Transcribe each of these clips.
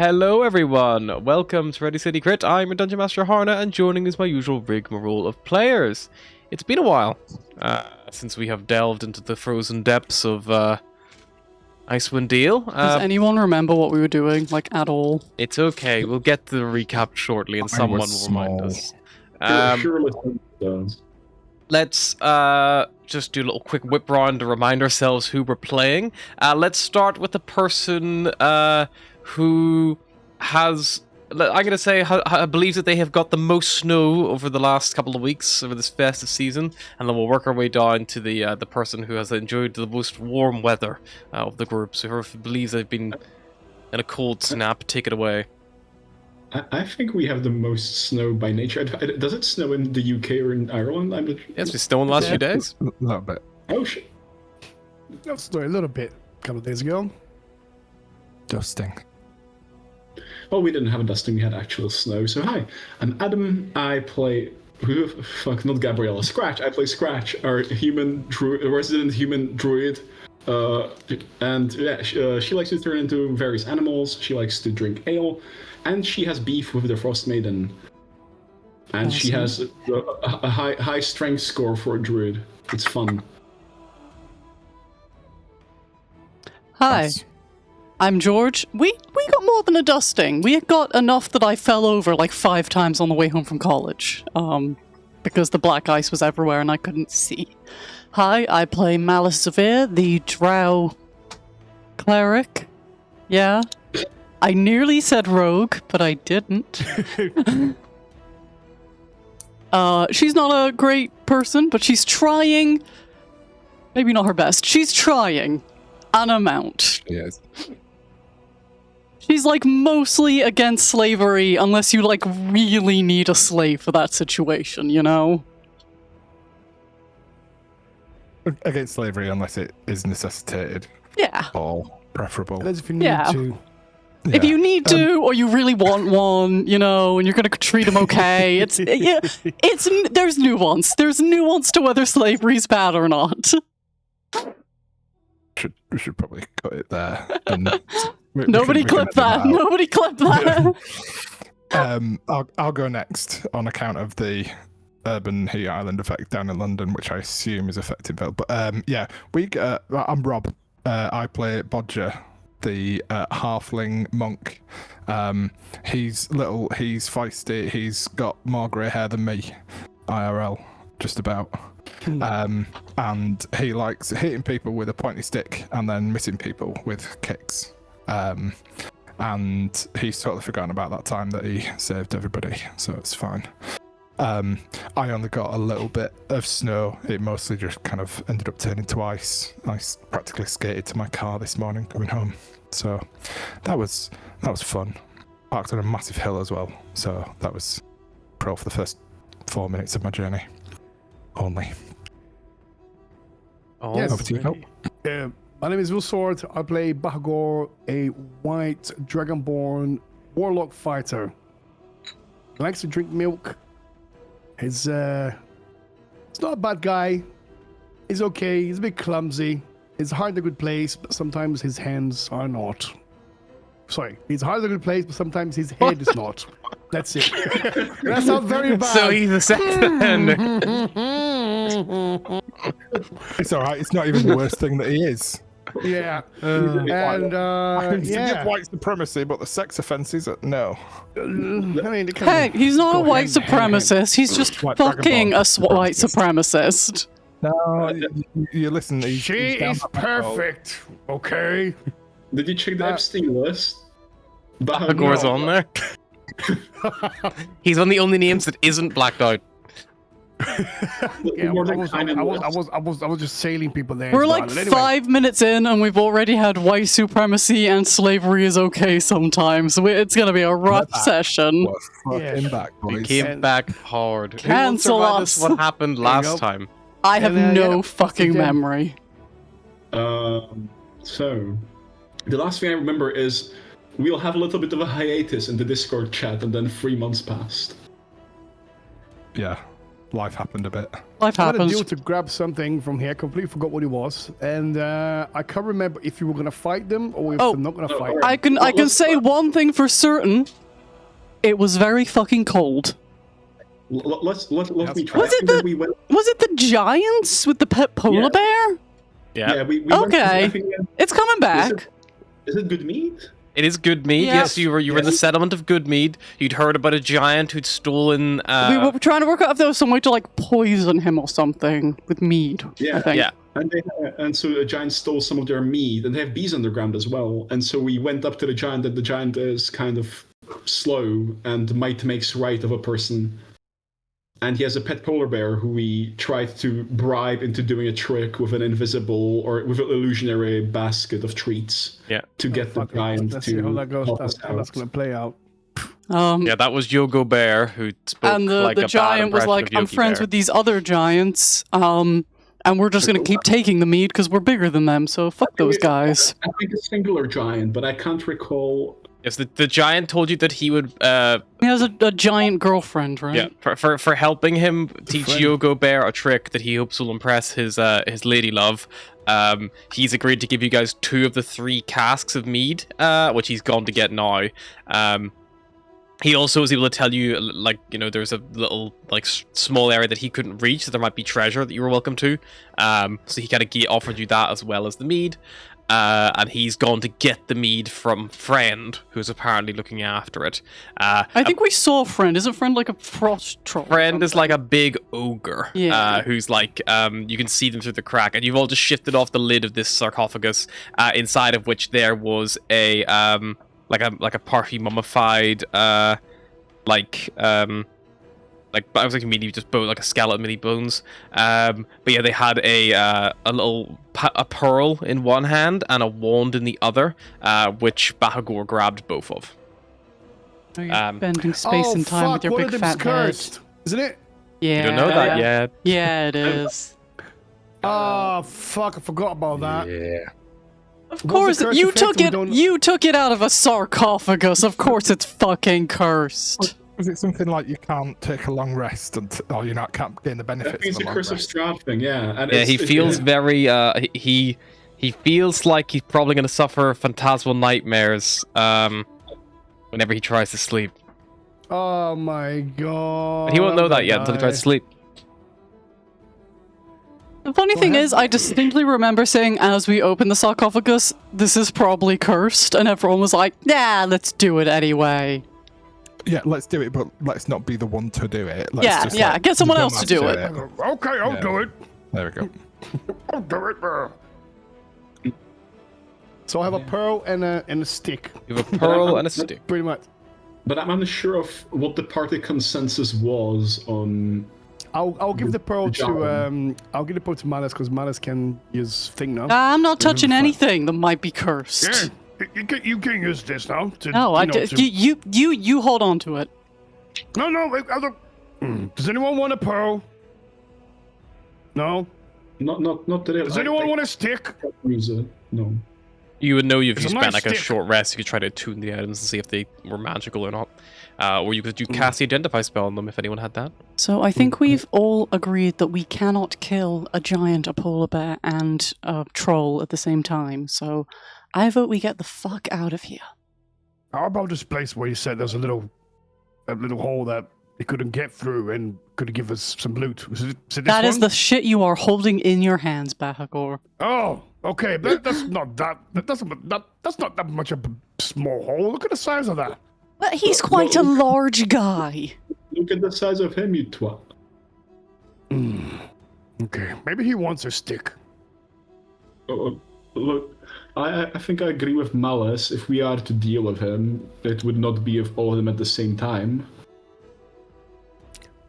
Hello everyone, welcome to Ready City Crit. I'm your Dungeon Master Harna, and joining is my usual rigmarole of players. It's been a while since we have delved into the frozen depths of Icewind Dale. Does anyone remember what we were doing, like, at all? It's okay, we'll get to the recap shortly and someone will remind us. Let's just do a little quick whip round to remind ourselves who we're playing. Let's start with the person who has, I'm going to say, believes that they have got the most snow over the last couple of weeks, over this festive season, and then we'll work our way down to the person who has enjoyed the most warm weather of the group. So whoever believes they've been in a cold snap, take it away. I think we have the most snow by nature. Does it snow in the UK or in Ireland? It's been snowing the last few days. A little bit. Oh shit! It snowed a little bit a couple of days ago. Dusting. Well, we didn't have a dusting, we had actual snow. So hi, I'm Adam. I play not Gabriella. Scratch. I play Scratch, our resident human druid. And yeah, she likes to turn into various animals. She likes to drink ale, and she has beef with the Frostmaiden. And she has a high strength score for a druid. It's fun. Hi, Nice. I'm George. We got more than a dusting. We got enough that I fell over like 5 times on the way home from college. Because the black ice was everywhere and I couldn't see. Hi, I play Malice Severe, the Drow cleric. Yeah. I nearly said rogue, but I didn't. She's not a great person, but she's trying. Maybe not her best. She's trying an amount. Yes. She's like mostly against slavery unless you like really need a slave for that situation, you know? Against slavery unless it is necessitated Yeah. or preferable. That's if you need Yeah. to. If you need to, or you really want one, you know, and you're gonna treat them okay, there's nuance. There's nuance to whether slavery's bad or not. We should probably cut it there. And Nobody clip that. Nobody clip that. I'll go next on account of the urban heat island effect down in London, which I assume is affecting Vale. But yeah, I'm Rob. I play Bodger, the halfling monk. He's little, he's feisty, he's got more grey hair than me, IRL, just about. And he likes hitting people with a pointy stick and then missing people with kicks. And he's totally forgotten about that time that he saved everybody, so it's fine. I only got a little bit of snow. It mostly just kind of ended up turning to ice. I practically skated to my car this morning coming home. So that was fun. Parked on a massive hill as well. So that was pro for the first 4 minutes of my journey. Only. Yes. Over to you, Phil. My name is Will Sword. I play Bahagor, a white dragonborn warlock fighter. He likes to drink milk. He's not a bad guy. He's okay. He's a bit clumsy. His heart in a good place, but sometimes his hands are not. Sorry, his heart in a good place, but sometimes his head is not. That's it. That sounds very bad. So he's the second. It's alright, it's not even the worst thing that he is. Yeah. I can yeah. forgive white supremacy, but the sex offences, no. I mean, Hey, he's not a white supremacist. He's just White fucking a Dragon Ball. white supremacist. No, you listen. She is perfect, okay? Did you check the Epstein list? Bahagor's on there. He's on the only names that isn't blacked out. Yeah, I was just sailing people there. We're like 5 minutes in and we've already had white supremacy and slavery is okay sometimes. It's going to be a rough session. Fucking back, We boys. came back hard. Cancel Who wants to remind us. what happened last time? I have And, no yeah, fucking again. memory. So, the last thing I remember is we'll have a little bit of a hiatus in the Discord chat, and then 3 months passed. Yeah. life happened a bit. Life I had a happens. deal to grab something from here. Completely forgot what it was, and I can't remember if you were gonna fight them or if Oh. they're not gonna fight. alright. I can say one thing for certain. It was very fucking cold. Let me try. Was it I think that the- we went, Was it the giants with the pet polar Yeah. bear? Yeah. we went to- Okay. I think, It's coming back. is it good meat? It is Goodmead. Yeah. Yes, you were in the settlement of Goodmead. You'd heard about a giant who'd stolen. We were trying to work out if there was some way to like poison him or something with mead. Yeah. I think. Yeah. And so a giant stole some of their meat, and they have bees underground as well. And so we went up to the giant, and the giant is kind of slow, and might makes right of a person. And he has a pet polar bear who we tried to bribe into doing a trick with an invisible or with an illusionary basket of treats. Yeah. To get the Fuck it. giant Let's to see how that goes. help That's us how that's out. gonna play out. Yeah, that was Yogo Bear who spoke And like the a bad giant was impression like, of "I'm Yogi friends Bear." with these other giants, and we're just gonna keep taking the mead because we're bigger than them. So fuck those guys." I think a singular giant, but I can't recall. Yes, the giant told you that he would. He has a giant girlfriend, right? Yeah, for helping him teach friend. Yogo Bear a trick that he hopes will impress his lady love. He's agreed to give you guys 2 of the 3 casks of mead, which he's gone to get now. He also was able to tell you, like, you know, there's a little, like, small area that he couldn't reach, so there might be treasure that you were welcome to. So he kind of offered you that as well as the mead. And he's gone to get the mead from Friend, who's apparently looking after it. I think we saw Friend. Isn't Friend like a frost troll? or Friend is something? like a big ogre, Yeah. who's like, you can see them through the crack, and you've all just shifted off the lid of this sarcophagus, inside of which there was a like a partially mummified, like I was like mini just bone, like a skeleton, mini bones. But yeah, they had a little a pearl in one hand and a wand in the other, which Bahagor grabbed both of. Oh, you're bending space oh, and time fuck, with your one big of them's fat head. cursed, isn't it? Yeah. You don't know that yet. Yeah, it is. Oh fuck! I forgot about that. Yeah. Of What's course, the curse you effect? took We it. don't- You took it out of a sarcophagus. Of course, it's fucking cursed. Was it something like you can't take a long rest or you not can't gain the I benefits think it's of a a long curse of rest? Strahd thing, yeah. And Yeah, it's- he it- feels it- very he feels like he's probably going to suffer phantasmal nightmares whenever he tries to sleep. Oh my god! But he won't know I'm that gonna yet until he tries to die. sleep. The funny thing is, I distinctly remember saying as we opened the sarcophagus, "This is probably cursed," and everyone was like, "Nah, let's do it anyway." Yeah, let's do it, but let's not be the one to do it. Let's Yeah, just, yeah, like, get someone you else don't to have do it. Okay, I'll Yeah. do it. There we go. I'll do it. So I have a pearl and a stick, You have a pearl and a stick. pretty much. But I'm unsure of what the party consensus was on. I'll give the pearl to John. I'll give the pearl to Malus because Malus can use thing now. I'm not touching fine. anything that might be cursed. You can use this now. To, No, you hold on to it. No, I don't. Does anyone want a pearl? No. Not that. Does anyone want a stick? Use it? No. You would know if It's you a spent nice like a stick. short rest, you could try to tune the items and see if they were magical or not. Or you could cast the identify spell on them if anyone had that. So I think we've all agreed that we cannot kill a giant, a polar bear, and a troll at the same time. So I vote we get the fuck out of here. How about this place where you said there's a little hole that you couldn't get through and could give us some loot? Is it this That is one? the shit you are holding in your hands, Bahagor. Oh, okay. That's not that. That's not that much of a small hole. Look at the size of that. But he's quite a large guy. Look at the size of him, you twat. Okay, maybe he wants a stick. Look, I think I agree with Malice. If we are to deal with him, it would not be with all of them at the same time.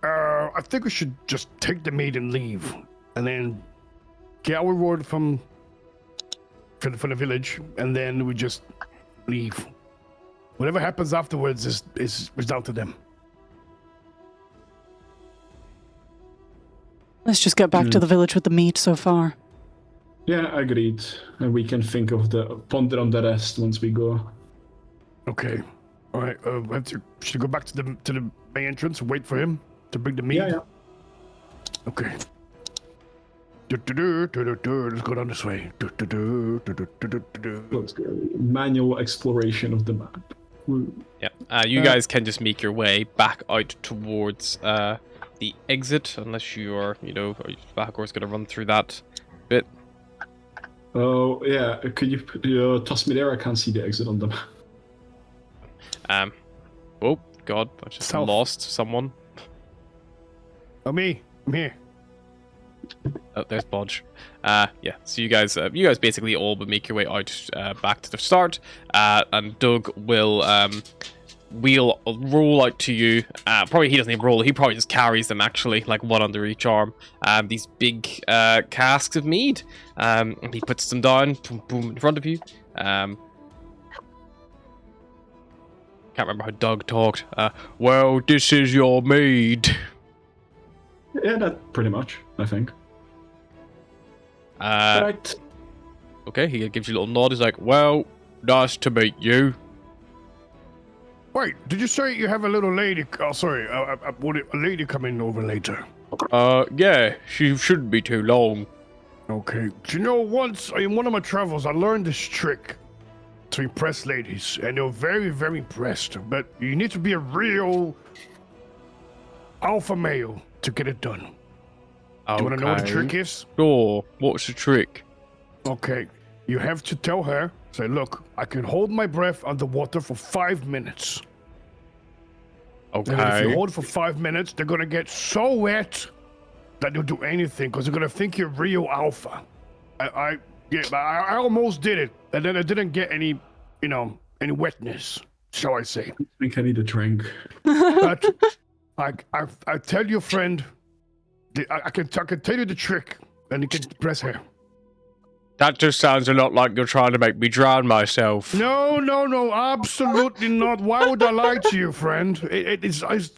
I think we should just take the meat and leave, and then get our reward from the village, and then we just leave. Whatever happens afterwards is down to them. Let's just get back to the village with the meat so far. Yeah, agreed. And we can think of ponder on the rest once we go. Okay. All right. Should we go back to the main entrance and wait for him to bring the meat? Yeah. Okay. Let's go down this way. Let's go. Manual exploration of the map. Woo. Yeah. You guys can just make your way back out towards the exit, unless you are, Bahagor's going to run through that bit. Oh, yeah. Could you toss me there? I can't see the exit on the map. Oh, God. I just lost someone. Oh, me. I'm here. Oh, there's Bodge. Yeah, so you guys basically all would make your way out back to the start, and Duhg will roll out to you. Probably he doesn't even roll; he probably just carries them actually, like one under each arm. These big casks of mead. And he puts them down, boom, boom, in front of you. Can't remember how Duhg talked. Well, this is your mead. Yeah, that pretty much, I think. Right. Okay, he gives you a little nod. He's like, well, nice to meet you. Wait, did you say you have a little lady? Oh, sorry, a lady coming over later. Yeah, she shouldn't be too long. Okay. Do you know, once in one of my travels, I learned this trick to impress ladies, and they were very, very impressed. But you need to be a real alpha male to get it done. Okay. Do you want to know what the trick is? Sure. What's the trick? Okay. You have to tell her, say, look, I can hold my breath underwater for 5 minutes. Okay. And if you hold it for 5 minutes, they're going to get so wet that they'll do anything because they're going to think you're real alpha. I almost did it, and then I didn't get any wetness, shall I say. I think I need a drink. But I tell your friend, I can tell you the trick, and you can press her. That just sounds a lot like you're trying to make me drown myself. No, absolutely not. Why would I lie to you, friend?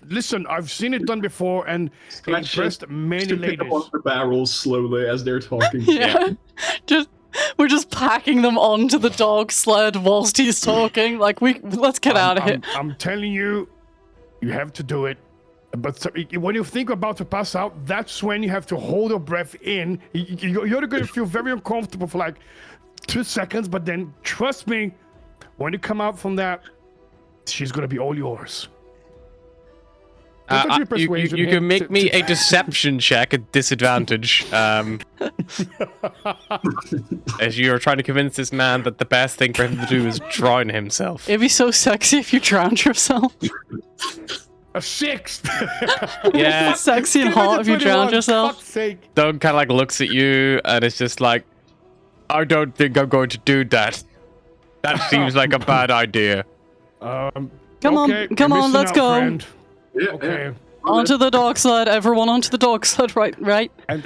Listen, I've seen it done before, and it impressed many ladies. Pick up the barrels slowly as they're talking. Yeah. We're just packing them onto the dog sled whilst he's talking. Like, let's get out of here. I'm telling you, you have to do it. But when you think about to pass out, that's when you have to hold your breath in. You're going to feel very uncomfortable for like 2 seconds, but then trust me, when you come out from that, she's going to be all yours. You can make me a deception check at disadvantage. As you're trying to convince this man that the best thing for him to do is drown himself. It'd be so sexy if you drowned yourself. A 6. Yeah. Sexy and hot if you drowned yourself. Fuck's sake. Doug kind of like looks at you and it's just like, I don't think I'm going to do that. That seems like a bad idea. Come on, let's go. Friend. Yeah, Okay. yeah. Onto the dog sled, everyone onto the dog sled, right? And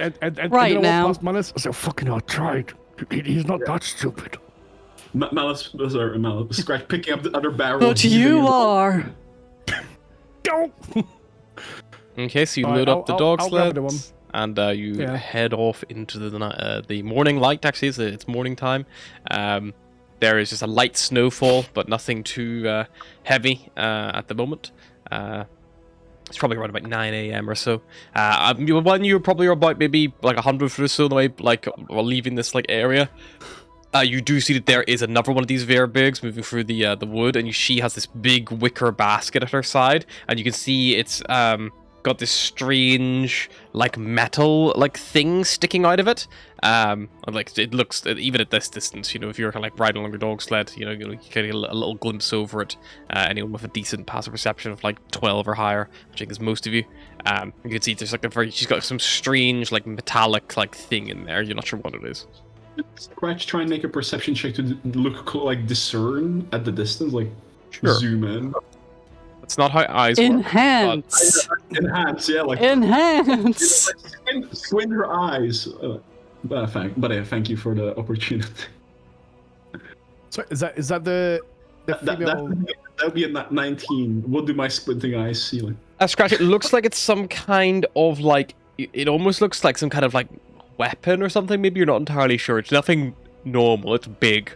Right you know now. what, Malice? I said, fucking hell, I tried. He's not that stupid. Malice, Scratch picking up the other barrel. But you are. Go! Okay, so you Alright, load up the dog I'll grab the one. sleds and you head off into the morning light. Actually, it's morning time. There is just a light snowfall, but nothing too heavy at the moment. It's probably around about 9 a.m. or so. When you're probably about maybe like 100 foot or so away, like while leaving this like area, you do see that there is another one of these Verbeegs moving through the wood, and she has this big wicker basket at her side, and you can see it's got this strange like metal like thing sticking out of it. And, like it looks, even at this distance, if you're kind of like riding along your dog sled, you can get a little glimpse over it. Anyone with a decent passive perception of like 12 or higher, which I think is most of you, you can see there's like she's got some strange like metallic like thing in there. You're not sure what it is. Scratch, try and make a perception check to look like discern at the distance, like Sure. zoom in. That's not how eyes work. Enhance. Enhance, yeah, like Enhance. squint her eyes. Thank you for the opportunity. So is that the female? That would be a 19. What do my squinting eyes see like? Scratch, it looks like it's some kind of like, it almost looks like some kind of like weapon or something. Maybe you're not entirely sure. It's nothing normal. It's big.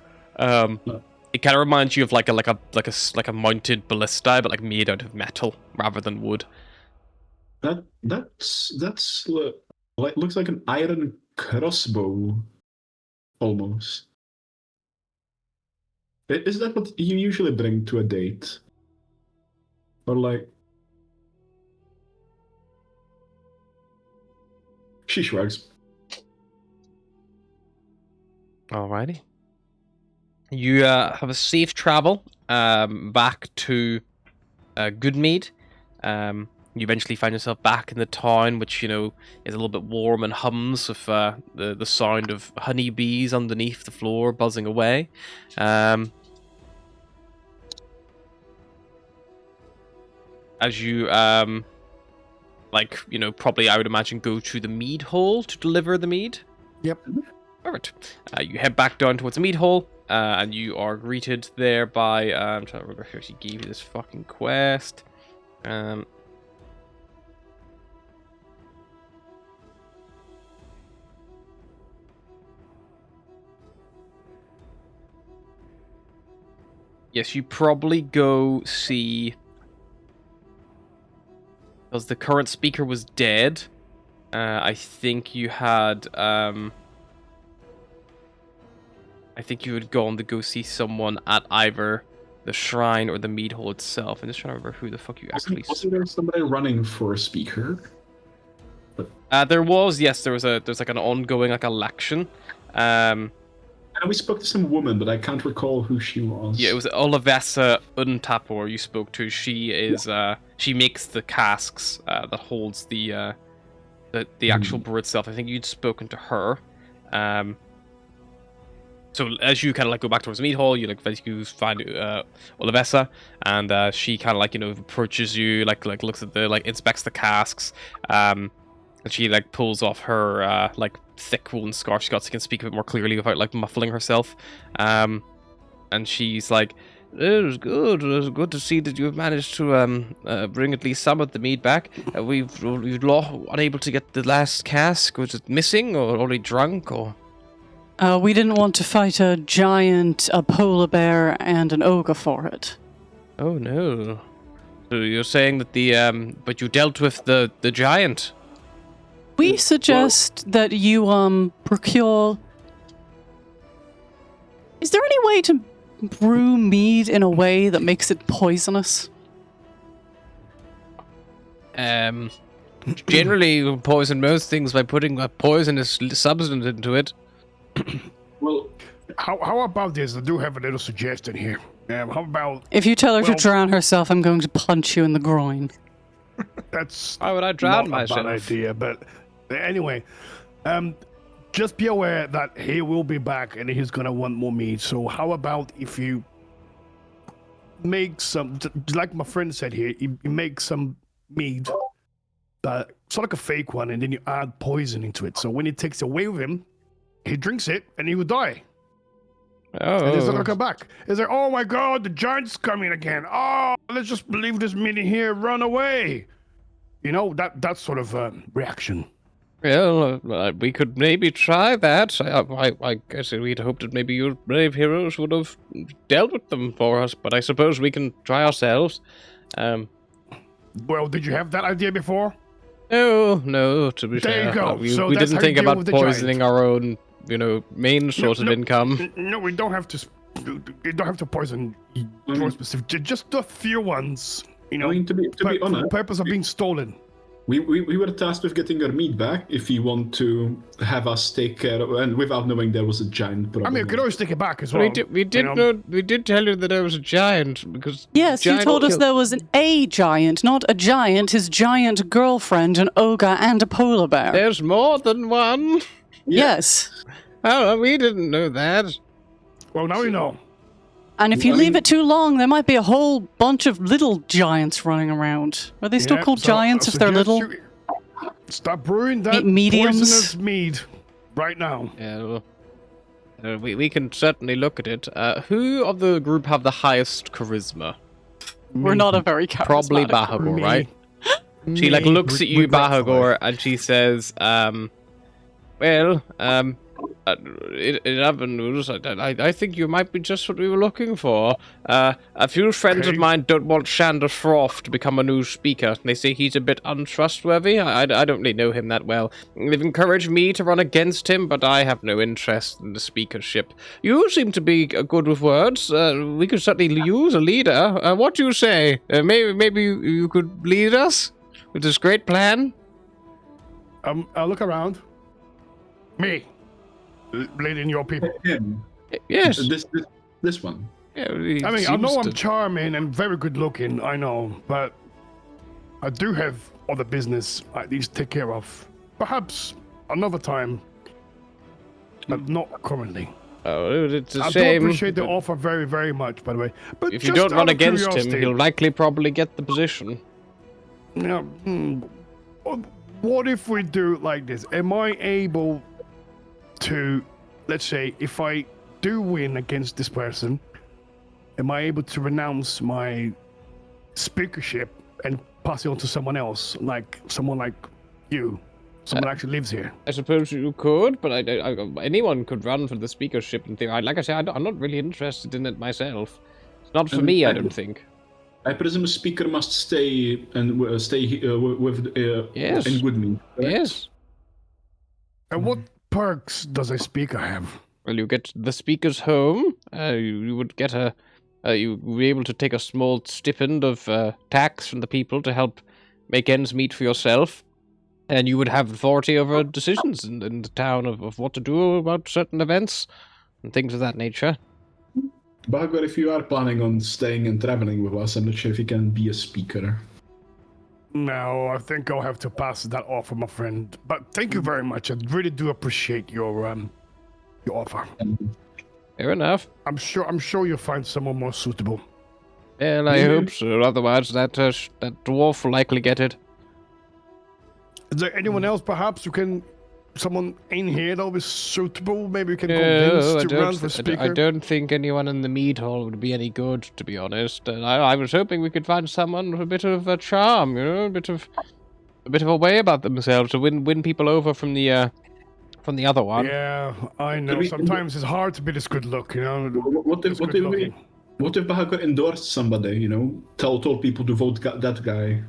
It kind of reminds you of like a mounted ballista, but like made out of metal rather than wood. That's Like, looks like an iron crossbow, almost. Is that what you usually bring to a date? Or like... She shrugs. Alrighty. You have a safe travel back to Goodmead. You eventually find yourself back in the town, which, you know, is a little bit warm and hums with the sound of honeybees underneath the floor buzzing away. As you, like, you know, probably I would imagine go to the mead hall to deliver the mead. Yep. Perfect. You head back down towards the mead hall, and you are greeted there by, I'm trying to remember who she gave you this fucking quest. Yes, you probably go see... Because the current speaker was dead, I think you had... I think you had gone to go see someone at either the shrine or the mead hall itself. I'm just trying to remember who the fuck you actually... Wasn't there somebody running for a speaker? There was, yes, there's like an ongoing like election. And we spoke to some woman, but I can't recall who she was. Yeah, it was Olivessa Untapor you spoke to. She is she makes the casks that holds the actual brew itself. I think you'd spoken to her. So as you kind of like go back towards the meat hall, you like basically find Olivessa, and she kind of like, you know, approaches you, like looks at the, like inspects the casks, and she like pulls off her like thick woolen scarf she got so she can speak a bit more clearly without like muffling herself. And she's like, "It was good. It was good to see that you've managed to bring at least some of the meat back. We've unable to get the last cask. Was it missing or already drunk or?" We didn't want to fight a giant, a polar bear, and an ogre for it. Oh no! So you're saying that but you dealt with the giant. We suggest that you procure. Is there any way to brew mead in a way that makes it poisonous? Generally, you poison most things by putting a poisonous substance into it. Well, How about this? I do have a little suggestion here. How about If you tell her Well- to drown herself, I'm going to punch you in the groin. that's Why would I drown not myself? a bad idea, but anyway, just be aware that he will be back and he's gonna want more meat. So how about if you make some, like my friend said here, you make some meat, but sort of like a fake one, and then you add poison into it. So when he takes away with him, he drinks it and he will die. And he's not gonna come back. Is there? Oh my God, the giant's coming again. Oh, let's just leave this meeting here, run away. You know, that sort of reaction. Well, we could maybe try that. I guess we'd hoped that maybe your brave heroes would have dealt with them for us, but I suppose we can try ourselves. Well, did you have that idea before? No, to be There fair. you go. We, So we that's didn't how you think deal about with the poisoning giant. our own, you know, main source of income. No, we don't have to. You don't have to poison your specific. Just a few ones. You know, I mean, to be for the honest, purpose of being stolen. we were tasked with getting our meat back if you want to have us take care of, and without knowing there was a giant problem. I mean, you could always take it back as well. We did you know. know. We did tell you that I was a giant because Yes, you giant told us killed- there was a giant, not a giant, his giant girlfriend, an ogre, and a polar bear. There's more than one. Yes. Oh, we didn't know that. Well, now you know. And if you I leave mean- it too long, there might be a whole bunch of little giants running around. Are they still Yeah, called so I giants if they're suggest little? you stop brewing that Mediums? poisonous mead right now. Yeah, well, we can certainly look at it. Who of the group have the highest charisma? We're not a very charismatic Probably group. Bahagor, Me. right? She like Me, looks at you, regretfully. Bahagor, and she says, "Well, In other news, I think you might be just what we were looking for. A few friends of Okay. mine don't want Shander Froth to become a new speaker. They say he's a bit untrustworthy. I don't really know him that well. They've encouraged me to run against him, but I have no interest in the speakership. You seem to be good with words. We could certainly use a leader. What do you say? Maybe you could lead us with this great plan? I'll look around. Me. Leading your people. Him. Yes. This one. Yeah, I mean, I know I'm charming and very good looking, I know, but I do have other business I need to take care of. Perhaps another time, but not currently. Oh, it's a I do shame. appreciate the offer very, very much, by the way. But If you just don't out run of against him, curiosity, he'll likely probably get the position. Yeah, what if we do it like this? Am I able to, let's say, if I do win against this person, am I able to renounce my speakership and pass it on to someone else, like someone like you, someone that actually lives here? I suppose you could, but anyone could run for the speakership in theory. Like I said, I'm not really interested in it myself. It's not for me, I don't think. I presume a speaker must stay and stay with Yes. in Woodmead. correct? Yes. And what perks does a speaker have? Well, you get the speaker's home. You would get you would be able to take a small stipend of tax from the people to help make ends meet for yourself. And you would have authority over decisions in the town of what to do about certain events and things of that nature. Bahagor, if you are planning on staying and traveling with us, I'm not sure if you can be a speaker. No, I think I'll have to pass that offer, my friend. But thank you very much. I really do appreciate your offer. Fair enough. I'm sure you'll find someone more suitable. Well, I hope so. Otherwise, that dwarf will likely get it. Is there anyone else, perhaps, someone in here that'll be suitable? Maybe you can No, convince to run for speaker? I don't think anyone in the mead hall would be any good, to be honest. And I was hoping we could find someone with a bit of a charm, a bit of a way about themselves to win people over from the other one. Yeah, I know. Sometimes it's hard to be this good looking, What if Bahagor endorsed somebody? Told people to vote that guy.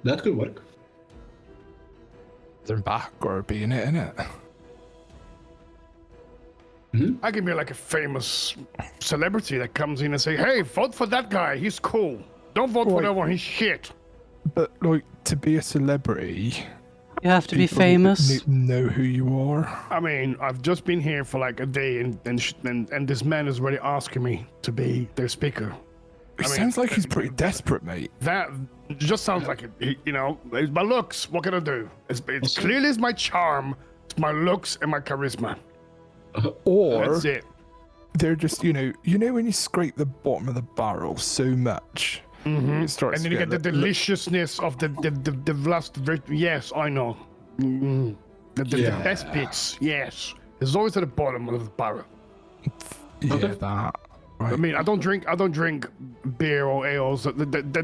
That could work. They're back or being it, innit? I can be like a famous celebrity that comes in and say, "Hey, vote for that guy. He's cool. Don't vote for that one. He's shit." But like to be a celebrity, You have to be people famous. know who you are. I mean, I've just been here for like a day, and this man is already asking me to be their speaker. It I mean, sounds like he's pretty desperate, mate. That just sounds like it. It's my looks. What can I do? It's clearly it's my charm, it's my looks, and my charisma. Or That's it. they're just, you know when you scrape the bottom of the barrel so much, it starts And then to you get the deliciousness of the last. Yes, I know. The best bits. Yes, it's always at the bottom of the barrel. that. Right. I mean, I don't drink beer or ales.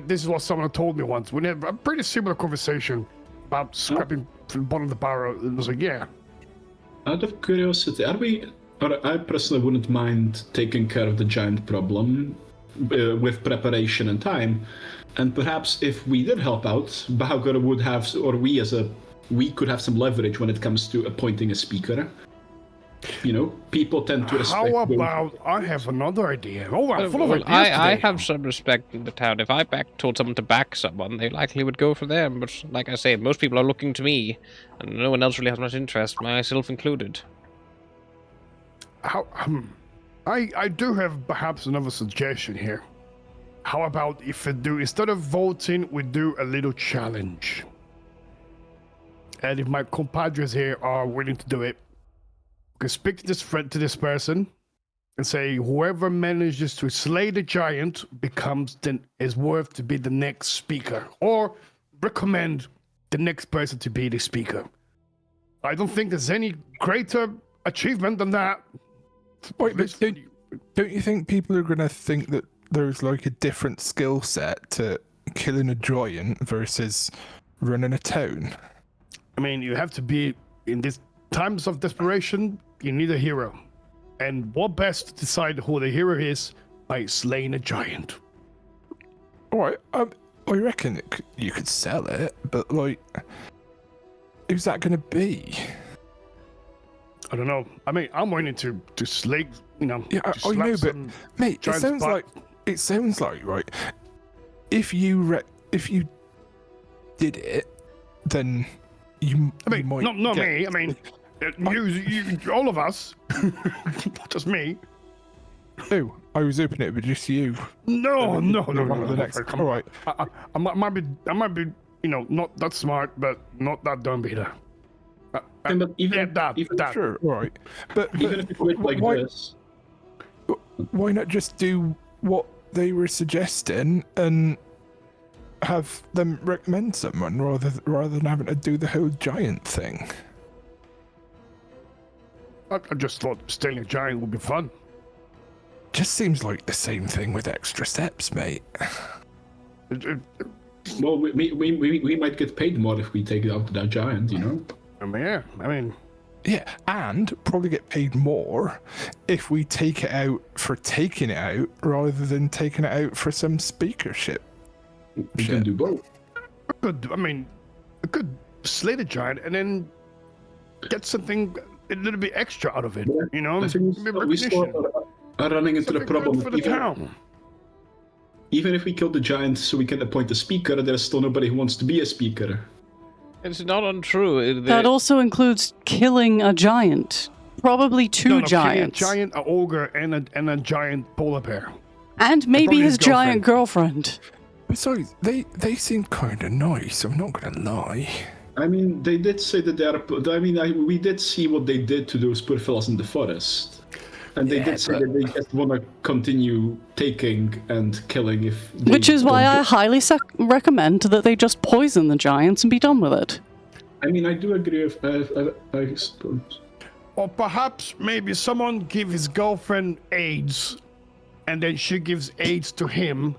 This is what someone told me once. We had a pretty similar conversation about scrapping from the bottom of the barrel. It was like, yeah. Out of curiosity, I personally wouldn't mind taking care of the giant problem with preparation and time. And perhaps if we did help out, Bahagor would have, or we could have some leverage when it comes to appointing a speaker. People tend to respect. How about I have another idea? Oh, I'm full of Well, ideas I today. have some respect in the town. If I told someone to back someone, they likely would go for them. But like I say, most people are looking to me, and no one else really has much interest, myself included. I do have perhaps another suggestion here. How about if we do, instead of voting, we do a little challenge? And if my compadres here are willing to do it, we can speak to this person and say whoever manages to slay the giant is worth to be the next speaker, or recommend the next person to be the speaker. I don't think there's any greater achievement than that. Wait, but don't you think people are going to think that there's like a different skill set to killing a giant versus running a town? I mean, you have to be in these times of desperation. You need a hero, and what best to decide who the hero is by slaying a giant. All right. I reckon you could sell it, but like, who's that going to be? I don't know. I mean, I'm willing to slay. You know. Yeah, to I know, slap but some mate, giant's butt. it sounds like right. If you did it, then you. I mean, you might not get- me. I mean, you, all of us, not just me. Oh, I was hoping it would be just you. No. The next. Come All on. right. I might be, you know, not that smart, but not that dumb either. And but even, Yeah, that. Sure. All right. But even if it went like why, this, why not just do what they were suggesting and have them recommend someone rather than having to do the whole giant thing? I just thought staying a giant would be fun. Just seems like the same thing with extra steps, mate. well, we might get paid more if we take out that giant, you know. I mean, yeah. I mean, Yeah, and probably get paid more if we take it out for taking it out rather than taking it out for some speakership. We can do both. I could slay the giant and then get something a little bit extra out of it. Yeah, You know, I think we still are running into the Something problem. good for the town. Even if we kill the giant so we can appoint a speaker, there's still nobody who wants to be a speaker. It's not untrue. That also includes killing a giant. Probably two No, killing giants. a giant, an ogre, and a giant polar bear. And maybe probably his his giant girlfriend. Besides, they seem kind of nice, I'm not going to lie. I mean, they did say that they are. I mean, we did see what they did to those poor fellas in the forest. And they did say that they just want to continue taking and killing if they Which is why don't I get- highly recommend that they just poison the giants and be done with it. I mean, I do agree with... I suppose. Or perhaps maybe someone give his girlfriend AIDS, and then she gives AIDS to him,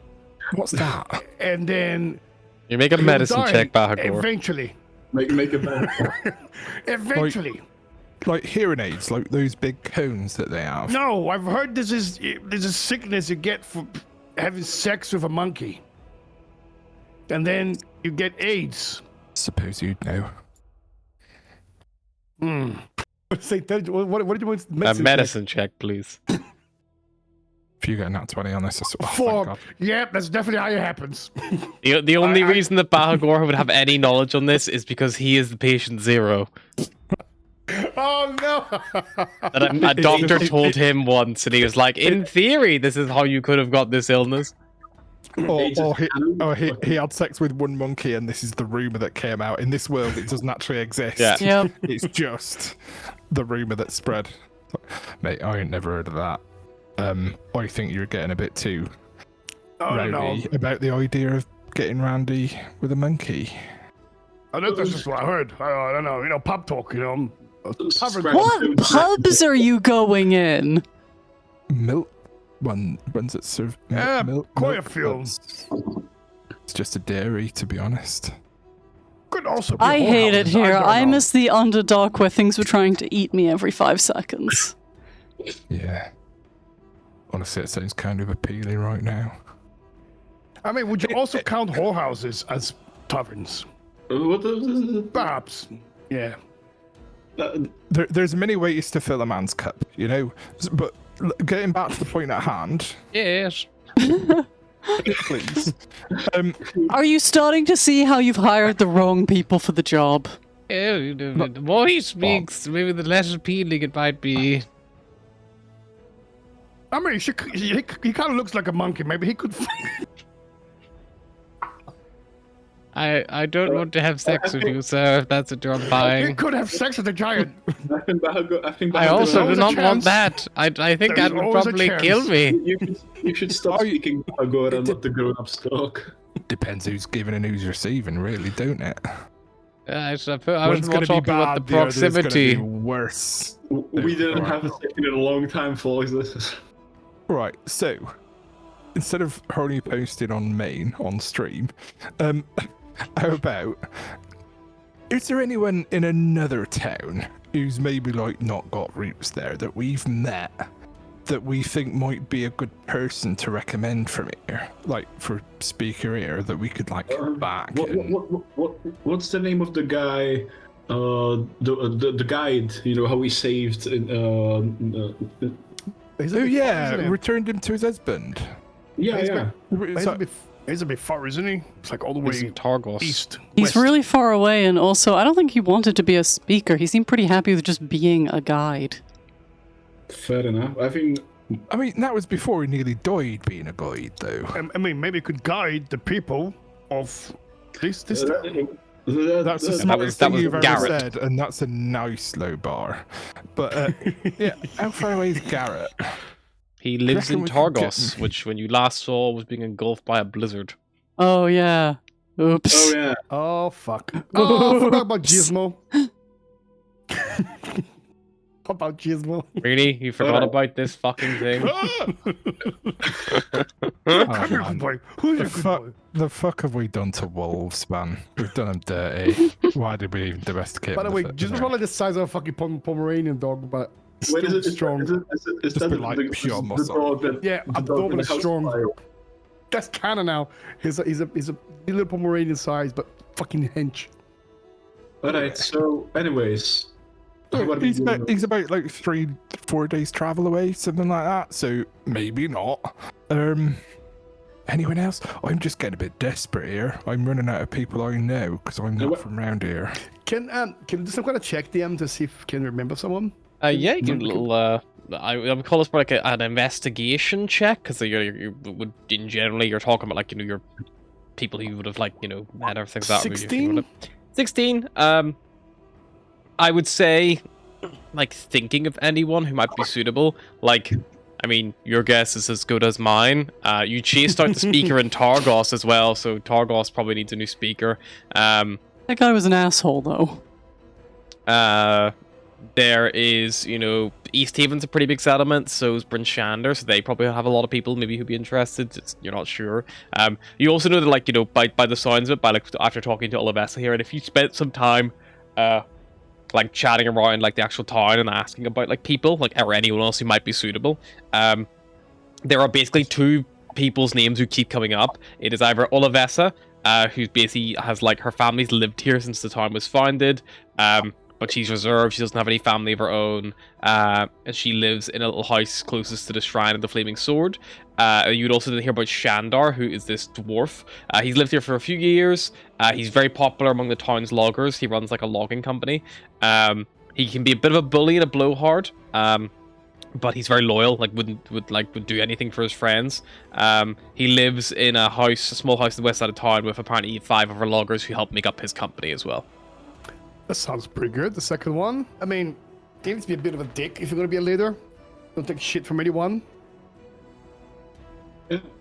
What's that? and then You make a he'll medicine die check, Bahagor. Eventually. Make it better. Eventually. Like hearing aids, like those big cones that they have. No, I've heard there's a sickness you get for having sex with a monkey. And then you get AIDS. Suppose you'd know. Say, what did you want? A medicine check, please. If you get a nat 20 on this, I sort of, thank Four. God. Yep, that's definitely how it happens. The only I- reason that Bahagor would have any knowledge on this is because he is the patient zero. Oh no! That a doctor told him once, and he was like, "In theory, this is how you could have got this illness." Or he had sex with one monkey, and this is the rumor that came out. In this world, it doesn't actually exist. Yeah. Yep. It's just the rumor that spread. Mate, I ain't never heard of that. I think you're getting a bit too Oh no! rowdy about the idea of getting randy with a monkey. I know that's just what I heard. I don't know. You know, pub talk. You know, Scrap What food. pubs are you going in? Milk ones that serve milk. quite milk a few. ones. It's just a dairy, to be honest. could also. Be I hate it whorehouses, here. don't I know. miss the Underdark where things were trying to eat me every 5 seconds. Yeah. Honestly, it sounds kind of appealing right now. I mean, would you also count whorehouses as taverns? What is it? Perhaps. Yeah. There's many ways to fill a man's cup, you know. But getting back to the point at hand, Yes. please. Are you starting to see how you've hired the wrong people for the job? The more he speaks, maybe the less appealing it might be. I mean, he kind of looks like a monkey. Maybe he could. I don't want to have sex with you, sir, if that's what you're he implying. could have sex with a giant. I think I also do always a not want chance. that. I think There's that would always a probably chance. kill me. You should stop speaking Bahagor and let the grown-ups talk. Depends who's giving and who's receiving, really, don't it? I suppose I was One's more gonna be talking about the bad, other's gonna proximity. be worse. We didn't Alright. have a second in a long time for this. Right, so instead of only posting on main on stream, how about is there anyone in another town who's maybe like not got roots there that we've met that we think might be a good person to recommend from here, like for speaker here that we could like back? What's the name of the guy? The guide. You know how he saved. Returned him to his husband. Yeah. He's a bit far, isn't he? It's like all the way He's in Targos. east. He's west. really far away, and also, I don't think he wanted to be a speaker. He seemed pretty happy with just being a guide. Fair enough. I mean, that was before he nearly died being a guide, though. I mean, maybe he could guide the people of this town. That's the that smartest was thing you've ever Garrett. said, and that's a nice low bar. But yeah, how far away is Garrett? He lives in we could get Targos, him? which when you last saw was being engulfed by a blizzard. Oh, yeah. Oops. oh yeah. Oh, fuck. Oh, I forgot about Gizmo. About Gizmo. Really? You forgot about this fucking thing? Oh, Good man. boy. Who's your The good fuck, boy? the fuck have we done to wolves, man? We've done them dirty. Why did we even domesticate By the them? way, in Gizmo's first probably the size of a fucking Pomeranian dog, but Wait, still strong. Is Just that be like pure the muscle. dog that? Yeah, the dog abdominal in the house strong. fire? That's canon now. He's a little Pomeranian size, but fucking hench. Alright, so anyways. what are we doing? He's about like 3-4 days travel away, something like that. So maybe not. Anyone else? I'm just getting a bit desperate here. I'm running out of people I know because I'm not from around here. Can do some kind of check DM to see if you can remember someone? Yeah, you can little. I would call this more like an investigation check because you would in generally you're talking about like your people who you would have like had everything that. 16? 16. I would say, like thinking of anyone who might be suitable. Like, I mean, your guess is as good as mine. You chased out the speaker in Targos as well, so Targos probably needs a new speaker. That guy was an asshole, though. There is, East Haven's a pretty big settlement, so is Bryn Shander, so they probably have a lot of people maybe who'd be interested. You're not sure. You also know that, like, by the sounds of it, after talking to Olivessa here, and if you spent some time, like, chatting around, like, the actual town and asking about, like, people, like, or anyone else who might be suitable, there are basically two people's names who keep coming up. It is either Olivessa, who basically has, like, her family's lived here since the town was founded, but she's reserved, she doesn't have any family of her own, and she lives in a little house closest to the Shrine of the Flaming Sword. You'd also hear about Shandar, who is this dwarf. He's lived here for a few years. He's very popular among the town's loggers. He runs like a logging company. He can be a bit of a bully and a blowhard, but he's very loyal. Like would do anything for his friends. He lives in a small house on the west side of town with apparently 5 other loggers who help make up his company as well. That sounds pretty good. The second one, I mean, you need to be a bit of a dick if you're going to be a leader. Don't take shit from anyone.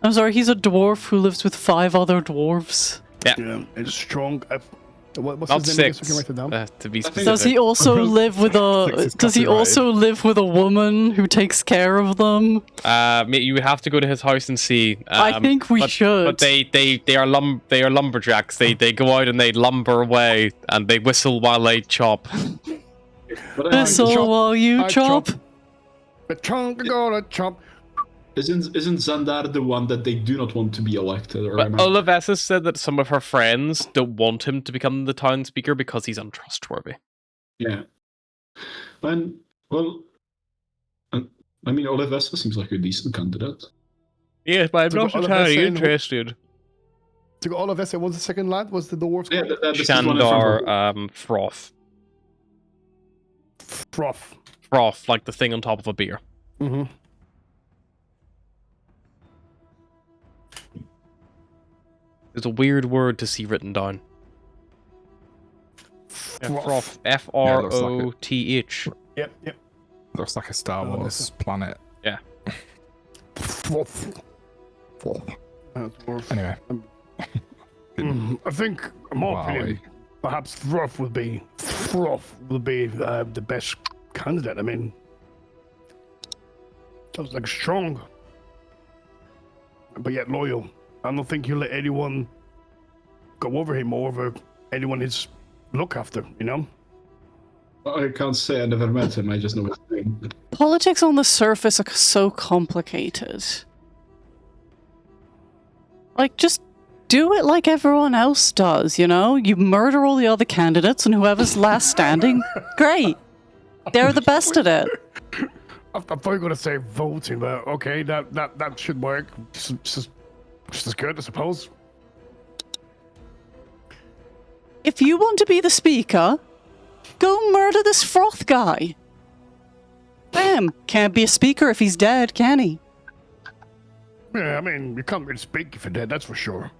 I'm sorry, he's a dwarf who lives with 5 other dwarves. Yeah, it's strong. What's Not his name? 6, I can write it down. to be think- specific. Does he also live with Does he also live with a woman who takes care of them? You would have to go to his house and see. I think we should. But they are lumberjacks. They go out and they lumber away and they whistle while they chop. But Whistle chop, while you I chop. The chunk gonna chop. isn't Xandar the one that they do not want to be elected? Or But am I- Olivessa said that some of her friends don't want him to become the town speaker because he's untrustworthy. Yeah. And well, I mean, Olivessa seems like a decent candidate. Yes, but So not entirely Olivessa and- interested. To go all of us, was the second lad? Was the dwarf? Yeah, this is one from- Shandar, froth. Froth. Froth, like the thing on top of a beer. Mm-hmm. There's a weird word to see written down. Yeah, froth. F-R-O-T-H. Yep. Looks like a Star Oh, Wars planet. Yeah. Froth. Dwarf. Anyway, I think, in my Wowie. opinion, perhaps Froth would be the best candidate. I mean, sounds like strong, but yet loyal. I don't think he'll let anyone go over him or over anyone his look after, you know? I can't say I never met him. I just know his name. Politics on the surface are so complicated. Like, just do it like everyone else does, you know? You murder all the other candidates, and whoever's last standing, great. They're the best at it. I thought you were going to say voting, but okay, that should work. Just as good, I suppose. If you want to be the speaker, go murder this Froth guy. Bam! Can't be a speaker if he's dead, can he? Yeah, I mean, you can't really speak if you're dead, that's for sure.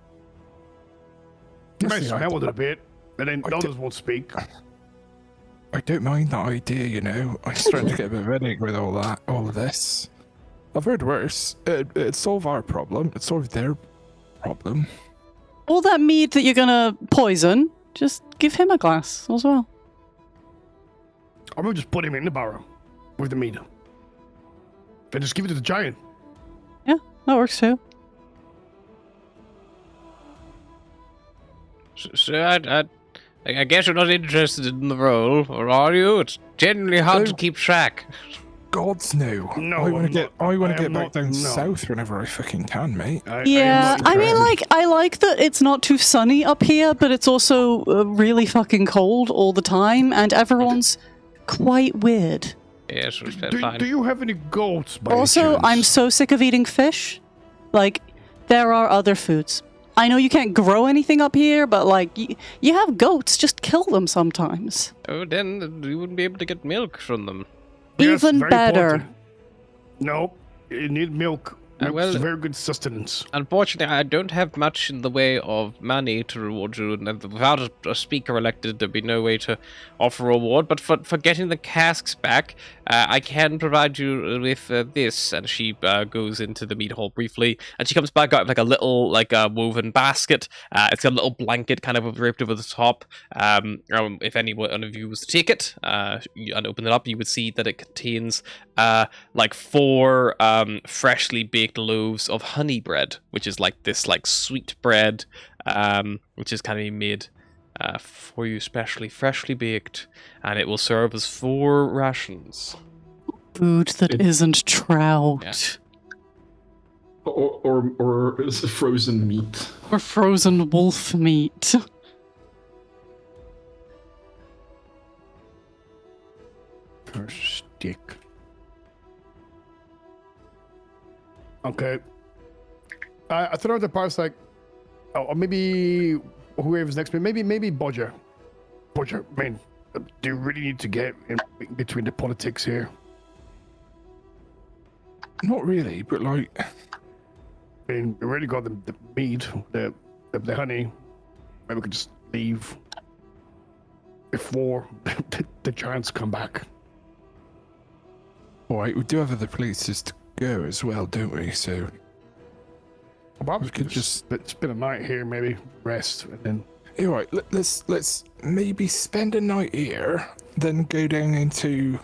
You might smell it a bit, and then others won't speak. I don't mind that idea, you know. I'm starting to get a bit of a headache with all of this. I've heard worse. It'd solve our problem. It'd solve their problem. All that mead that you're gonna poison, just give him a glass as well. Or we'll just put him in the barrel with the meat. Then just give it to the giant. Yeah, that works too. So I guess you're not interested in the role, or are you? It's genuinely hard to keep track. Gods no. No, I want to get back not- down no. south whenever I fucking can, mate. Yeah, I mean, like, I like that it's not too sunny up here, but it's also really fucking cold all the time, and everyone's quite weird. Yes, it's fine. Do you have any goats by Also, chance? I'm so sick of eating fish. Like, there are other foods. I know you can't grow anything up here, but, like, you have goats, just kill them sometimes. Oh, then you wouldn't be able to get milk from them. Yes, Even very better. important. No, you need milk. Milk's well- very good sustenance. Unfortunately, I don't have much in the way of money to reward you, and without a speaker elected, there'd be no way to offer a reward. But for getting the casks back, I can provide you with this. And she goes into the meat hall briefly, and she comes back out with like a little woven basket. It's got a little blanket kind of draped over the top. If any one of you was to take it and open it up, you would see that it contains like 4 freshly baked loaves of honey bread, which is like this like sweet bread, which is kind of made for you, specially freshly baked, and it will serve as 4 rations. Food that isn't trout. Yeah. Or is it frozen meat? Or frozen wolf meat. Or stick. Okay. I throw out the parts like, or maybe whoever's next, maybe Bodger. Bodger, man, do you really need to get in between the politics here? Not really, but like, I mean, we already got the meat, the honey. Maybe we could just leave before the giants come back. alright, we do have other places to go as well, don't we? So Well, we could just. spend a night here, maybe rest, and then. Alright, let's maybe spend a night here, then go down into.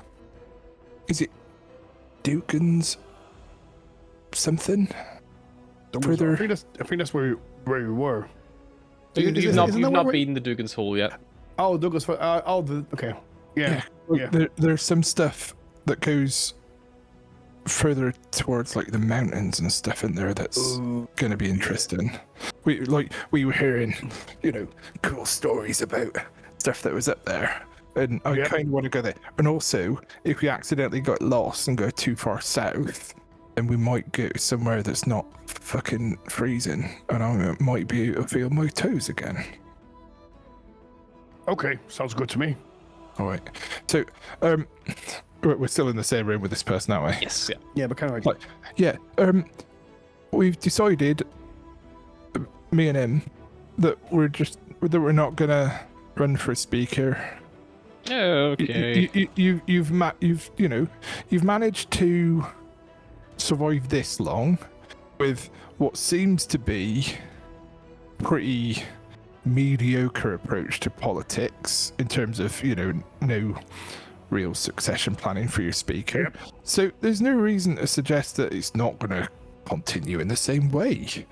Is it Dugan's something? Further. I think that's where we were. You've Isn't not that where- been to Dugan's Hall yet. Oh, Douglas. Okay. Yeah. There's some stuff that goes further towards like the mountains and stuff in there that's going to be interesting. We were hearing, cool stories about stuff that was up there, and I kind of want to go there. And also, if we accidentally got lost and go too far south, then we might go somewhere that's not fucking freezing, and I might be able to feel my toes again. Okay, sounds good to me. All right. So, we're still in the same room with this person, aren't we? Yes, yeah. Yeah, but kind of like. Yeah. We've decided, me and him, that we're not gonna run for speaker. Okay. You've managed to survive this long with what seems to be pretty mediocre approach to politics in terms of no real succession planning for your speaker. Yep. So there's no reason to suggest that it's not going to continue in the same way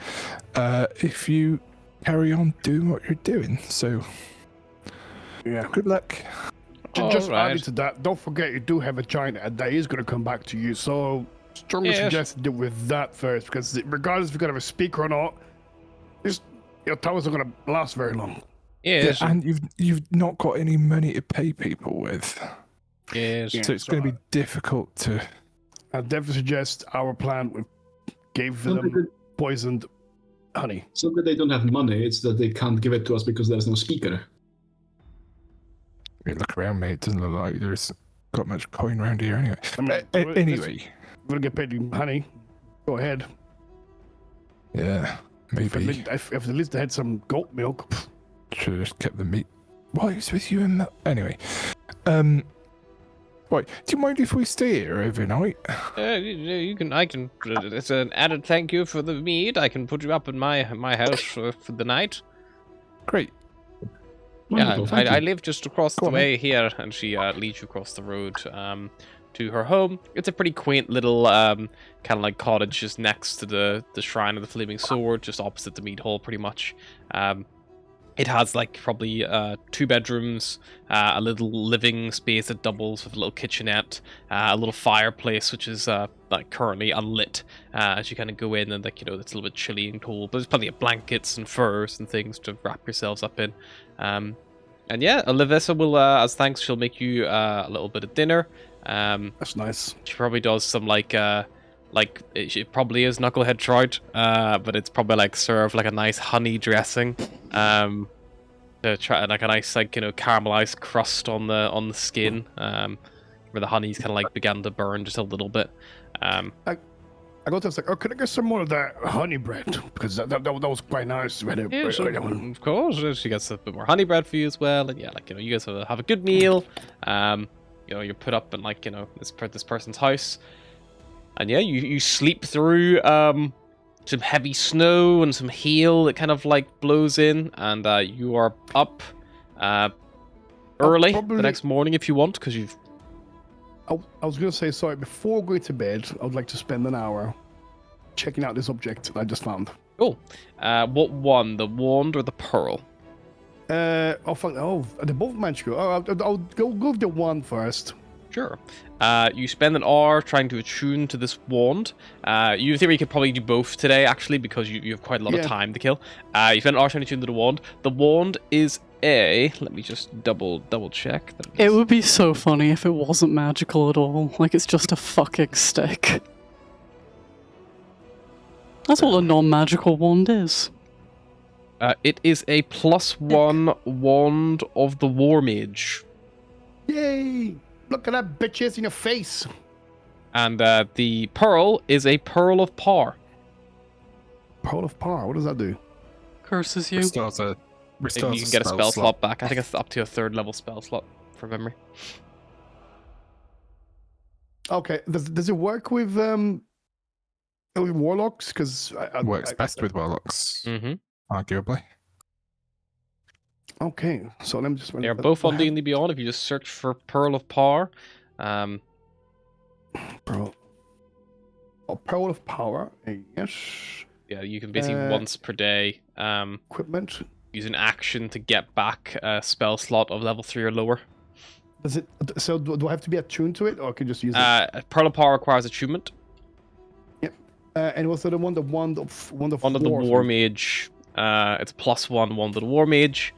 if you carry on doing what you're doing. So Yeah. Good luck. Just Alright. adding to that, don't forget you do have a giant that is going to come back to you. So strongly Yes. suggest you deal with that first, because regardless if you're going to have a speaker or not, your towers are going to last very long. Yes. Yeah, and you've not got any money to pay people with, Yes. Yeah, so it's going to be difficult to. I definitely suggest our plan. We gave them poisoned honey. It's not that they don't have money, it's that they can't give it to us because there's no speaker. You look around, mate. It doesn't look like there's got much coin around here anyway. I mean, Anyway, we're going to get paid in honey. Go ahead. yeah, maybe If at least they had some goat milk. should have just kept the meat. Why is with you and that? Anyway, right. Do you mind if we stay here overnight? You can. I can. It's an added thank you for the mead. I can put you up in my house for the night. Great. Yeah, Wonderful, thank I you. live just across the Go on, way here, and she leads you across the road to her home. It's a pretty quaint little kind of like cottage just next to the shrine of the Flaming Sword, just opposite the mead hall, pretty much. It has like probably 2 bedrooms, a little living space that doubles with a little kitchenette, a little fireplace which is like currently unlit as you kind of go in, and like, you know, it's a little bit chilly and cold, but there's plenty of blankets and furs and things to wrap yourselves up in. And yeah, Olivessa will, as thanks, she'll make you a little bit of dinner. That's nice. She probably does some like it probably is knucklehead trout, but it's probably like served like a nice honey dressing, to try like a nice, like, you know, caramelized crust on the skin, where the honey's kind of like began to burn just a little bit. I go to it's like, oh, could I get some more of that honey bread? Because that was quite nice. Yeah, so, of course, she gets a bit more honey bread for you as well, and yeah, like, you know, you guys have a good meal. You know, you're put up in, like, you know, this person's house, and yeah, you sleep through some heavy snow and some hail that kind of like blows in, and you are up early the next morning if you want, because you've. I was going to say, sorry, before going to bed, I would like to spend an hour checking out this object I just found. Cool. What one, the wand or the pearl? They're both magical. I'll go with the one first. Sure. You spend an hour trying to attune to this wand. You in theory could probably do both today, actually, because you have quite a lot of time to kill. You spend an hour trying to attune to the wand. The wand is let me just double check. It would be so funny if it wasn't magical at all. Like, it's just a fucking stick. That's what a non-magical wand is. It is a +1 wand of the War Mage. Yay! Look at that bitches in your face. And the pearl is a pearl of power. Pearl of power. What does that do? Curses you. Maybe you can get a spell slot back. I think it's up to a 3rd level spell slot from memory. Okay. Does it work with warlocks? Because Works best with warlocks, arguably. Okay, so let me just. They're both on D&D Beyond. If you just search for Pearl of Power, Pearl. Oh, Pearl of Power. Yes. Yeah, you can basically once per day. Equipment. Use an action to get back a spell slot of level 3 or lower. Does it? So do I have to be attuned to it, or can I just use it? Pearl of Power requires attunement. Yep. And what's the other one? The wand of Wand of the War Mage. It's +1 Wand of the War Mage,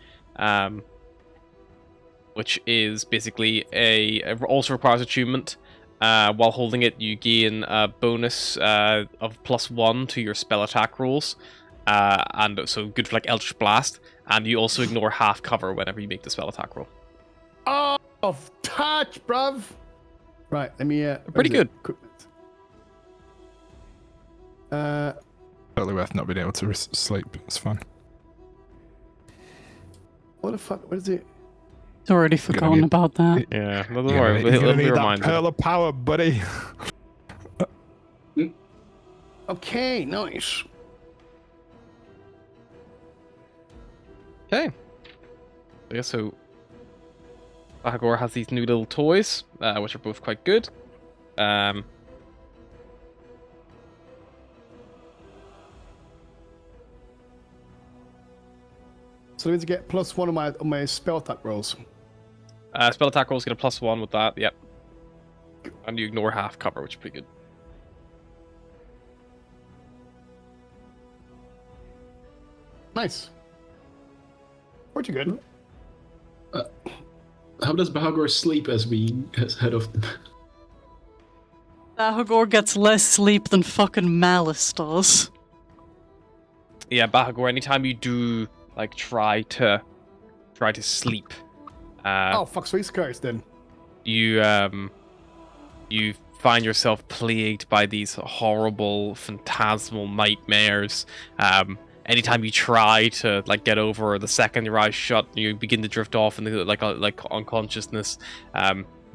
which is basically it also requires attunement. While holding it, you gain a bonus of +1 to your spell attack rolls. And so good for like Eldritch Blast, and you also ignore half cover whenever you make the spell attack roll. Oh, touch, bruv. Right, let me. Pretty good. Equipment. Totally worth not being able to sleep. It's fun. What the fuck? What is it? I've already forgotten about that. Yeah, don't You're worry. gonna It'll be need that reminded. pearl of power, buddy. Okay, nice. Okay. Yeah, so Bahagor has these new little toys, which are both quite good. So I need to get +1 on my spell attack rolls. Spell attack rolls get a +1 with that. Yep. And you ignore half cover, which is pretty good. Nice. Pretty good. How does Bahagor sleep as we head off? Bahagor gets less sleep than fucking Malice does. Yeah, Bahagor. Anytime you do like try to sleep, Oh fuck! So he's cursed then. you find yourself plagued by these horrible phantasmal nightmares. Anytime you try to like get over, the second your eyes shut, you begin to drift off into like unconsciousness.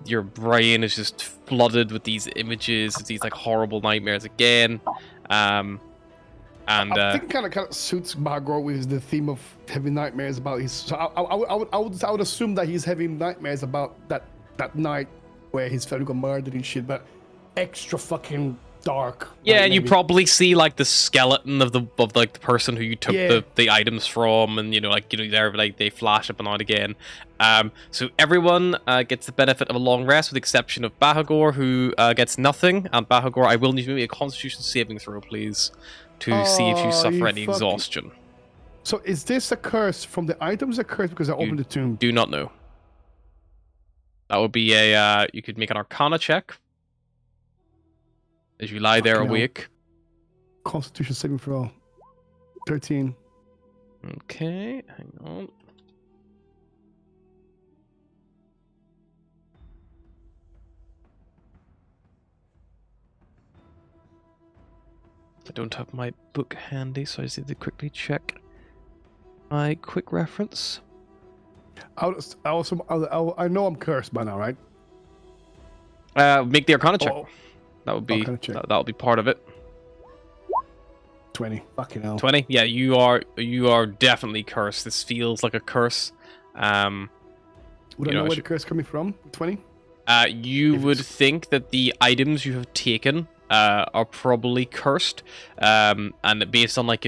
Your brain is just flooded with these images, these like horrible nightmares again. I think it kind of suits Bahagor with the theme of having nightmares about his. So I would assume that he's having nightmares about that night where his family got murdered and shit, but extra fucking dark. Yeah, like, and you maybe. probably see like the skeleton of the person who you took Yeah. the items from, and they're like they flash up and on again. So everyone gets the benefit of a long rest, with the exception of Bahagor, who gets nothing. And Bahagor, I will need you to make a Constitution saving throw, please, to see if you suffer you any fucking- exhaustion. So is this a curse from the items? A curse because I opened the tomb? Do not know. That would be a you could make an Arcana check as you lie there Fucking hell. awake. Constitution saving throw. 13. Okay, hang on. I don't have my book handy, so I just need to quickly check my quick reference. I know I'm cursed by now, right? Make the Arcana check. Oh, That would be Arcana check. that would be part of it. 20. Fucking hell. 20. Yeah, you are definitely cursed. This feels like a curse. Would I you know know, where the curse coming from? 20? You If would it's- think that the items you have taken are probably cursed, and based on like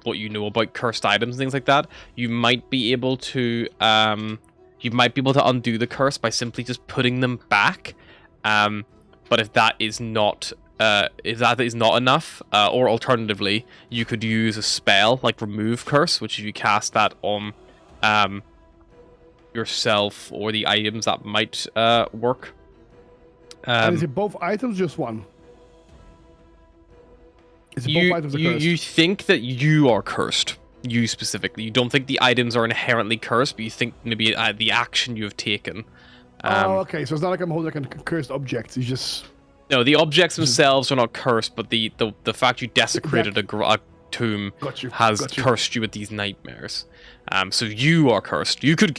what you know about cursed items and things like that, you might be able to undo the curse by simply just putting them back. But if that is not enough, or alternatively, you could use a spell like Remove Curse, which if you cast that on yourself or the items, that might work. And is it both items or just one? Is it both items are cursed? you think that you are cursed. You specifically. You don't think the items are inherently cursed, but you think maybe the action you have taken. okay. So it's not like I'm holding like a cursed object. It's just... No, the objects themselves are not cursed, but the fact you desecrated a tomb Got you. has got you. cursed you with these nightmares. So you are cursed. You could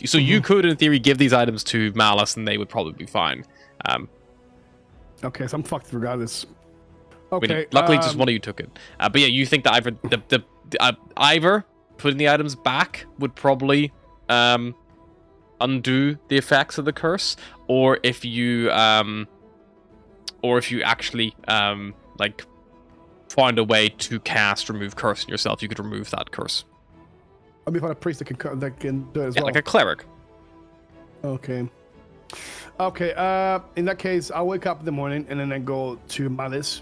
in theory give these items to Malice, and they would probably be fine. Okay, so I'm fucked regardless. I mean, Okay. luckily, just one of you took it. But yeah, you think that either putting the items back would probably undo the effects of the curse, or if you actually like find a way to cast Remove Curse on yourself, you could remove that curse. I'll be for a priest that can do it as Yeah, well. like a cleric. Okay. Okay, in that case, I'll wake up in the morning and then I go to Malice.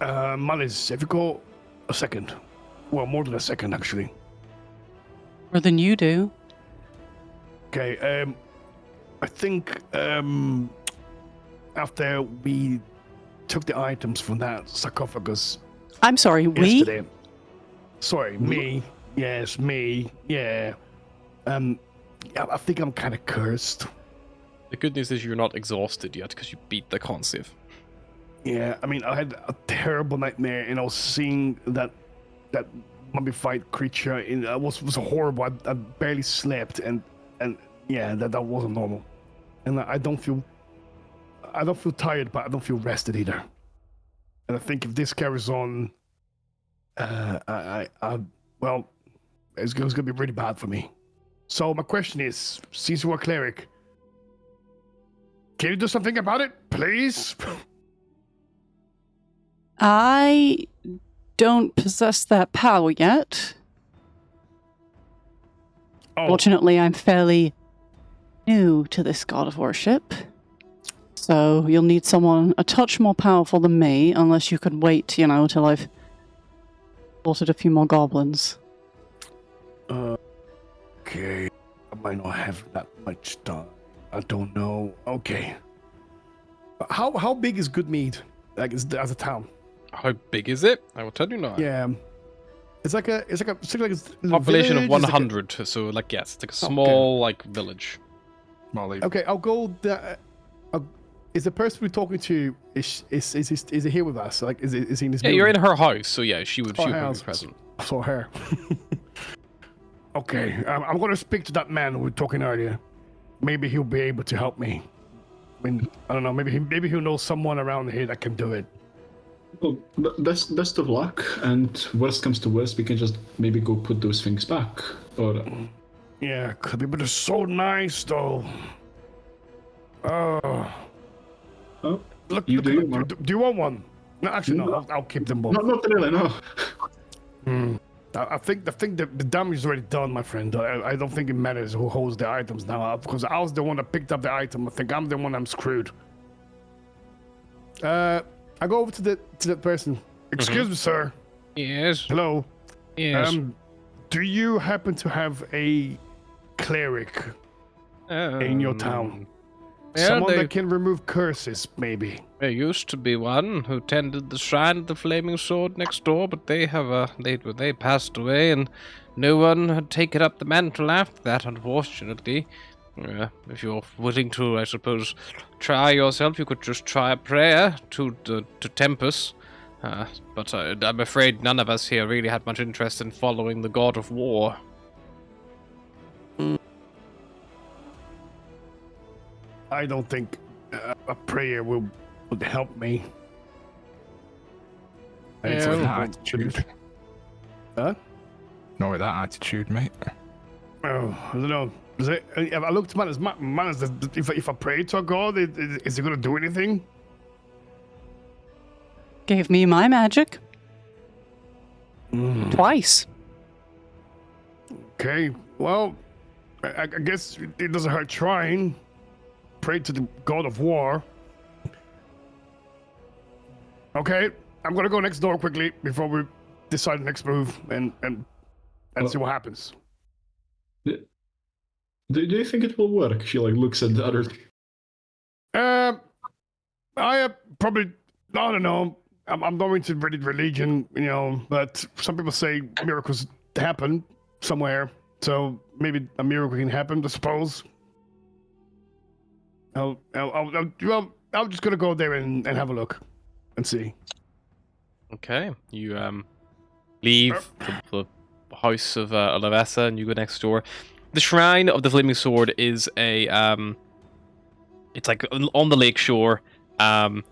Malice, if you go a second. Well, more than a second, actually. More than you do. Okay, I think after we took the items from that sarcophagus I'm sorry, we? yesterday. Sorry, me. Yes, me. Yeah. Yeah, I think I'm kind of cursed. The good news is you're not exhausted yet because you beat the con save. Yeah, I mean, I had a terrible nightmare, and I was seeing that mummified creature. It was horrible. I barely slept, and yeah, that wasn't normal. And I don't feel tired, but I don't feel rested either. And I think if this carries on, well, it's gonna be really bad for me. So my question is, since you're a cleric, can you do something about it, please? I don't possess that power yet. Oh, Fortunately, I'm fairly new to this god of worship. So you'll need someone a touch more powerful than me, unless you could wait, till I've slaughtered a few more goblins. Okay. I might not have that much time. I don't know. Okay. How big is Good Mead? Like, as a town? How big is it? I will tell you now. Yeah. It's like a Population village, of it's like 100. So, yes, it's like a small, village. Okay, I'll go. Is the person we're talking to is he here with us? Like, is he in this? Yeah, building? you're in her house, so yeah, she would be house. present. For her. Okay, I'm going to speak to that man we were talking earlier. Maybe he'll be able to help me. I mean, I don't know. Maybe he'll know someone around here that can do it. Well, best of luck, and worst comes to worst, we can just maybe go put those things back. Or Yeah, could be, but they're so nice though. oh, Look, you do. do you want one? No, actually, no. I'll keep them both. Not really, no. I think the damage is already done, my friend. I don't think it matters who holds the items now, because I was the one that picked up the item. I think I'm the one I'm screwed. I go over to the person. Excuse me, sir. Yes. Hello. Yes. Do you happen to have a cleric in your town? Yeah, Someone that can remove curses, maybe. There used to be one who tended the shrine of the flaming sword next door, but they passed away, and no one had taken up the mantle after that, unfortunately. If you're willing to, I suppose, try yourself, you could just try a prayer to Tempus. But I'm afraid none of us here really had much interest in following the god of war. I don't think a prayer would help me. It's with that attitude. Huh? Not with that attitude, mate. Oh, I don't know. I looked at if I pray to a god, is he going to do anything? Gave me my magic. Twice. Okay, well, I guess it doesn't hurt trying. Pray to the god of war. Okay, I'm gonna go next door quickly before we decide the next move and see what happens. Do you think it will work? She looks at the other. I probably, I don't know. I'm not into religion, but some people say miracles happen somewhere, so maybe a miracle can happen, I suppose. I'm just gonna go there and have a look and see. Okay, you leave the house of Olivessa and you go next door. The shrine of the flaming sword is a it's like on the lake shore, and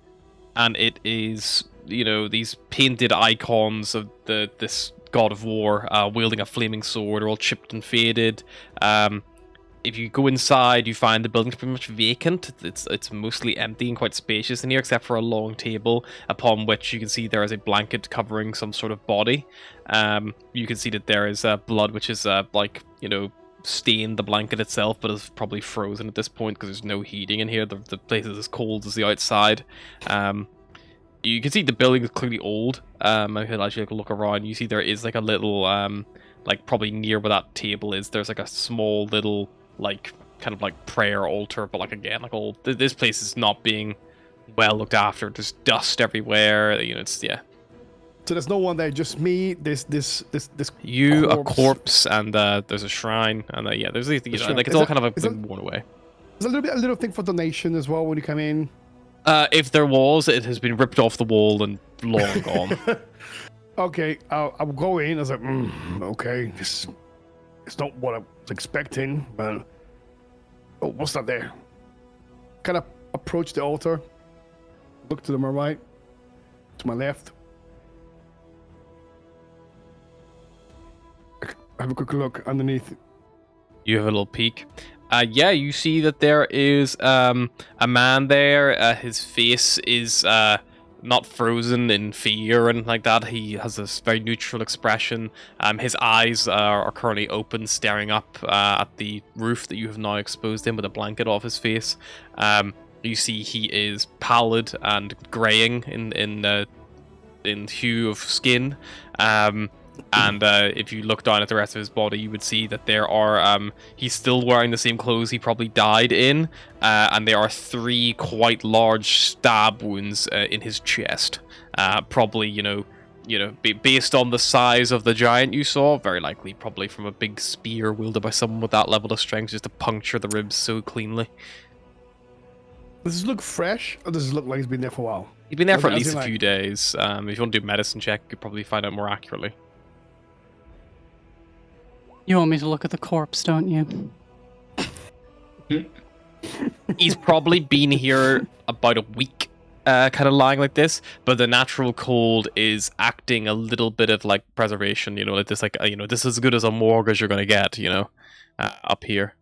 it is these painted icons of this god of war wielding a flaming sword, are all chipped and faded. If you go inside, you find the building's pretty much vacant. It's mostly empty and quite spacious in here, except for a long table upon which you can see there is a blanket covering some sort of body. You can see that there is blood, which is stained the blanket itself, but is probably frozen at this point because there's no heating in here. The place is as cold as the outside. You can see the building is clearly old. I could actually look around. You see there is a little probably near where that table is. There's a small little prayer altar, but again, this place is not being well looked after. There's dust everywhere. So there's no one there, just me. This you, corpse. a corpse, and there's a shrine, and there's it's all kind of been worn away. There's a little thing for donation as well when you come in. If there was, it has been ripped off the wall and long gone. Okay, I'll go in. I was like, okay, it's not what I was expecting, but what's that there? Kind of approach the altar, look to my right, to my left. Have a quick look underneath. You have a little peek. You see that there is a man there. His face is not frozen in fear or anything like that. He has this very neutral expression. His eyes are currently open, staring up at the roof that you have now exposed him with a blanket off his face. You see he is pallid and graying in hue of skin. And if you look down at the rest of his body, you would see that there are he's still wearing the same clothes he probably died in, and there are 3 quite large stab wounds in his chest. Probably, based on the size of the giant you saw, very likely probably from a big spear wielded by someone with that level of strength, just to puncture the ribs so cleanly. Does this look fresh, or does it look like it's been there for a while? He's been there for at As least in, a like- few days. If you want to do a medicine check, you could probably find out more accurately. You want me to look at the corpse, don't you? He's probably been here about a week, kind of lying like this, but the natural cold is acting a little bit of like preservation, like this, this is as good as a morgue as you're going to get, up here.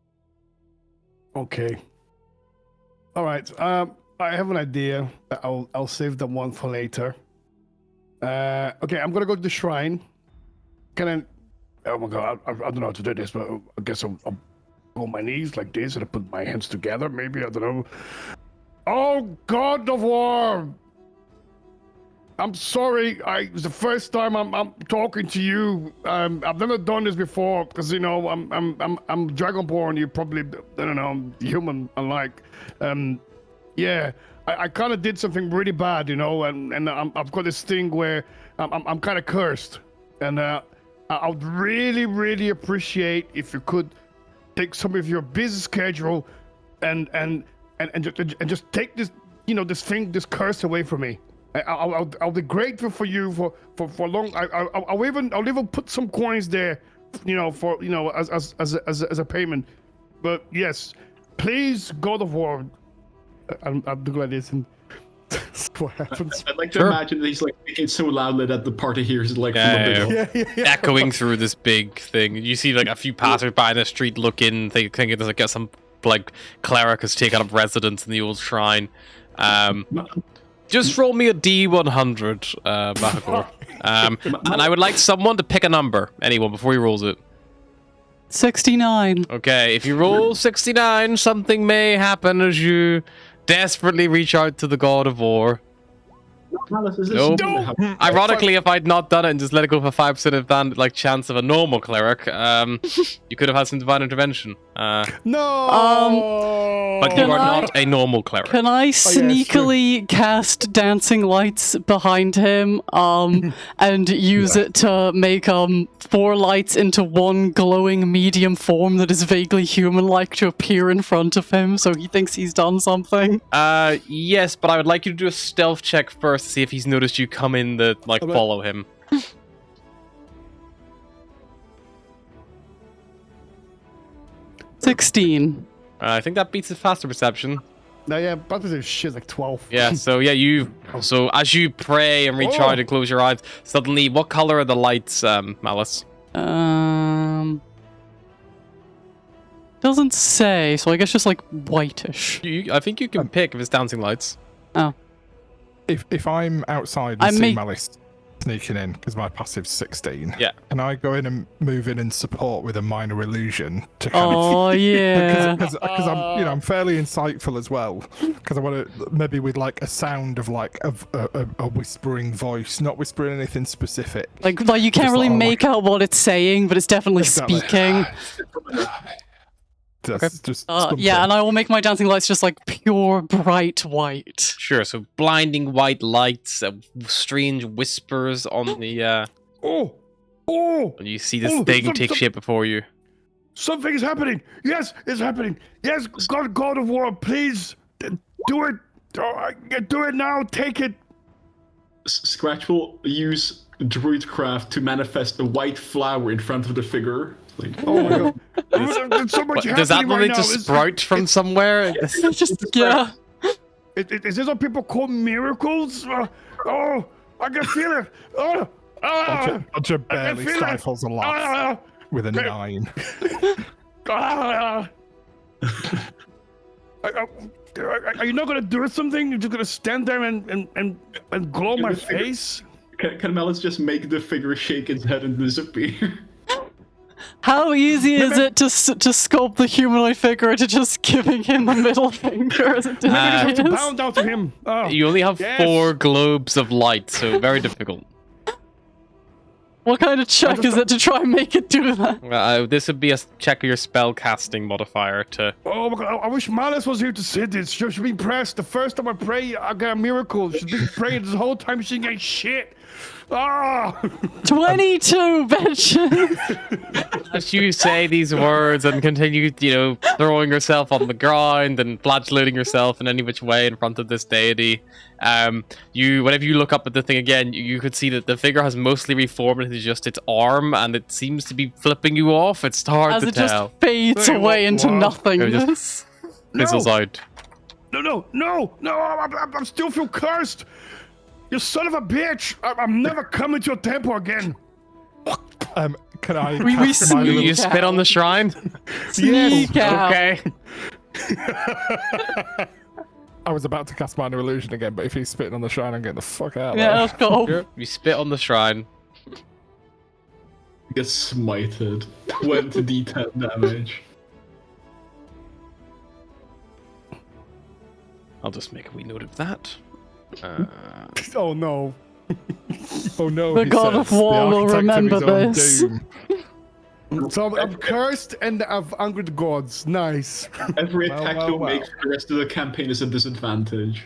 Okay. All right. I have an idea. I'll save the one for later. Okay, I'm gonna go to the shrine. Can I? Oh my god, I don't know how to do this, but I guess I'll go on my knees like this and I put my hands together. Maybe, I don't know. Oh, God of War! I'm sorry. It's the first time I'm talking to you. I've never done this before because I'm Dragonborn. You probably, I don't know, I'm human alike. Yeah, I kind of did something really bad, and I've got this thing where I'm kind of cursed, and I would really, really appreciate if you could take some of your busy schedule and just take this, this curse away from me. I'll be grateful for you for long. I'll even put some coins there, for as a payment. But yes, please, God of War. I'll do like this and see what happens. I'd like to Sure. imagine that he's like speaking so loudly that the party hears it like Yeah, from the yeah, middle. Yeah. Echoing through this big thing. You see like a few passersby in the street look in, thinking there's like some like cleric has taken up residence in the old shrine. Just roll me a D100, Bahagor. And I would like someone to pick a number. Anyone, before he rolls it. 69. Okay, if you roll 69, something may happen as you desperately reach out to the God of War. Malice, is this Nope. something that Ironically, if I'd not done it and just let it go for 5% chance of a normal cleric, you could have had some divine intervention. No. But you Can are I- not a normal cleric. Can I sneakily cast dancing lights behind him, and use it to make 4 lights into one glowing medium form that is vaguely human-like to appear in front of him, so he thinks he's done something? Yes, but I would like you to do a stealth check first to see if he's noticed you come in to, follow him. 16. I think that beats his faster perception. No, yeah, but this is shit like 12. Yeah, so so as you pray and reach out and close your eyes, suddenly, what color are the lights, Malice? Doesn't say, so I guess just like whitish. I think you can pick if it's dancing lights. Oh. If I'm outside and I see make- Malice sneaking in, because my passive's 16, Yeah. can I go in and move in and support with a minor illusion to kind of... Oh, yeah. Because I'm fairly insightful as well. Because I want to maybe with like a sound of like a whispering voice, not whispering anything specific. Like you can't Just really like, make out what it's saying, but it's definitely Exactly. speaking. Just Yeah, something. and I will make my dancing lights just like pure bright white. Sure, so blinding white lights, strange whispers on the, Oh, and you see this Oh, thing take shape before you. something is happening. Yes, it's happening. Yes, God of War, please do it. Do it now. Take it. Scratch will use Druidcraft to manifest a white flower in front of the figure. Like, Oh my god. There's so much Does that happening one right need now. to It's- sprout from somewhere? Just yeah. Is this what people call miracles? Oh, I can feel it. Roger barely feel it. stifles a laugh with a 9. Are you not gonna do something? You're just gonna stand there and glow my face? Can Melis just make the figure shake its head and disappear? How easy is it to sculpt the humanoid figure into just giving him the middle finger as it Maybe I just have to is? bow down to him. Oh. You only have Yes. 4 globes of light, so very difficult. What kind of check is it to try and make it do that? This would be a check of your spell casting modifier to. Oh my god, I wish Malice was here to see this. She should be impressed. The first time I pray, I got a miracle. She's been praying this whole time. She ain't shit. Ah! 22, bitches! As you say these words and continue, throwing yourself on the ground and flagellating yourself in any which way in front of this deity, whenever you look up at the thing again, you could see that the figure has mostly reformed into just its arm, and it seems to be flipping you off. It's hard As to it tell. just fades Hey, away into what? nothingness. Fizzles out. No, I still feel cursed. You son of a bitch. I'm never coming to your temple again. Can I? We cast my sneak You little- spit on the shrine? Sneak out. Okay. I was about to cast minor illusion again, but if he's spitting on the shrine, I'm getting the fuck out. Yeah, let's go. You spit on the shrine. Gets smited. 20d10 damage. I'll just make a wee note of that. Oh no. Oh no! The he God of says, War the will architect of remember his own this. doom. So I'm cursed and I've angered the gods. Nice. Every attack well, you'll well. make for the rest of the campaign is a disadvantage.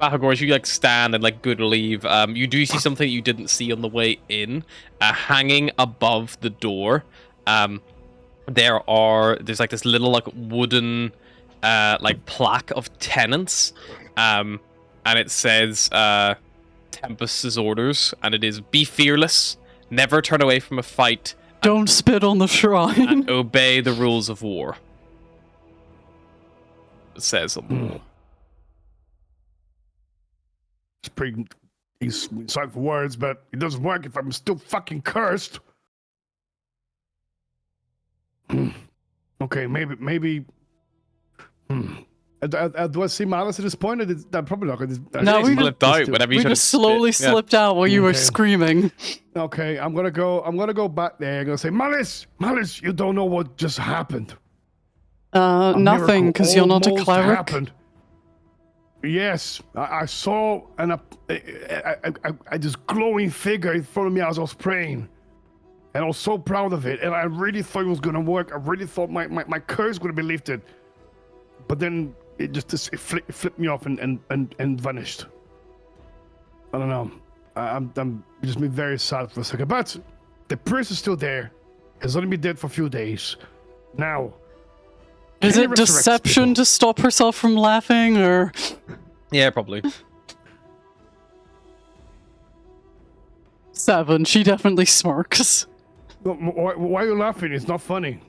Bahagor, as you stand and good leave, you do see something you didn't see on the way in, hanging above the door. There's this little wooden plaque of tenants, and it says Tempest's orders, and it is be fearless, never turn away from a fight, Don't spit on the shrine. and obey the rules of war. It says on the wall. It's pretty insightful words, but it doesn't work if I'm still fucking cursed. Okay, maybe. Do I see Malice at this point? I'm probably not going to. No, we Flipped out whenever you We tried to just slowly spit. Yeah. slipped out while you were Okay. screaming. Okay, I'm gonna go back there. I'm gonna say, Malice, you don't know what just happened. A Nothing, miracle because you're not a almost cleric. happened. Yes, I saw this glowing figure in front of me as I was praying, and I was so proud of it. And I really thought it was gonna work. I really thought my curse was gonna be lifted, but then it it flipped me off and vanished. I don't know. I'm just been very sad for a second, but the priest is still there. He's only been dead for a few days. Now, Is can he it resurrect deception people? to stop herself from laughing, or Yeah, probably. 7? She definitely smirks. Why are you laughing? It's not funny.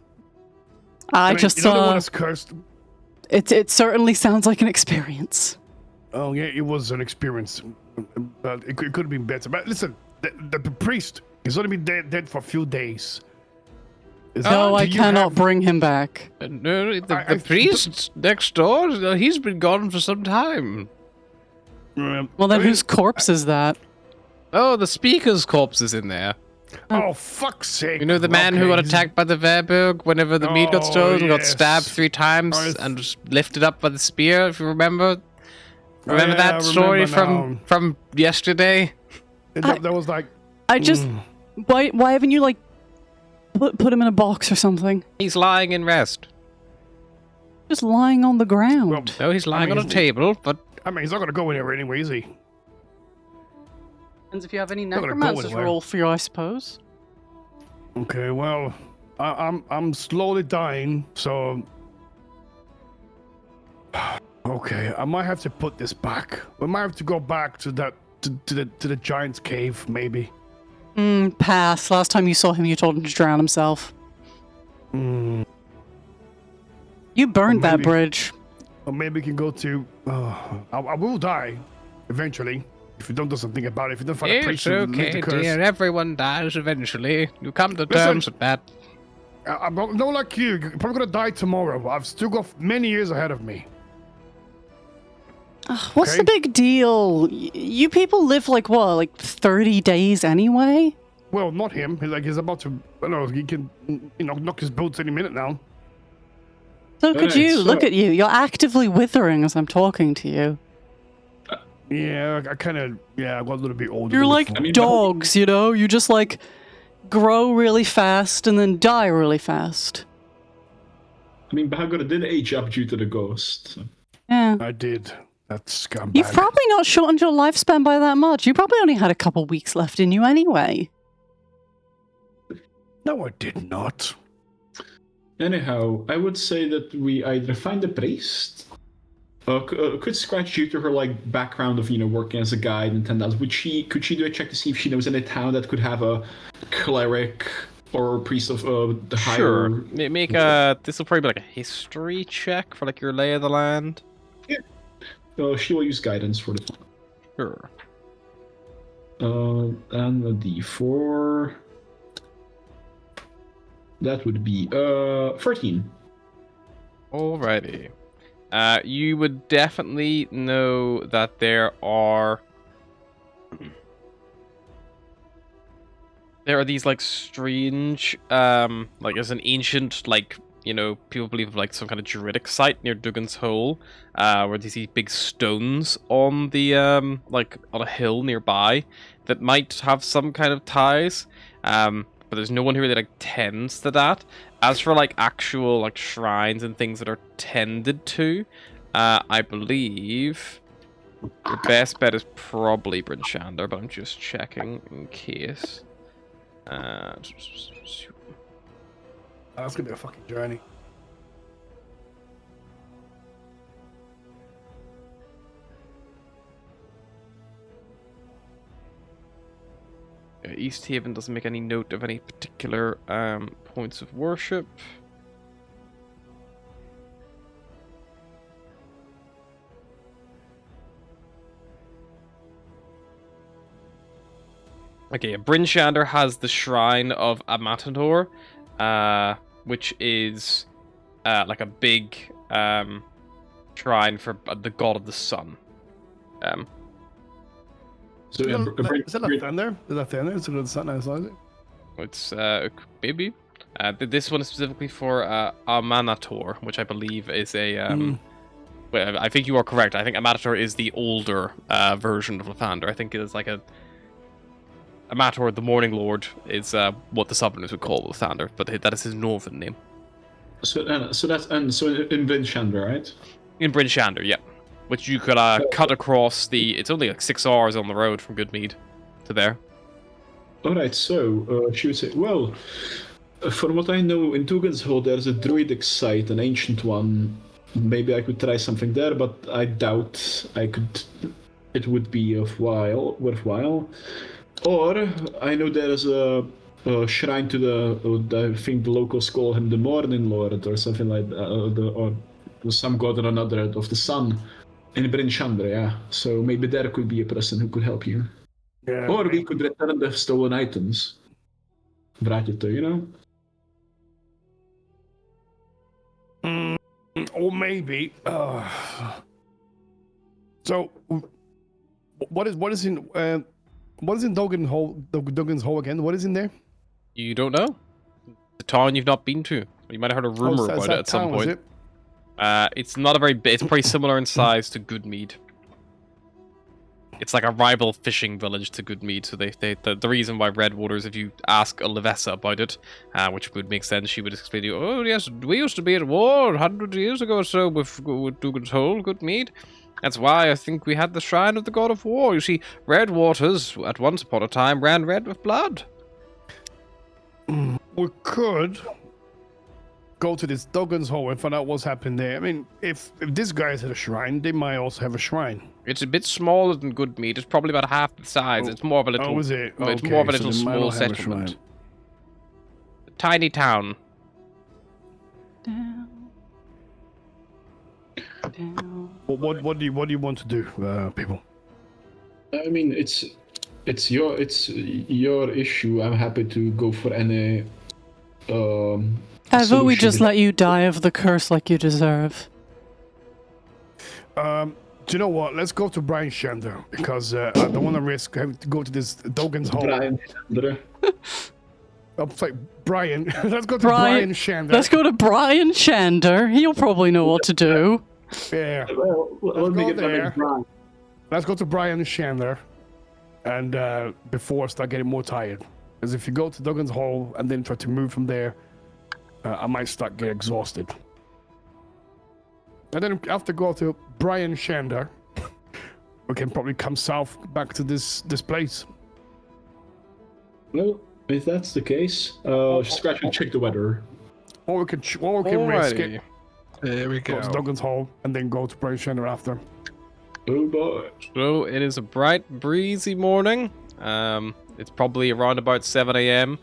I mean, just you know the one that's cursed. it certainly sounds like an experience. Oh yeah, it was an experience, but it could have been better. But listen, the priest has only been dead for a few days. No, I cannot bring him back. No, I- priest next door, he's been gone for some time. Well, then whose corpse is that? Oh, the speaker's corpse is in there. Oh fuck's sake! You know the man who Okay, got this- attacked by the Verbeeg whenever the meat got Oh, stolen, got yes. stabbed 3 times I th- and was lifted up by the spear, if you remember? Remember yeah, I that story remember now. from yesterday? That was like I just why haven't you put him in a box or something? He's lying in rest. Just lying on the ground. well, No, he's lying mean, on a table, but I mean, he's not gonna go anywhere anyway, is he? Depends if you have any gonna go necromancer's anywhere. roll for you, I suppose. Okay, well, I'm slowly dying, so okay, I might have to put this back. We might have to go back to that to the giant's cave, maybe. Pass. Last time you saw him, you told him to drown himself. Mm, You burned that maybe- bridge. or maybe we can go to. I will die eventually if you don't do something about it. If you don't find a it's priest to lift okay, the curse. dear. Everyone dies eventually. You come to Listen. terms with that. I'm not like you. You're probably gonna die tomorrow, but I've still got many years ahead of me. What's Okay. the big deal? You people live like what, like 30 days anyway? Well, not him. He's about to. I don't know. He can, knock his boots any minute now. So could Alright, you. so- Look at you. You're actively withering as I'm talking to you. Yeah, I kind of. Yeah, I got a little bit older. You're than like before. mean, dogs, you know? You just like grow really fast and then die really fast. I mean, Bahagor did age up due to the ghost. So. Yeah. I did. That scumbag. You've probably not shortened your lifespan by that much. You probably only had a couple weeks left in you anyway. No, I did not. Anyhow, I would say that we either find a priest. Could Scratch, due to her like background of working as a guide and 10,000, could she do a check to see if she knows any town that could have a cleric or a priest of the higher? Sure. Make a. This will probably be like a history check for like your lay of the land. She will use guidance for the. Sure. And a D4. That would be 13. Alrighty. You would definitely know that there are these like strange like there's an ancient like people believe of like some kind of druidic site near Dugan's Hole where they see big stones on the like on a hill nearby that might have some kind of ties but there's no one who really like tends to that. As for like actual like shrines and things that are tended to, I believe your best bet is probably Bryn Shander, but I'm just checking in case. That's gonna be a fucking journey. East Haven doesn't make any note of any particular points of worship. Okay, Bryn Shander has the Shrine of Amatador, which is like a big shrine for the god of the sun. So Is that a thunder? Is that thunder? It's a good sun outside. It's maybe. This one is specifically for Amanator, which I believe is a. Well, I think you are correct. I think Amanator is the older version of Lathander. I think it is like a. Amator, the Morning Lord, is what the Southerners would call Lathander, but that is his northern name. So that's in Bryn Shander, right? In Bryn Shander, yeah. Which you could cut across the. It's only like 6 hours on the road from Goodmead to there. Alright, so she would say, well, from what I know, in Dugan's Hole there's a druidic site, an ancient one. Maybe I could try something there, but I doubt it would be worthwhile. Or I know there is a shrine to I think the locals call him the Morning Lord or something like that, or some god or another of the sun in Bryn Shander, yeah. So maybe there could be a person who could help you. Yeah. Or we could return the stolen items. Vrátit to, Or maybe. So, what is in Dugan's Hole again? What is in there? You don't know? The town you've not been to. You might have heard a rumor is about that it at some town, is point. it? It's not a very big. It's pretty similar in size to Goodmead. It's like a rival fishing village to Goodmead. So the reason why Redwaters, if you ask Olivessa about it, which would make sense, she would explain to you, oh yes, we used to be at war 100 years ago or so with Dugan's Hole, Goodmead. That's why I think we had the Shrine of the God of War. You see, Redwaters, at once upon a time, ran red with blood. We could go to this Dugan's Hole and find out what's happened there. I mean, if this guy's at a shrine, they might also have a shrine. It's a bit smaller than Goodmead. It's probably about half the size. It's more of a little. Oh, is it? It's Okay, more of a so little they might small not have a settlement. shrine. Tiny town. Down. Down. What do you want to do, people? I mean, it's your issue. I'm happy to go for any I vote we solution just to- let you die of the curse like you deserve. Do you know what? Let's go to Brian Shander because I don't want to risk having to go to this Dogan's hole. Brian Shander. I'm sorry, Brian. Let's go to Brian- Brian Shander. Let's go to Brian Shander. He'll probably know what to do. Yeah. Well, let me go get my there. name Brian. Let's go to Brian Shander, and before I start getting more tired, because if you go to Duggan's Hole and then try to move from there, I might start getting exhausted. And then after go to Brian Shander, we can probably come south back to this place. Well, if that's the case, Scratch will check the weather. Or we can risk it. Alrighty. Here we Go to go. Duggan's Hole and then go to Brian Shander after. Oh boy. So it is a bright, breezy morning. It's probably around about 7 a.m.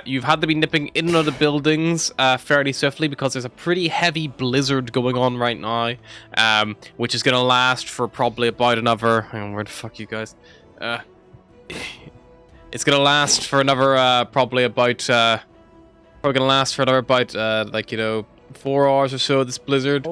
You've had to be nipping in and out of buildings fairly swiftly because there's a pretty heavy blizzard going on right now, which is going to last for probably about another... Hang on, where the fuck you guys? It's going to last for another probably about... probably going to last for another about, 4 hours or so, this blizzard.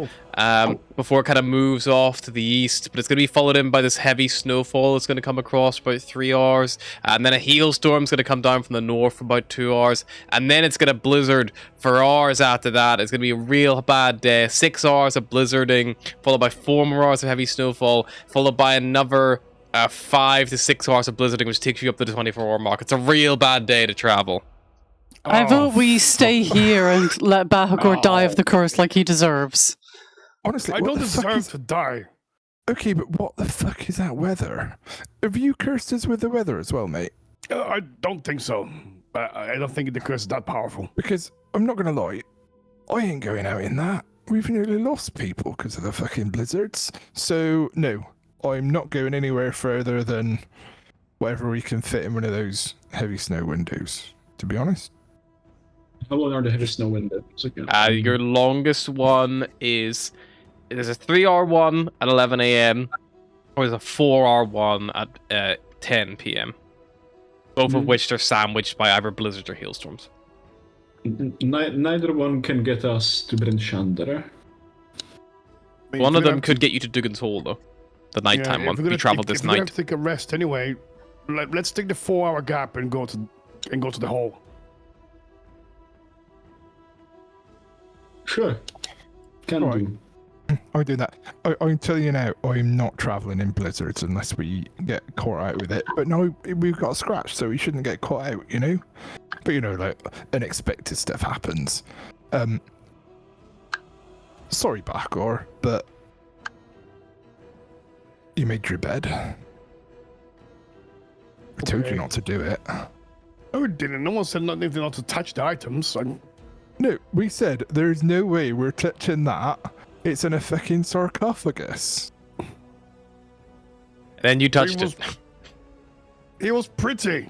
Before it kind of moves off to the east, but it's going to be followed in by this heavy snowfall that's going to come across for about 3 hours, and then a hailstorm's going to come down from the north for about 2 hours, and then it's going to blizzard for hours after that. It's going to be a real bad day. 6 hours of blizzarding, followed by 4 more hours of heavy snowfall, followed by another 5 to 6 hours of blizzarding, which takes you up to the 24-hour mark. It's a real bad day to travel. I vote we stay here and let Bahagor die of the curse like he deserves. Honestly, I what don't the fuck deserve is... to die. Okay, but what the fuck is that weather? Have you cursed us with the weather as well, mate? I don't think so. I don't think the curse is that powerful. Because I'm not gonna lie, I ain't going out in that. We've nearly lost people because of the fucking blizzards. So no, I'm not going anywhere further than whatever we can fit in one of those heavy snow windows. To be honest. How long are the heavy snow windows? Okay. Your longest one is... There's a 3-hour one at 11 a.m. or there's a 4-hour one at 10 p.m. Both of which are sandwiched by either blizzards or hailstorms. Neither one can get us to Bryn Shander. One of them could get you to Duggan's Hole, though. The nighttime one. We traveled this If we're gonna night. take a rest anyway, let's take the 4-hour gap and go to the hole. Sure. Can Alright. do. I'm doing that. I'm telling you now, I'm not travelling in blizzards unless we get caught out with it. But no, we've got a scratch, so we shouldn't get caught out, you know? But you know, like, unexpected stuff happens. Sorry, Bakor, but you made your bed. I told you not to do it. Oh, it didn't. No one said nothing not to touch the items. No, we said there's no way we're touching that. It's in a fucking sarcophagus. And then you touched it. It was pretty.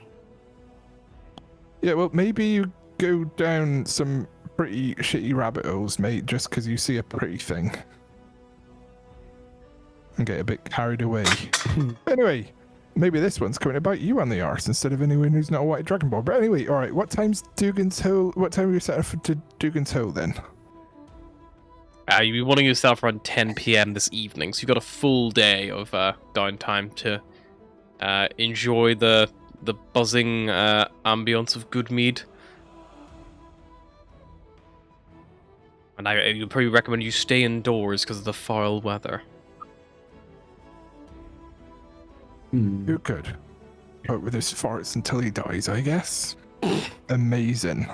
Yeah, well, maybe you go down some pretty shitty rabbit holes, mate, just because you see a pretty thing. And get a bit carried away. Anyway, maybe this one's coming to bite you on the arse instead of anyone who's not a white Dragon Ball. But anyway, alright, what time's Dugan's Hole? What time are you set up for Dugan's Hole then? You'll be wanting yourself around 10 p.m. this evening, so you've got a full day of downtime to enjoy the buzzing ambience of good mead. And I would probably recommend you stay indoors because of the foul weather. You're good. But with his farts until he dies, I guess. Amazing.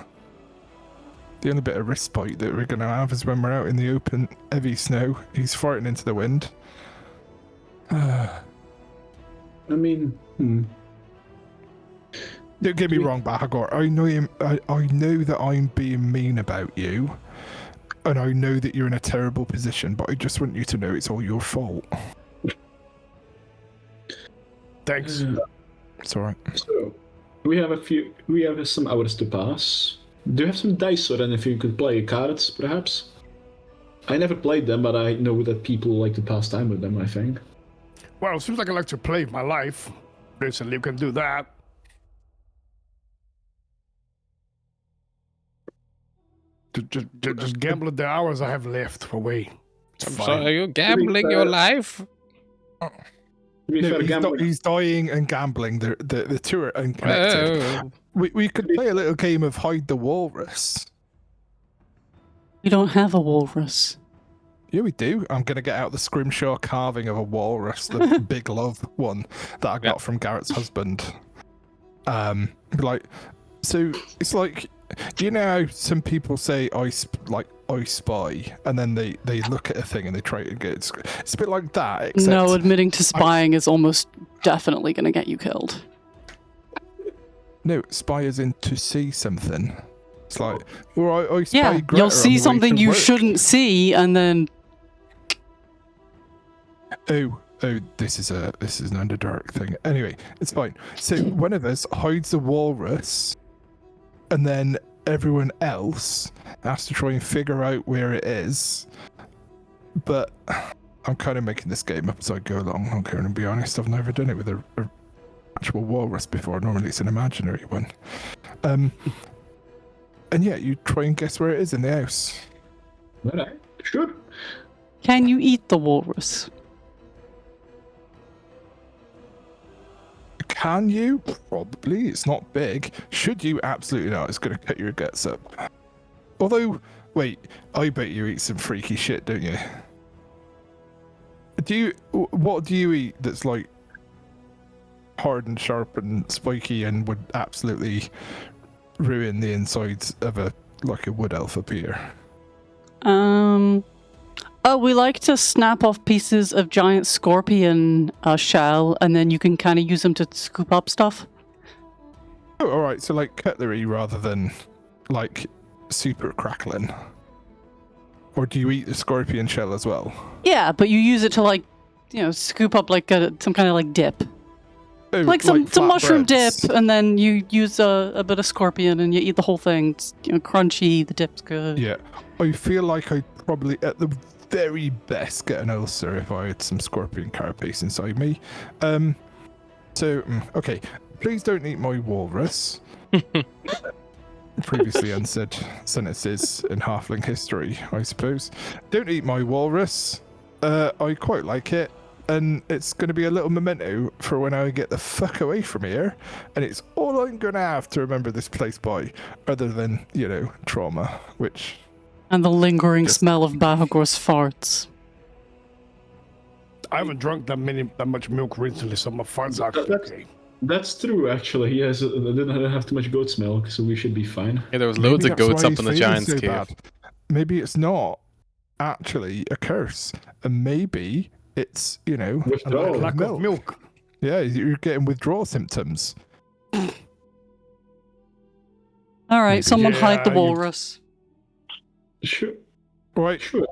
The only bit of respite that we're going to have is when we're out in the open, heavy snow. He's farting into the wind. I mean, Don't get me wrong, Bahagor. I know I know that I'm being mean about you, and I know that you're in a terrible position. But I just want you to know it's all your fault. Thanks. It's all right. So we have some hours to pass. Do you have some dice or anything you could play? Cards, perhaps? I never played them, but I know that people like to pass time with them, I think. Well, it seems like I like to play my life. Recently, we can do that. Just gamble the hours I have left away. It's I'm fine. sorry, you're gambling your life. To be No, fair, gambling. he's dying and gambling. The two are unconnected. Oh. We could play a little game of hide the walrus. We don't have a walrus. Yeah, we do. I'm gonna get out the scrimshaw carving of a walrus, the big love one that I got from Garrett's husband. So it's like, do you know how some people say I spy, and then they look at a thing and they try to get it? It's a bit like that. Except No, admitting to spying is almost definitely going to get you killed. No, spy is in to see something. It's like, well, I spy. Yeah, Greta you'll on see the way something to you work. shouldn't see, and then Oh, this is an underdark thing. Anyway, it's fine. So one of us hides the walrus, and then everyone else has to try and figure out where it is. But I'm kind of making this game up as I go along. I'm going to be honest. I've never done it with a actual walrus before. Normally it's an imaginary one. And yeah, you try and guess where it is in the house. Alright, sure. can you eat the walrus? Can you? Probably. It's not big. Should you? Absolutely not. It's going to cut your guts up. Although, wait, I bet you eat some freaky shit, don't you? What do you eat that's like hard and sharp and spiky and would absolutely ruin the insides of a wood elf up here? Oh, we like to snap off pieces of giant scorpion shell, and then you can kind of use them to scoop up stuff. Oh, all right. So like cutlery rather than like super crackling. Or do you eat the scorpion shell as well? Yeah, but you use it to scoop up some kind of dip. Oh, Like some mushroom dip, flatbreads. and then you use a bit of scorpion, and you eat the whole thing. It's crunchy, the dip's good. Yeah. I feel like I'd probably, at the very best, get an ulcer if I had some scorpion carapace inside me. Okay. Please don't eat my walrus. Previously unsaid sentences in halfling history, I suppose. Don't eat my walrus. I quite like it. And it's going to be a little memento for when I get the fuck away from here. And it's all I'm going to have to remember this place by, other than, trauma, which... And the lingering smell of Bahagor's farts. I haven't drunk that much milk recently, so my farts are okay. That's true, actually. He didn't have too much goat's milk, so we should be fine. Yeah, there was loads Maybe of that's goats why up he's in the feeling giant's so cave. bad. Maybe it's not actually a curse. And maybe it's, Withdrawal. Lack of milk. Yeah, you're getting withdrawal symptoms. All right, someone hide the Yeah, you- walrus. Sure. Right, Sure.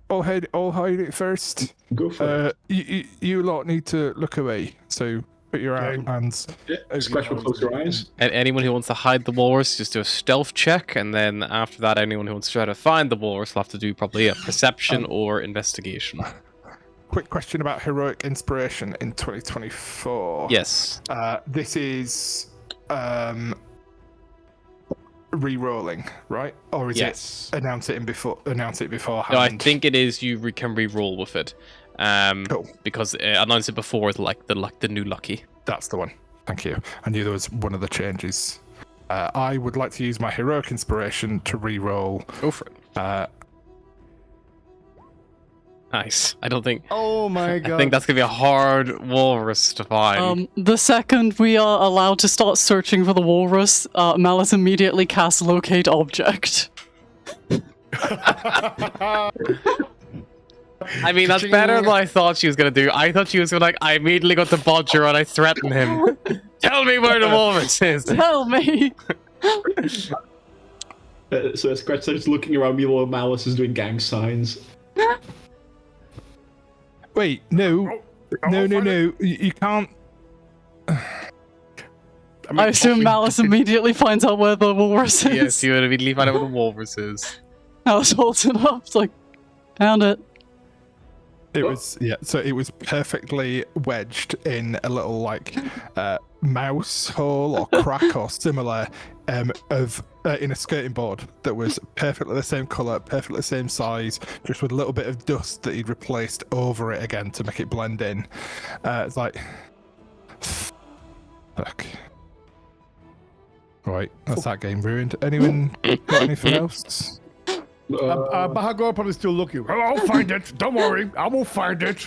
I'll hide it first. Go for it. You lot need to look away. So put your Okay. hands. Yeah. Scratch will close your eyes. And anyone who wants to hide the walrus, just do a stealth check, and then after that, anyone who wants to try to find the walrus will have to do probably a perception or investigation. Quick question about heroic inspiration in 2024. Yes. This is re-rolling, right? Or is Yes. it announce it beforehand? No, I think it is. You can re-roll with it, Cool. because announce it before is like the new lucky. That's the one. Thank you. I knew there was one of the changes. I would like to use my heroic inspiration to re-roll. Go for it. Nice. I don't think. Oh my god. I think that's gonna be a hard walrus to find. The second we are allowed to start searching for the walrus, Malice immediately casts locate object. I mean, that's better than I thought she was gonna do. I thought she was gonna I immediately got to Bodger and I threatened him. Tell me where the walrus is. Tell me. So as Scratch starts looking around, meanwhile Malice is doing gang signs. Wait, no. You can't. I assume Malice immediately finds out where the walrus is. Yes, you would immediately find out where the walrus is. Malice holds it up. It's like, found it. It was so it was perfectly wedged in a little mouse hole or crack or similar of in a skirting board that was perfectly the same colour, perfectly the same size, just with a little bit of dust that he'd replaced over it again to make it blend in. It's like, fuck. Right, that's that game ruined. Anyone got anything else? Bahagor probably still looking. Oh, I'll find it. Don't worry, I will find it.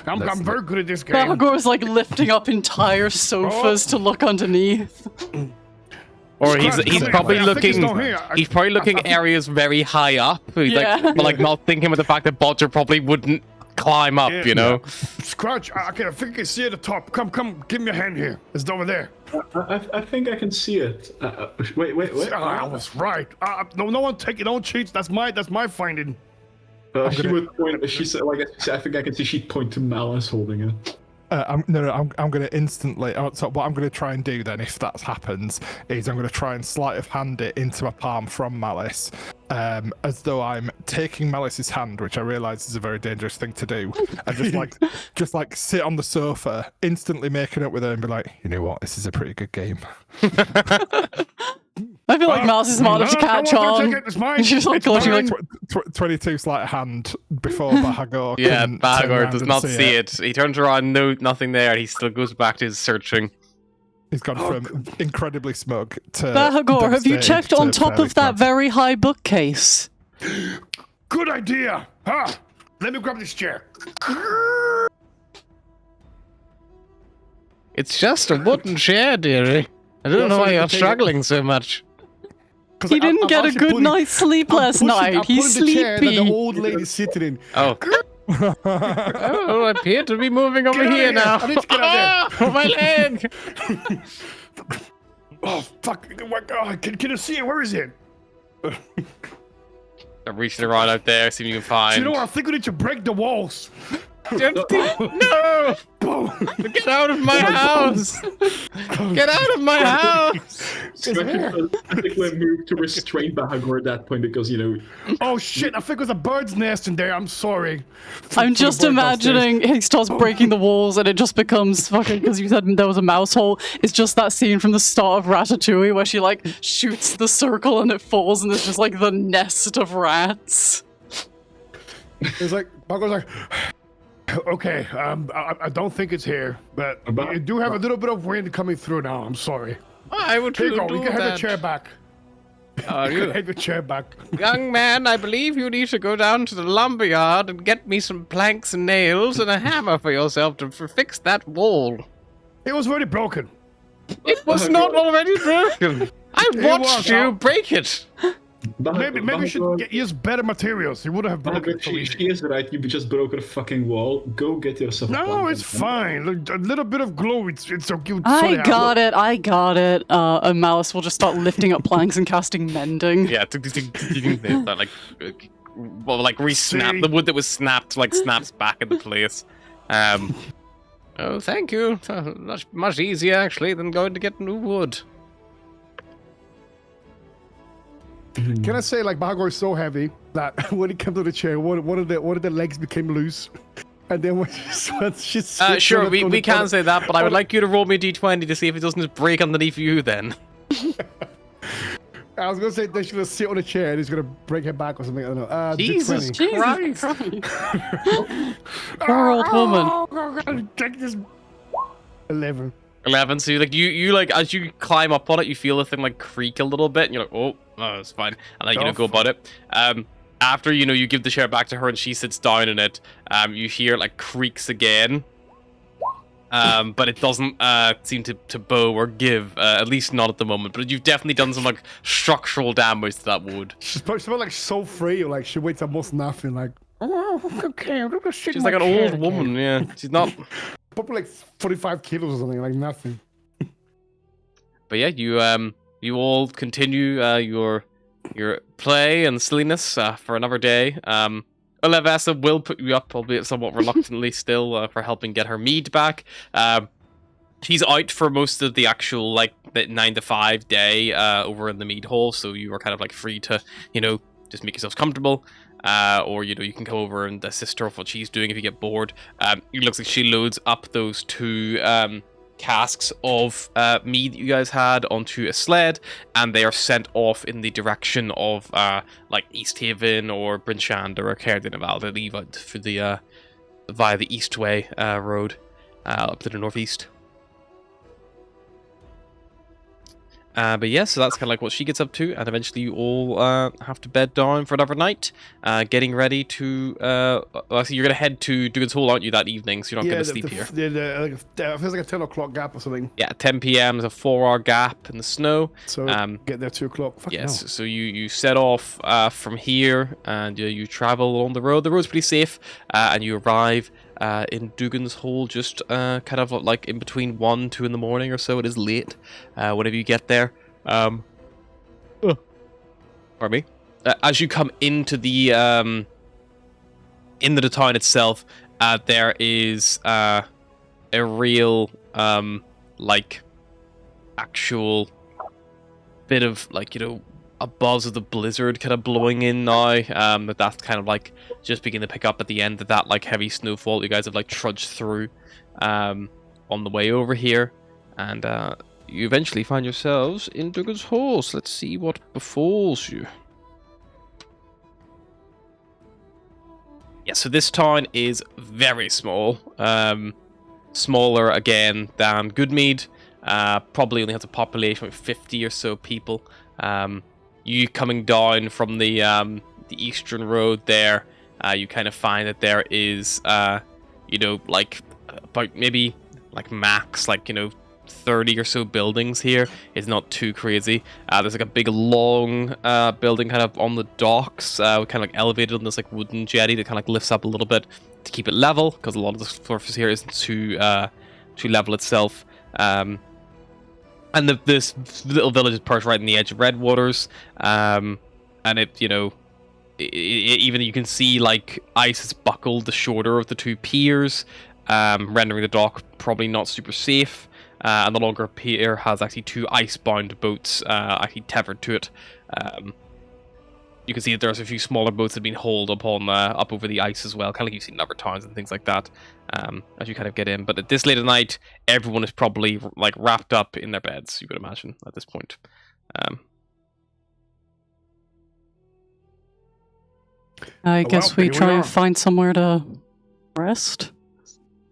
I'm very good at this game. Bahagor's like lifting up entire sofas to look underneath. Or he's Scratch, probably I think it's looking. down here. He's probably looking areas very high up. He's Yeah. like, but like not thinking with the fact that Bodger probably wouldn't climb up. You know. Scratch, I think I can see at the top. Come, give me a hand here. It's over there. I think I can see it. Wait. I was right. No one take it. Don't cheat. That's my finding. She would point. She said, like, I think I can see she'd point to Malice holding it. I'm going to instantly. So what I'm going to try and do then, if that happens, is I'm going to try and sleight of hand it into my palm from Malice, as though I'm taking Malice's hand, which I realise is a very dangerous thing to do, and just like sit on the sofa, instantly making up with her and be like, you know what, this is a pretty good game. I feel like Mouse is smart enough to catch on. It's mine. She's like, It's like, mine. 22 sleight of hand before Bahagor. Yeah, can turn Bahagor around does and not see it. He turns around, no, nothing there, and he still goes back to his searching. He's gone from incredibly smug to. Bahagor, have you devastated checked to on top fairly of that smug. very high bookcase? Good idea. Let me grab this chair. It's just a wooden chair, dearie. I don't know why you're struggling so much. He didn't get a good night's sleep last night. He's the chair that sleepy. the old lady's sitting in. Oh. Oh, I appear to be moving over Get out of here here. now. I need to get out Oh, my leg! Oh fuck! Oh, can you see it? Where is it? I'm reaching around out there, see if you can find. You know what? I think we need to break the walls. No! Get out of my house! Get out of my house! Scratch particular move to restrain Bahagor at that point because, you know. Oh shit! I think there's a bird's nest in there. I'm sorry. I'm just imagining he starts breaking the walls and it just becomes fucking, because you said there was a mouse hole. It's just that scene from the start of Ratatouille where she like shoots the circle and it falls and there's just like the nest of rats. It's like Bahagor's like. Okay, I don't think it's here, but you do have a little bit of wind coming through now. I'm sorry. I would Here you go. do You can have that. your chair back. Are You can you? have your chair back. Young man, I believe you need to go down to the lumberyard and get me some planks and nails and a hammer for yourself to fix that wall. It was already broken. It was not already broken. I watched was. you break it. Maybe we should use better materials. You would have broken Bahagor, it so she easy. is right. You just broke a fucking wall. Go get yourself. a No, plank it's and- fine. Look, a little bit of glue. It's so cute. I got it. And Malice will just start lifting up planks and casting mending. Yeah, that like re-snap. See? The wood that was snapped like snaps back into place. Oh, thank you. Much easier actually than going to get new wood. Can I say, like, Bahagor is so heavy that when he came to the chair, one of the legs became loose, and then when she sits Sure, on we the- can say that, but I would like you to roll me d20 to see if it doesn't just break underneath you then. I was gonna say that she's gonna sit on a chair and he's gonna break her back or something. I don't know. Jesus D20. Christ. Poor old woman. Oh, take this. 11. 11, so you like, as you climb up on it, you feel the thing like creak a little bit, and you're like, oh, it's fine, and like, go about it. After, you give the chair back to her and she sits down in it, you hear it like creaks again. But it doesn't seem to bow or give, at least not at the moment. But you've definitely done some like structural damage to that wood. She's probably like so free, like she weighs almost nothing. Like, oh, okay, I'm gonna sit She's in like my an chair old woman, yeah. She's not. Probably like 45 kilos or something, like nothing. But yeah, you all continue your play and silliness for another day. Olivessa will put you up, albeit somewhat reluctantly still, for helping get her mead back. She's out for most of the actual, like, the 9 to 5 day over in the mead hall, so you are kind of, like, free to, just make yourselves comfortable. Or, you can come over and assist her with what she's doing if you get bored. It looks like she loads up those two casks of mead that you guys had onto a sled, and they are sent off in the direction of like East Haven or Bryn Shander or Cairdenval. They leave out for the via the Eastway road up to the northeast. But yeah, so that's kind of like what she gets up to, and eventually you all have to bed down for another night, getting ready to... well, so you're going to head to Dugan's Hall, aren't you, that evening, so you're not going to sleep here. It feels like a 10 o'clock gap or something. Yeah, 10 p.m. is a 4-hour gap in the snow. So get there 2 o'clock. Yes, so you set off from here, and you travel along the road. The road's pretty safe, and you arrive in Dugan's Hall just kind of like in between 1, 2 in the morning or so. It is late whenever you get there. Pardon me. As you come into the town itself, there is a real like actual bit of like, you know, a buzz of the blizzard kind of blowing in now. That's kind of like just beginning to pick up at the end of that like heavy snowfall you guys have like trudged through on the way over here, and you eventually find yourselves in Dugan's Hall. So let's see what befalls you. Yeah, so this town is very small. Smaller again than Goodmead. Probably only has a population of 50 or so people. You coming down from the eastern road there, you kind of find that there is, you know, like about maybe like max, like, you know, 30 or so buildings here. It's not too crazy. There's like a big long building kind of on the docks, kind of like elevated on this like wooden jetty that kind of like lifts up a little bit to keep it level, because a lot of the surface here isn't too level itself. And this little village is perched right on the edge of Redwaters, and it, you know, even you can see like ice has buckled the shorter of the two piers, rendering the dock probably not super safe. And the longer pier has actually 2 ice-bound boats actually tethered to it. You can see that there's a few smaller boats that have been hauled up over the ice as well, kind of like you've seen in other towns and things like that, as you kind of get in. But at this late at night, everyone is probably like wrapped up in their beds, you would imagine, at this point. I guess we try and find somewhere to rest.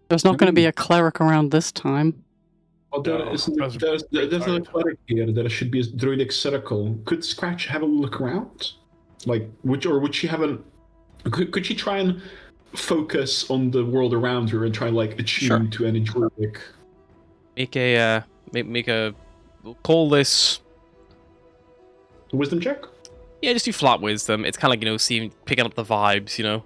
There's not going to be a cleric around this time. Well, there's a cleric here. There should be a druidic circle. Could Scratch have a look around? Like, would she have a? Could she try and focus on the world around her and try like attune to any druidic? Make a. We'll call this Wisdom check. Yeah, just do flat wisdom. It's kind of like, you know, picking up the vibes, you know.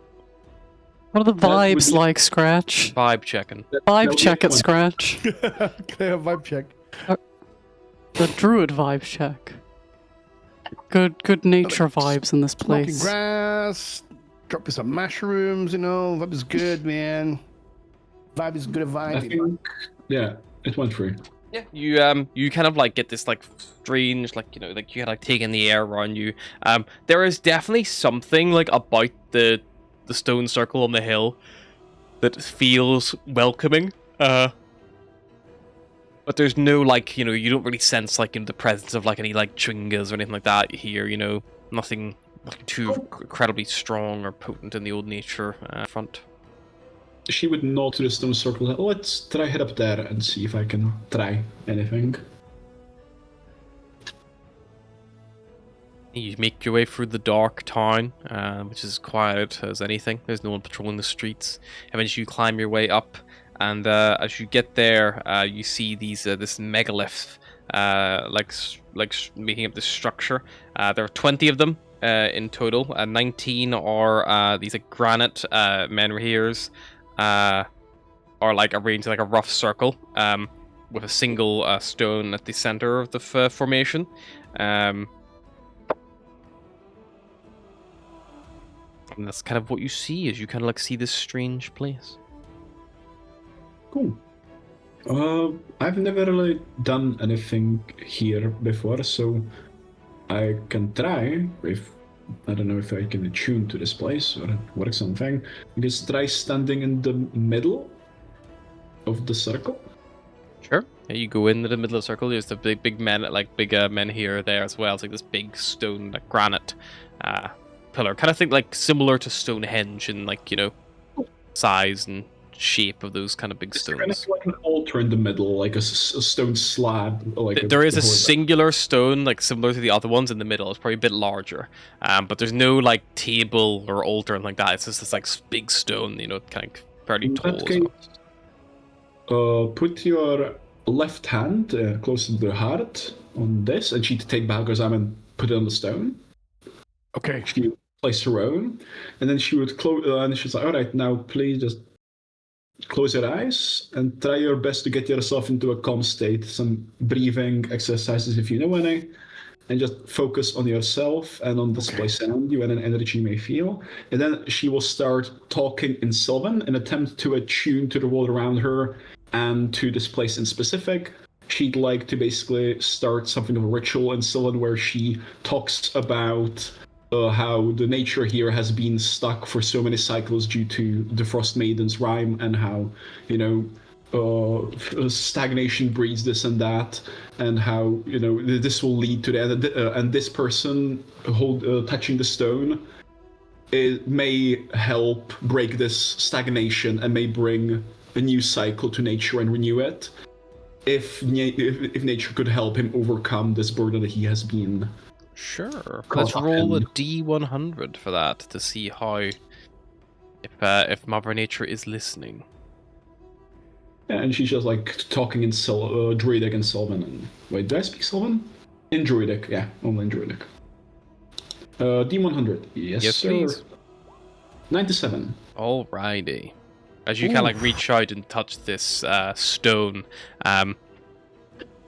What are the vibes like, Scratch? Vibe checking. Vibe check at Scratch. Clear vibe check. The druid vibe check. Good nature vibes in this Smoking place. grass, drop you some mushrooms, you know. Vibe is good, man. Vibe is good vibe. I think, yeah, it went through. Yeah, you kind of like get this like strange, like, you know, like you kind of like take in the air around you. There is definitely something like about the stone circle on the hill that feels welcoming. But there's no, like, you know, you don't really sense like in the presence of like any like chwingas or anything like that here, you know. Nothing too incredibly strong or potent in the old nature front. She would nod to the stone circle. Let's try head up there and see if I can try anything. You make your way through the dark town, which is quiet as anything. There's no one patrolling the streets. Eventually you climb your way up, and as you get there, you see these this megalith, like making up this structure. There are 20 of them in total. 19 are these like granite menhirs, are like arranged in like a rough circle, with a single stone at the center of the formation. And that's kind of what you see as you kind of like see this strange place. Cool. I've never really done anything here before, so I can try. If I don't know if I can attune to this place or work something. I guess try standing in the middle of the circle. Sure. Yeah, you go into the middle of the circle. There's the big men, men here or there as well. It's like this big stone, like granite pillar. Kind of think like similar to Stonehenge in like, size and shape of those kind of big Is there kind stones. of like an altar in the middle, like a stone slab? There is a singular stone, like similar to the other ones in the middle. It's probably a bit larger. But there's no like table or altar and like that. It's just this like big stone, kind of fairly In tall. that As well. case, put your left hand close to the heart on this, and she'd take Bahagor's arm and put it on the stone. Okay. She would place her own, and then she would close, and she's like, all right, now please just close your eyes and try your best to get yourself into a calm state. Some breathing exercises if you know any, and just focus on yourself and on this place around you and an energy you may feel. And then she will start talking in Sylvan, an attempt to attune to the world around her and to this place in specific. She'd like to basically start something of a ritual in Sylvan where she talks about how the nature here has been stuck for so many cycles due to the Frostmaiden's Rime, and how, stagnation breeds this and that, and how, this will lead to the end. And this person touching the stone, it may help break this stagnation and may bring a new cycle to nature and renew it. If nature could help him overcome this burden that he has been. Sure. Let's roll a D100 for that to see how if Mother Nature is listening. Yeah, and she's just like talking in Druidic and Sylvan. And wait, do I speak Sylvan? In Druidic, yeah, only in Druidic. D100, yes sir. Please. 97. Alrighty. As you kind of like reach out and touch this stone,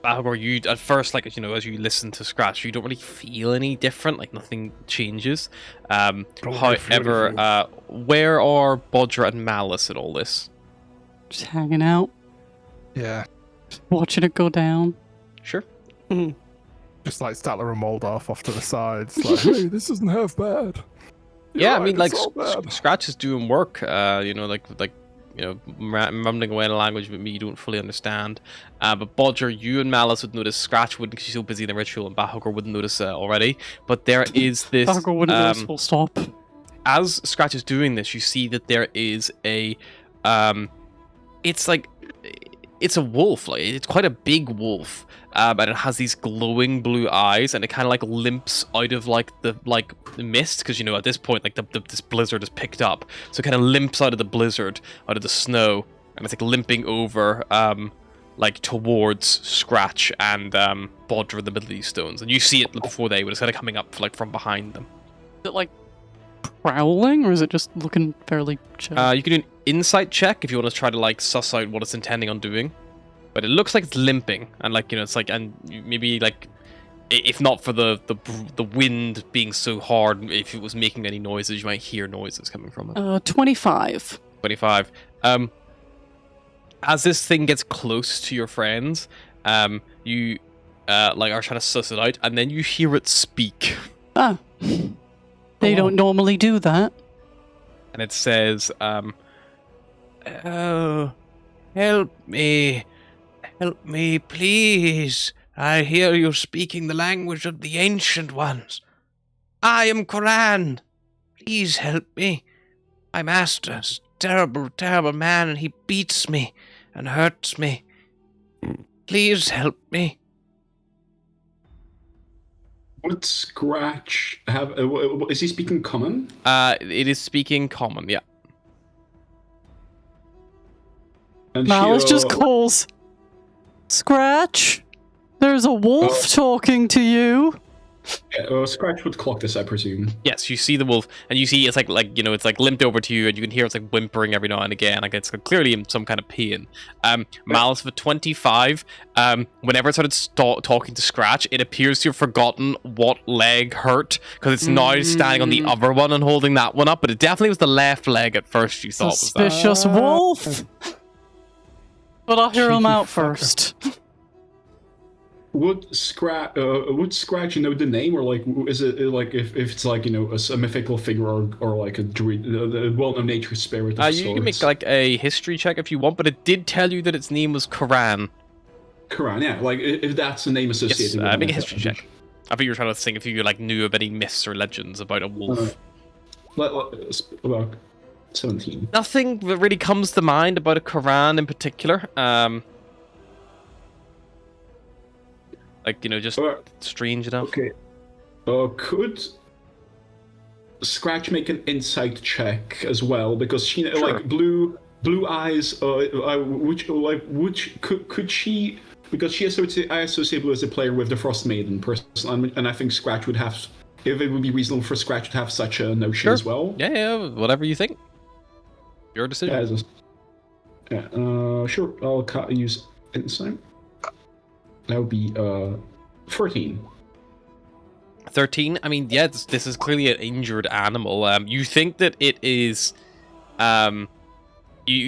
Bahagor, you at first, like, as you listen to Scratch, you don't really feel any different, like nothing changes. However, where are Bodger and Malice in all this? Just hanging out, Yeah. watching it go down. Sure. Just like Statler and Moldorf off to the sides, like, hey, this isn't half bad. Yeah, I You're mean, right, like, it's all bad. Scratch is doing work, mumbling away in a language that me you don't fully understand. But Bodger, you and Malice would notice. Scratch wouldn't, because she's so busy in the ritual, and Bahagor wouldn't notice already. But there is this. Bahagor wouldn't notice, full stop. As Scratch is doing this, you see that there is a. It's like. It's a wolf, like it's quite a big wolf, and it has these glowing blue eyes, and it kind of like limps out of like the mist, because at this point like this blizzard is picked up, so it kind of limps out of the blizzard, out of the snow, and it's like limping over like towards Scratch and Bodger in the middle of these stones, and you see it before they, but it's kind of coming up like from behind them. Is it like prowling, or is it just looking fairly chill? You can do an insight check if you want to try to like suss out what it's intending on doing, but it looks like it's limping, and like it's like, and maybe like if not for the wind being so hard, if it was making any noises, you might hear noises coming from it. 25. 25. As this thing gets close to your friends, you like are trying to suss it out, and then you hear it speak. Ah. They don't normally do that. And it says, oh, help me, please. I hear you speaking the language of the Ancient Ones. I am Koran. Please help me. My master's terrible, terrible man, and he beats me and hurts me. Please help me. Would Scratch have? Is he speaking common? It is speaking common, yeah. And Malice she, just calls, Scratch, there's a wolf talking to you. Scratch would clock this, I presume. Yes, you see the wolf, and you see it's like it's like limped over to you, and you can hear it's like whimpering every now and again, like it's clearly in some kind of pain. Malice for 25. Whenever it started talking to Scratch, it appears to have forgotten what leg hurt, because it's now standing on the other one and holding that one up. But it definitely was the left leg at first. You thought was that. Suspicious wolf. But I'll hear him Cheeky out fucker. first. Would Scratch know the name, or like is it like if it's like a mythical figure or like a druid, a well-known nature spirit? Of You can sorts? make like a history check if you want, but it did tell you that its name was Koran. Quran, yeah. Like, if that's the name associated with make a it. history check. I think you were trying to think if you knew of any myths or legends about a wolf. About 17. Nothing that really comes to mind about a Quran in particular. Just strange enough. Okay. Could Scratch make an insight check as well? Because she like blue eyes. Could she? Because I associate Blue as a player with the Frostmaiden person, and I think Scratch would have, if it would be reasonable for Scratch to have such a notion as well. Yeah, whatever you think. Your decision. Sure. I'll use insight. That would be 14. 13. I mean, yeah, this is clearly an injured animal. You think that it is, you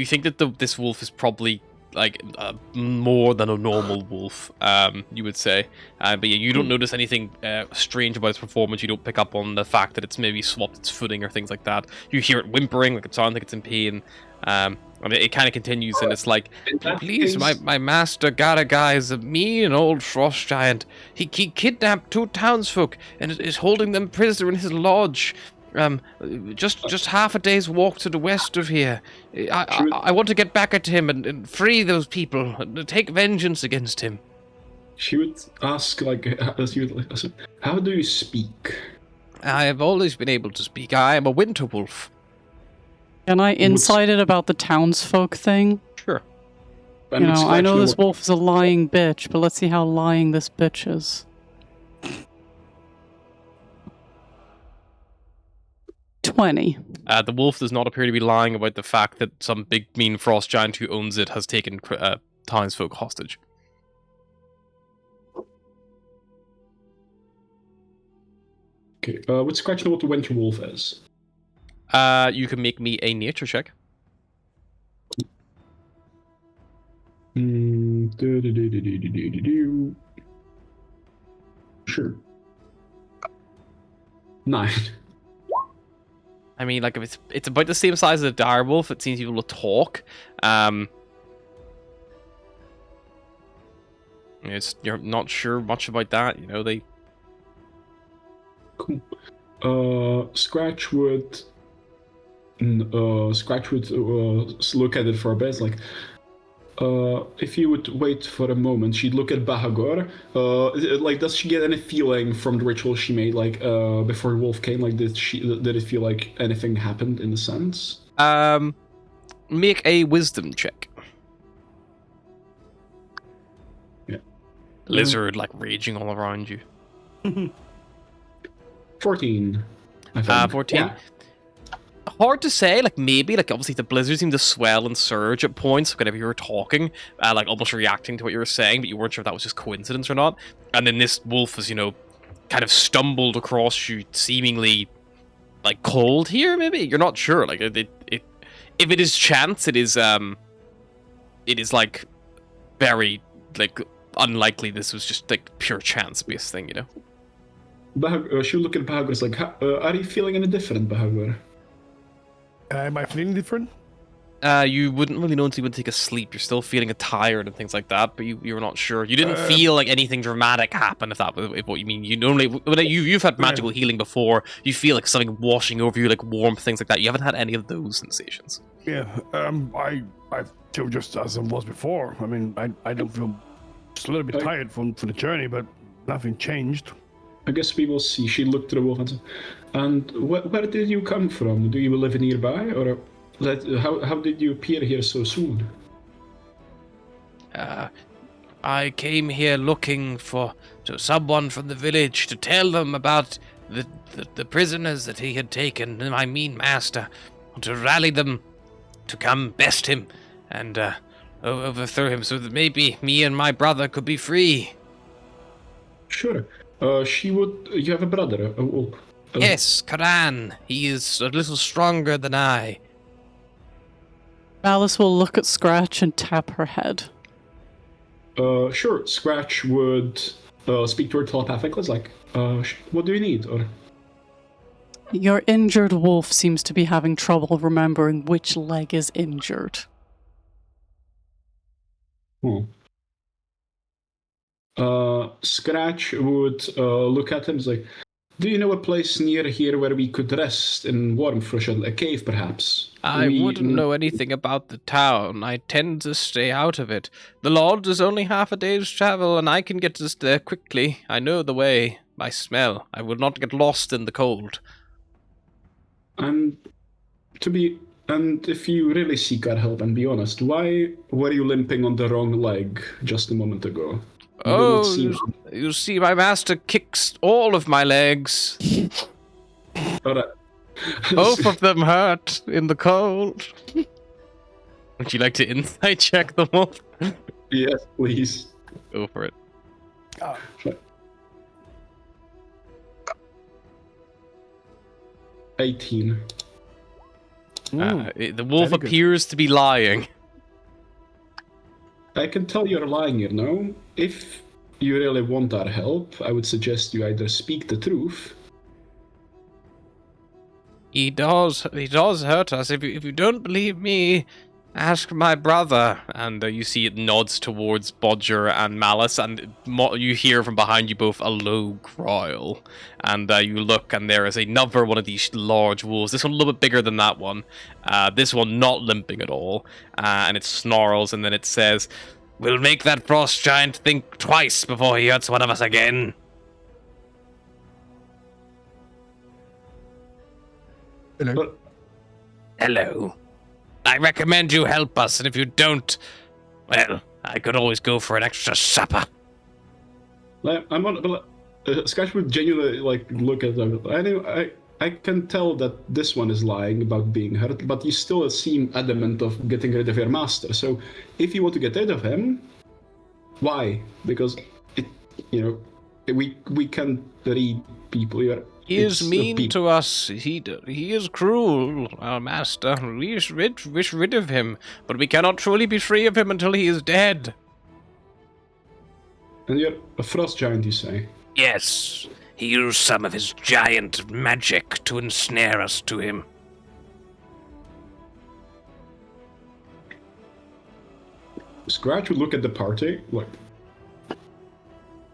think that this wolf is probably like more than a normal wolf, you would say. But yeah, you don't notice anything strange about its performance. You don't pick up on the fact that it's maybe swapped its footing or things like that. You hear it whimpering, like it sounds like it's in pain. And it kind of continues, and it's like, please, my master Garagai is a mean old frost giant. He kidnapped 2 townsfolk and is holding them prisoner in his lodge. Just half a day's walk to the west of here. I want to get back at him and free those people and take vengeance against him. She would ask, like, how do you speak? I have always been able to speak. I am a winter wolf. Can I insight it about the townsfolk thing? Sure. I know this wolf is a lying bitch, but let's see how lying this bitch is. 20. The wolf does not appear to be lying about the fact that some big mean frost giant who owns it has taken townsfolk hostage. Okay, would Scratch know what the winter wolf is? You can make me a nature check. Sure. 9. I mean, like, if it's about the same size as a direwolf, it seems able to talk. You're not sure much about that, they... Cool. Scratch would look at it for a bit, like, if you would wait for a moment, she'd look at Bahagor. Like, does she get any feeling from the ritual she made, like, before Wolf came? Like, did it feel like anything happened in a sense? Make a wisdom check. Yeah. Lizard, like, raging all around you. 14. I think. 14? Yeah. Hard to say, like, maybe, like, obviously the blizzard seemed to swell and surge at points whenever you were talking, like, almost reacting to what you were saying, but you weren't sure if that was just coincidence or not. And then this wolf was, kind of stumbled across you, seemingly, like, cold here, maybe? You're not sure, like, if it is chance, it is, like, very, like, unlikely this was just, like, pure chance-based thing, She'll look at Bahagor, like, are you feeling any different, Bahagor? Am I feeling different? You wouldn't really know until you would take a sleep. You're still feeling tired and things like that, but you were not sure. You didn't feel like anything dramatic happened, if that was what you mean. You normally, you've had magical healing before. You feel like something washing over you, like warmth, things like that. You haven't had any of those sensations. Yeah, I feel just as I was before. I mean, I don't feel just a little bit tired from the journey, but nothing changed. I guess we will see. She looked at the wolf and said, and where did you come from? Do you live nearby? Or how did you appear here so soon? I came here looking for someone from the village to tell them about the prisoners that he had taken, my mean master, to rally them to come best him and overthrow him so that maybe me and my brother could be free. Sure. You have a brother, a wolf? Yes, Karan. He is a little stronger than I. Alice will look at Scratch and tap her head. Sure. Scratch would speak to her telepathically, like, what do you need? Or Your injured wolf seems to be having trouble remembering which leg is injured. Scratch would look at him and say, do you know a place near here where we could rest in warmth for a cave, perhaps? I wouldn't know anything about the town. I tend to stay out of it. The lodge is only half a day's travel, and I can get us there quickly. I know the way by smell. I will not get lost in the cold. And if you really seek our help and be honest, why were you limping on the wrong leg just a moment ago? Oh, you see, my master kicks all of my legs. Alright. Both of them hurt in the cold. Would you like to insight check them all? Yes, please. Go for it. 18. The wolf very good. appears to be lying. I can tell you're lying here now. If you really want our help, I would suggest you either speak the truth. He does hurt us. If you don't believe me, ask my brother. And you see it nods towards Bodger and Malice, and you hear from behind you both a low growl. And you look, and there is another one of these large wolves. This one a little bit bigger than that one. This one not limping at all. And it snarls, and then it says, "We'll make that frost giant think twice before he hurts one of us again." Hello. But Hello. I recommend you help us, and if you don't, well, I could always go for an extra supper. Scratch would genuinely look at them. I can tell that this one is lying about being hurt, but you still seem adamant of getting rid of your master. So, if you want to get rid of him, why? Because we can read people. He is mean to us. He is cruel, our master. We wish rid of him, but we cannot truly be free of him until he is dead. And you're a frost giant, you say? Yes, he used some of his giant magic to ensnare us to him. Scratch would look at the party like,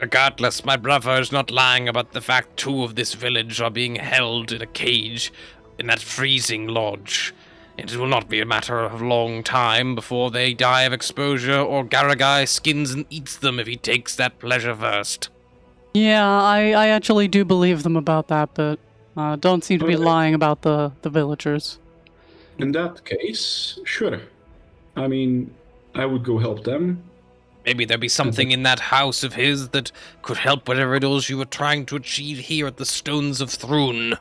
Regardless, my brother is not lying about the fact 2 of this village are being held in a cage in that freezing lodge. It will not be a matter of long time before they die of exposure, or Garagai skins and eats them if he takes that pleasure first. Yeah, I actually do believe them about that, but don't seem to be Okay. lying about the villagers. in that case, sure. I mean, I would go help them. Maybe there'd be something in that house of his that could help whatever it is you were trying to achieve here at the Stones of Thrun.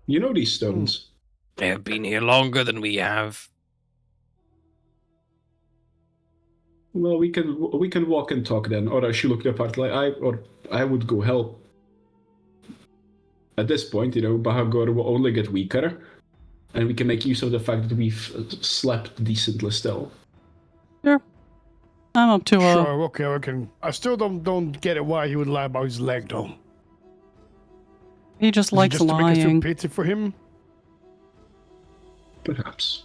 You know these stones. They have been here longer than we have. Well, we can walk and talk then. Or she looked apart like I would go help. At this point, Bahagor will only get weaker, and we can make use of the fact that we've slept decently still. Sure. I'm up to Sure, okay, I can. I still don't get it why he would lie about his leg, though. he just Is it likes just to make us feel lying. pity for him? Perhaps.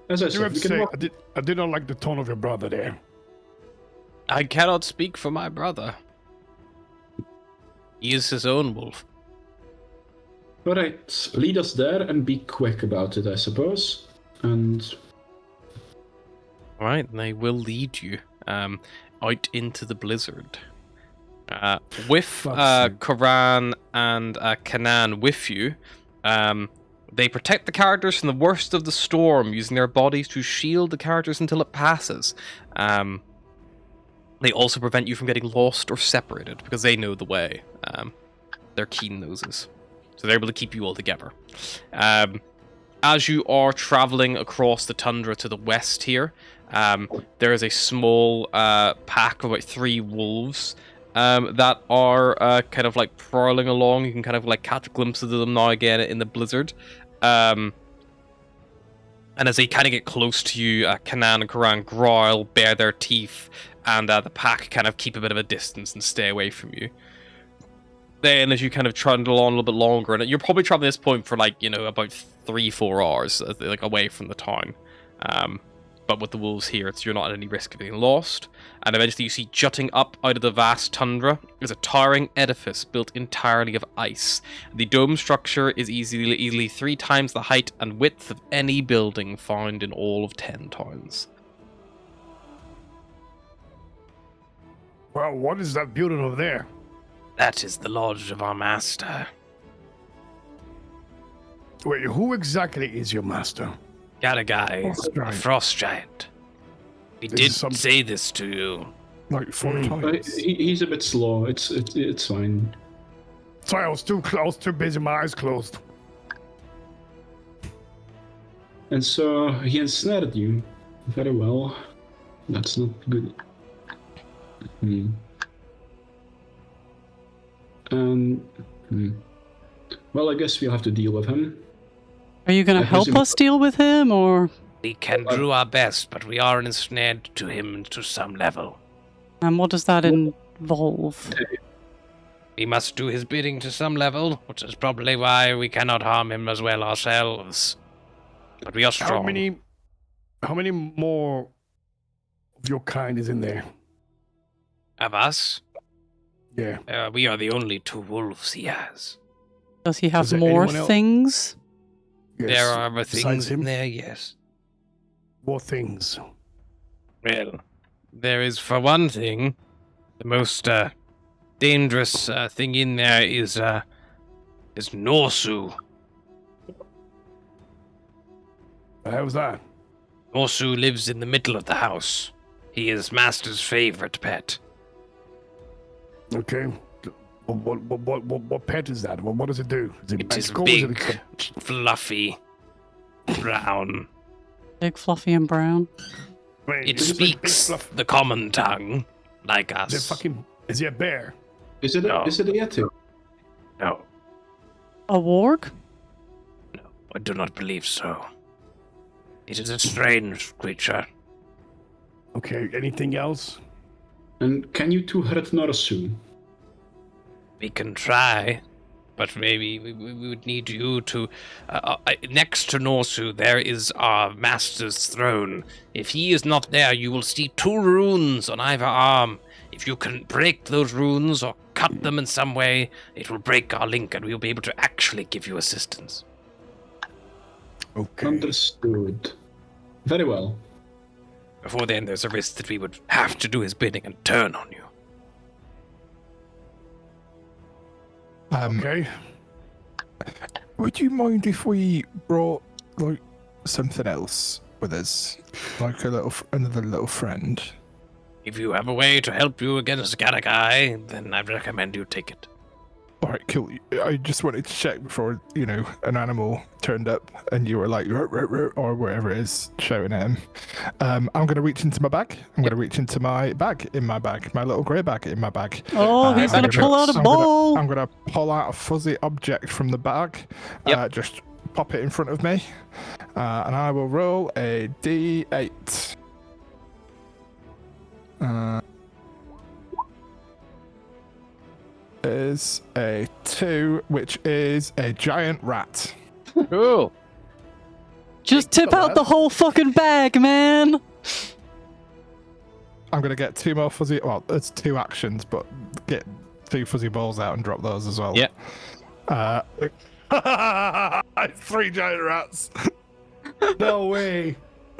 As I I do said, have we to can say, walk. I did not like the tone of your brother there. I cannot speak for my brother. He is his own wolf. All right, lead us there and be quick about it, I suppose. And Alright, they will lead you out into the blizzard. With Fuck's sake. Karan and Kanan with you, they protect the characters from the worst of the storm, using their bodies to shield the characters until it passes. They also prevent you from getting lost or separated, because they know the way. They're keen noses. So they're able to keep you all together. As you are traveling across the tundra to the west here, there is a small pack of about 3 wolves that are kind of like prowling along. You can kind of like catch glimpses of them now again in the blizzard. And as they kind of get close to you, Kanan and Karan growl, bare their teeth, and the pack kind of keep a bit of a distance and stay away from you. Then as you kind of trundle on a little bit longer, and you're probably traveling this point for like, about 3-4 hours, like away from the town. but with the wolves here, you're not at any risk of getting lost. And eventually you see jutting up out of the vast tundra is a towering edifice built entirely of ice. The dome structure is easily 3 times the height and width of any building found in all of 10 towns. Well, what is that building over there? That is the lodge of our master. Wait, who exactly is your master? Got a guy, Frost a giant. frost giant. He This did is some- say this to you. Like 4 But times. he's a bit slow. It's fine. Sorry, I was too busy, my eyes closed. And so he ensnared you. Very well. That's not good. Well, I guess we'll have to deal with him. Are you going I to help presume- us deal with him, or? We can do our best, but we are ensnared to him to some level. And what does that involve? We must do his bidding to some level, which is probably why we cannot harm him as well ourselves. But we are strong. How many more of your kind is in there? Of us? Yeah. We are the only 2 wolves he has. Does he have Is there more anyone else? things? Yes. There are other besides things him? in there, yes. More things. Well, there is, for one thing, the most dangerous thing in there is Norsu. How's that? Norsu lives in the middle of the house. He is Master's favorite pet. Okay. What pet is that? What does it do? Is It is magical? big, fluffy, brown. Big, fluffy, and brown. Wait, It is it like big speaks fluff- the common tongue, like Is it us. fucking? Is he a bear? Is it No. a Yeti? No, A warg? I do not believe so. It is a strange creature. Okay. Anything else? And can you 2 hurt Norsu? We can try, but maybe we would need you to... next to Norsu, there is our master's throne. If he is not there, you will see 2 runes on either arm. If you can break those runes or cut them in some way, it will break our link and we will be able to actually give you assistance. Okay. Understood. Very well. Before then, there's a risk that we would have to do his bidding and turn on you. Okay. Would you mind if we brought like something else with us, like another little friend? If you have a way to help you against Garagai, then I recommend you take it. All right, cool. I just wanted to check before an animal turned up and you were like "Ruh, ruh, ruh," or wherever it is shouting at him. I'm gonna reach into my bag. I'm gonna reach into my bag in my bag, my little grey bag in my bag. Oh, he's I'm going to pull out a ball. I'm gonna pull out a fuzzy object from the bag. Yep. Just pop it in front of me, and I will roll a d8. Is a 2, which is a giant rat. Cool. Just tip out the whole fucking bag, man. I'm gonna get 2 more fuzzy. Well, it's 2 actions, but get 2 fuzzy balls out and drop those as well. Yeah. 3 giant rats. No way.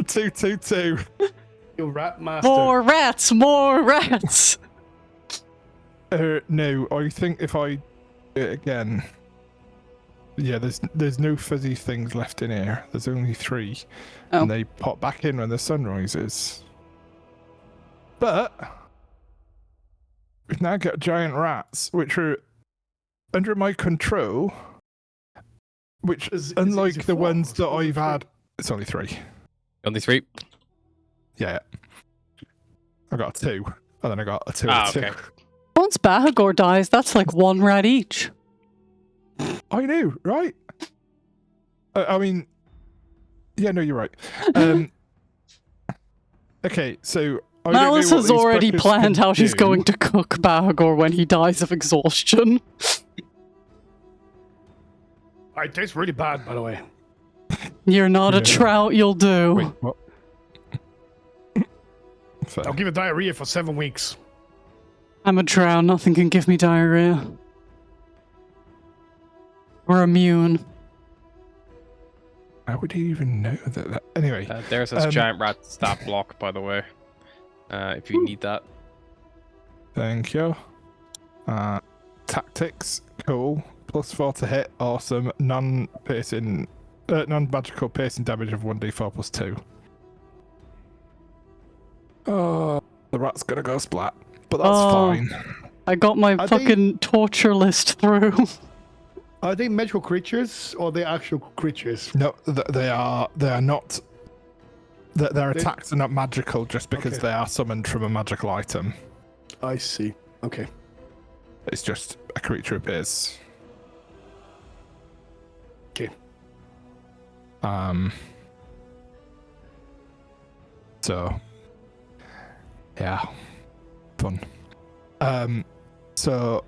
2, 2, 2. You rat master. More rats, more rats. No, I think if I do it again. Yeah, there's no fuzzy things left in here. There's only 3, Oh. and they pop back in when the sun rises. But we've now got giant rats, which are under my control. Which, Is unlike it the 4? ones that Or is it I've 3? had, it's only 3. Only 3. Yeah. I got a 2, and then I got a 2 Ah, and a 2. okay. Once Bahagor dies, that's like 1 rat each. I know, right? I mean, yeah, no, you're right. Okay, so I don't know Malice what has these already fuckers planned can how she's do. going to cook Bahagor when he dies of exhaustion. It tastes really bad, by the way. You're not a Yeah. trout, you'll do. Wait, what? Fair. I'll give it diarrhea for 7 weeks. I'm a drow. Nothing can give me diarrhea. We're immune. How would he even know that? Anyway, There's this giant rat stat block, by the way. If you need that. thank you. Tactics, cool. +4 to hit, awesome. Non-magical piercing damage of 1d4 +2. Oh, the rat's gonna go splat, but that's fine. I got my Are fucking torture list through. Are they magical creatures or are they actual creatures? No, they are not. Their attacks are not magical just because they are summoned from a magical item. I see. Okay. It's just a creature appears. Okay. So, yeah, fun. So,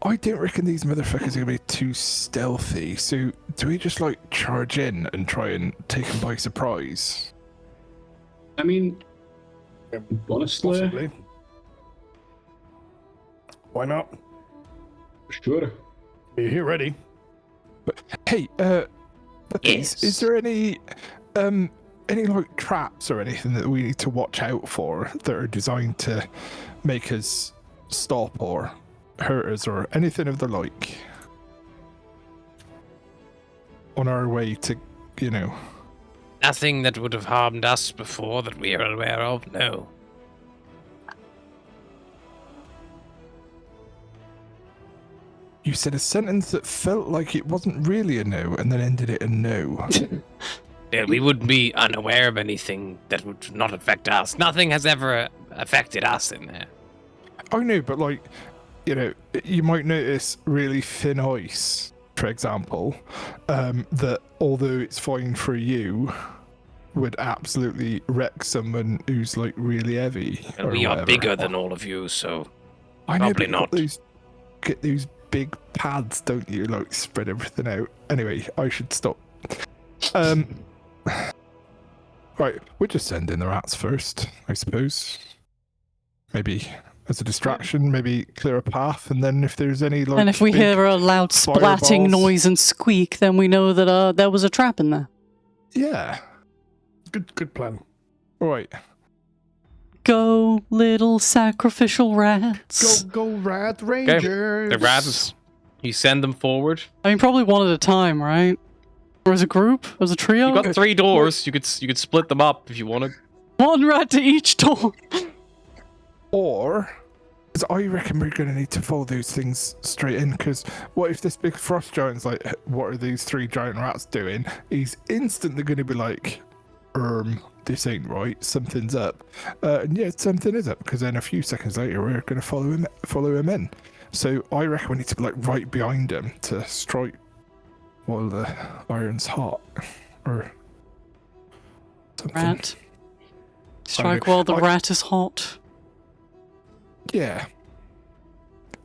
I don't reckon these motherfuckers are gonna be too stealthy. So, do we just like charge in and try and take them by surprise? I mean, honestly, Possibly. Why not? sure. Are you here ready? But hey, is there any like traps or anything that we need to watch out for that are designed to make us stop or hurt us or anything of the like on our way to, you know? Nothing that would have harmed us before that we are aware of, no. You said a sentence that felt like it wasn't really a no and then ended it in no. Yeah, we wouldn't be unaware of anything that would not affect us. Nothing has ever affected us in there. I know, but like, you know, you might notice really thin ice, for example, that although it's fine for you, would absolutely wreck someone who's like really heavy. And or we are whatever. bigger than all of you, so I know, probably but you got not. get those big pads, don't you? Like spread everything out. Anyway, I should stop. Right, we'll just send in the rats first, I suppose. Maybe as a distraction, maybe clear a path, and then if there's any like. And if we big hear a loud splatting fireballs- noise and squeak, then we know that there was a trap in there. Yeah. Good plan. Right. Go, little sacrificial rats. Go Rat Rangers. The rats, you send them forward. I mean, probably one at a time, right? Or as a group? As a trio? You got 3 doors. You could split them up if you wanted. One rat to each door. Or, because I reckon we're going to need to follow those things straight in, because what if this big frost giant's like, what are these 3 giant rats doing? He's instantly going to be like, this ain't right, something's up. And yeah, something is up, because then a few seconds later we're going to follow him in. So I reckon we need to be like right behind him to strike while the iron's hot, or something. Rat. Strike while the rat is hot. Yeah.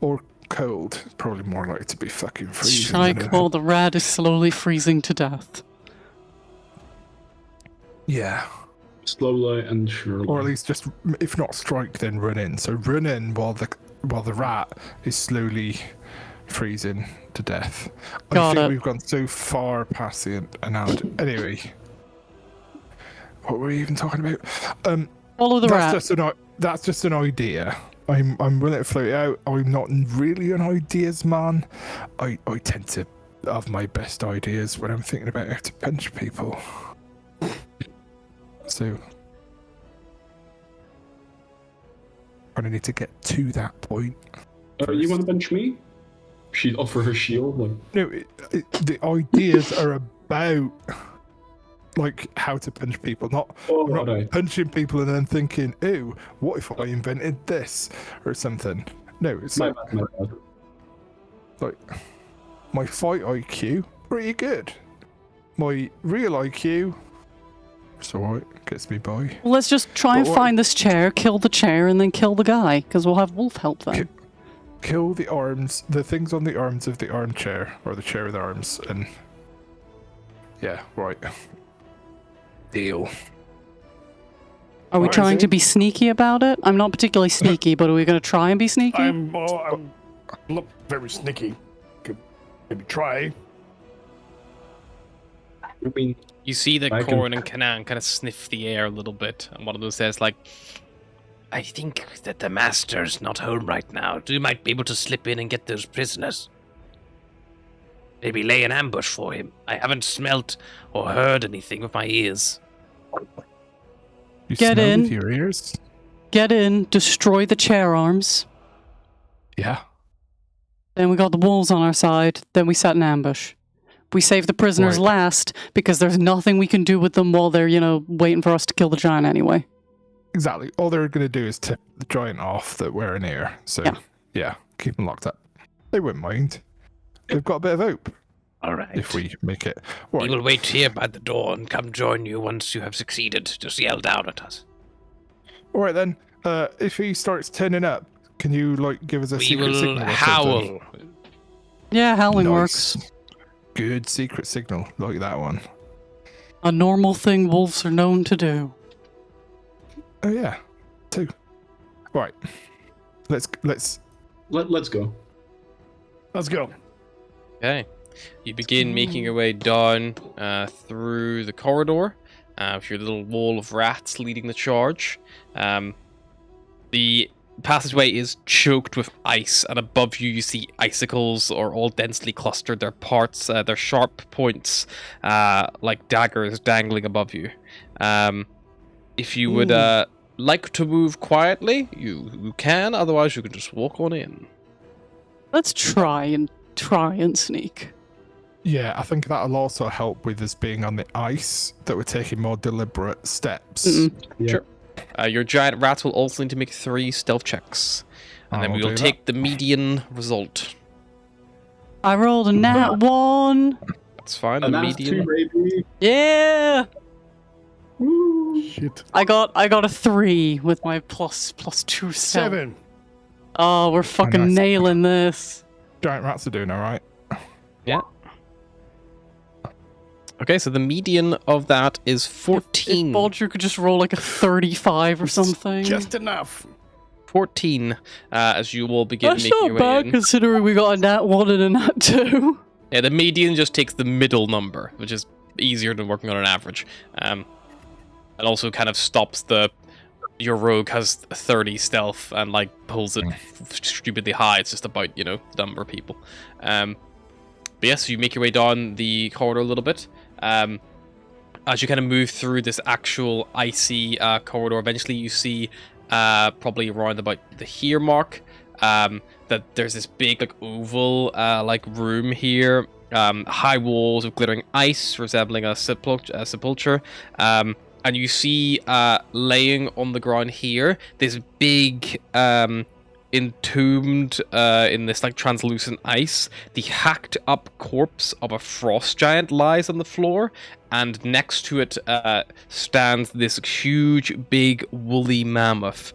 Or cold. It's probably more likely to be fucking freezing. Strike than while the rat is slowly freezing to death. Yeah. Slowly and surely. Or at least just, if not strike, then run in. So run in while the rat is slowly freezing to death. I Got think it. we've gone so far past the analogy. Anyway. What were we even talking about? Follow the rat. That's just an idea. I'm willing to float it out. I'm not really an ideas man. I tend to have my best ideas when I'm thinking about how to punch people. So I need to get to that point. You want to bench me? She'd offer her shield. Like, No, the ideas are about like how to punch people, not right. punching people and then thinking, "Ooh, what if I invented this or something?" No, it's My like, bad, my bad. like my fight IQ pretty good. My real IQ, it's alright, gets me by. Well, let's just try and But what- find this chair, kill the chair, and then kill the guy, because we'll have Wolf help then. Kill the arms, the things on the arms of the armchair, or the chair with arms, and yeah, right. Deal. Are we Alright, trying see? to be sneaky about it? I'm not particularly sneaky, but are we going to try and be sneaky? I'm not very sneaky. Could maybe try. I mean, You see the I can- Corrin and Canaan kind of sniff the air a little bit, and one of them says, like, I think that the master's not home right now. You might be able to slip in and get those prisoners. Maybe lay an ambush for him. I haven't smelt or heard anything with my ears. You Get smell in. with your ears? Get in, destroy the chair arms. Yeah. Then we got the wolves on our side. Then we set an ambush. We save the prisoners Right. last because there's nothing we can do with them while they're, waiting for us to kill the giant anyway. Exactly. All they're going to do is tip the joint off that we're in here. So, yeah, keep them locked up. They wouldn't mind. They've got a bit of hope All right. if we make it. We Right. will wait here by the door and come join you once you have succeeded. Just yell down at us. All right, then. If he starts turning up, can you, give us a We secret will signal or something? howl. Yeah, howling Nice. works. Good secret signal, like that one. A normal thing wolves are known to do. Oh yeah, 2. Right. Let's. let's go. Let's go. Okay. You begin making your way down through the corridor with your little wall of rats leading the charge. The passageway is choked with ice, and above you see icicles are all densely clustered. Their parts, their sharp points, like daggers dangling above you. If you would like to move quietly, you can. Otherwise, you can just walk on in. Let's try and sneak. Yeah, I think that'll also help with us being on the ice. That we're taking more deliberate steps. Mm-mm. Sure. Your giant rats will also need to make 3 stealth checks. And then I'll we will do take the median result. I rolled a nat 1. That's fine. The And that's 2, median. baby. Yeah. Woo. Shit. I got a 3 with my plus 2 stealth. 7. Oh, we're fucking nice. nailing this. Giant rats are doing all right. Okay, so the median of that is If 14. Bulger could just roll like a 35 or something. Just enough. 14, as you will begin That's making not your way bad in. considering we got a nat 1 and a nat 2. Yeah, the median just takes the middle number, which is easier than working on an average. And also kind of stops your rogue has 30 stealth and pulls it stupidly high. It's just about, the number of people. But yes, you make your way down the corridor a little bit. As you kind of move through this actual icy corridor, eventually you see probably around about the here mark that there's this big oval room here, high walls of glittering ice resembling a sepulcher, and you see laying on the ground here this big entombed in this translucent ice, the hacked up corpse of a frost giant lies on the floor, and next to it stands this huge big woolly mammoth.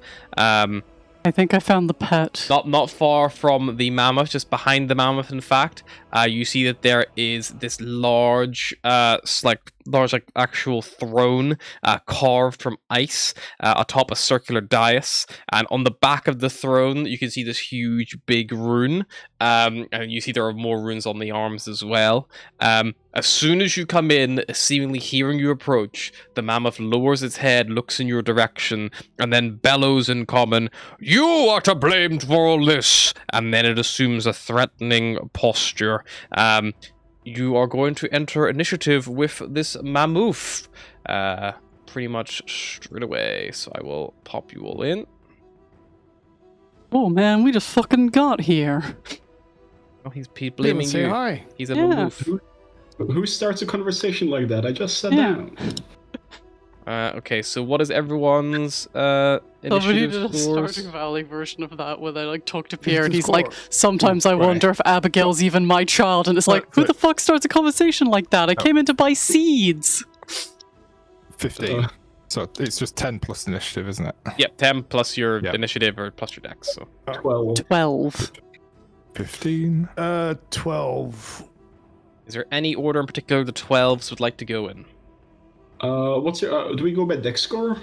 I think I found the pet. Not far from the mammoth, just behind the mammoth, in fact, you see that there is this large, actual throne carved from ice atop a circular dais, and on the back of the throne, you can see this huge, big rune, and you see there are more runes on the arms as well. As soon as you come in, seemingly hearing you approach, the mammoth lowers its head, looks in your direction, and then bellows in common, "You are to blame for all this!" And then it assumes a threatening posture. You are going to enter initiative with this mammoth pretty much straight away. So I will pop you all in. Oh man, we just fucking got here. Oh, he's Didn't blaming say you. hi. He's a Yeah. mammoth. Who starts a conversation like that? I just sat Yeah. down. Okay, so what is everyone's Somebody initiative did a scores? Starting Valley version of that where they talk to Pierre the and he's score. like, sometimes I Right. wonder if Abigail's even my child, and it's like, who the fuck starts a conversation like that? I came in to buy seeds. 15. So it's just 10 plus initiative, isn't it? Yep, 10 plus your Yep. initiative or plus your dex. So 12. 12. 15. 12. is there any order in particular the 12s would like to go in? What's your? Do we go by dex score?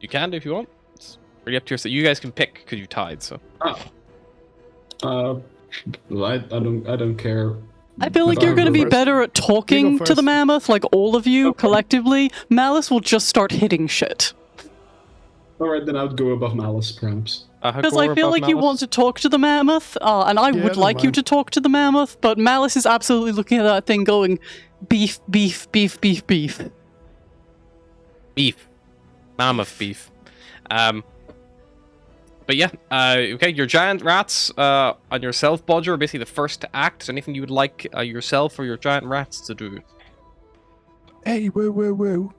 You can do if you want. It's really up to yourself. You guys can pick because you tied. So. Well, I don't care. I feel like But you're I'll going to go be first. better at talking to the first. mammoth, like all of you collectively. Malice will just start hitting shit. All right, then I would go above Malice, perhaps. Because I feel like you want to talk to the mammoth, and I would never like you mind. to talk to the mammoth, but Malice is absolutely looking at that thing going, beef, beef, beef, beef, beef. Beef. Mammoth beef. But yeah, okay, your giant rats on yourself, Bodger, are basically the first to act. Is there anything you would like yourself or your giant rats to do? Hey, whoa.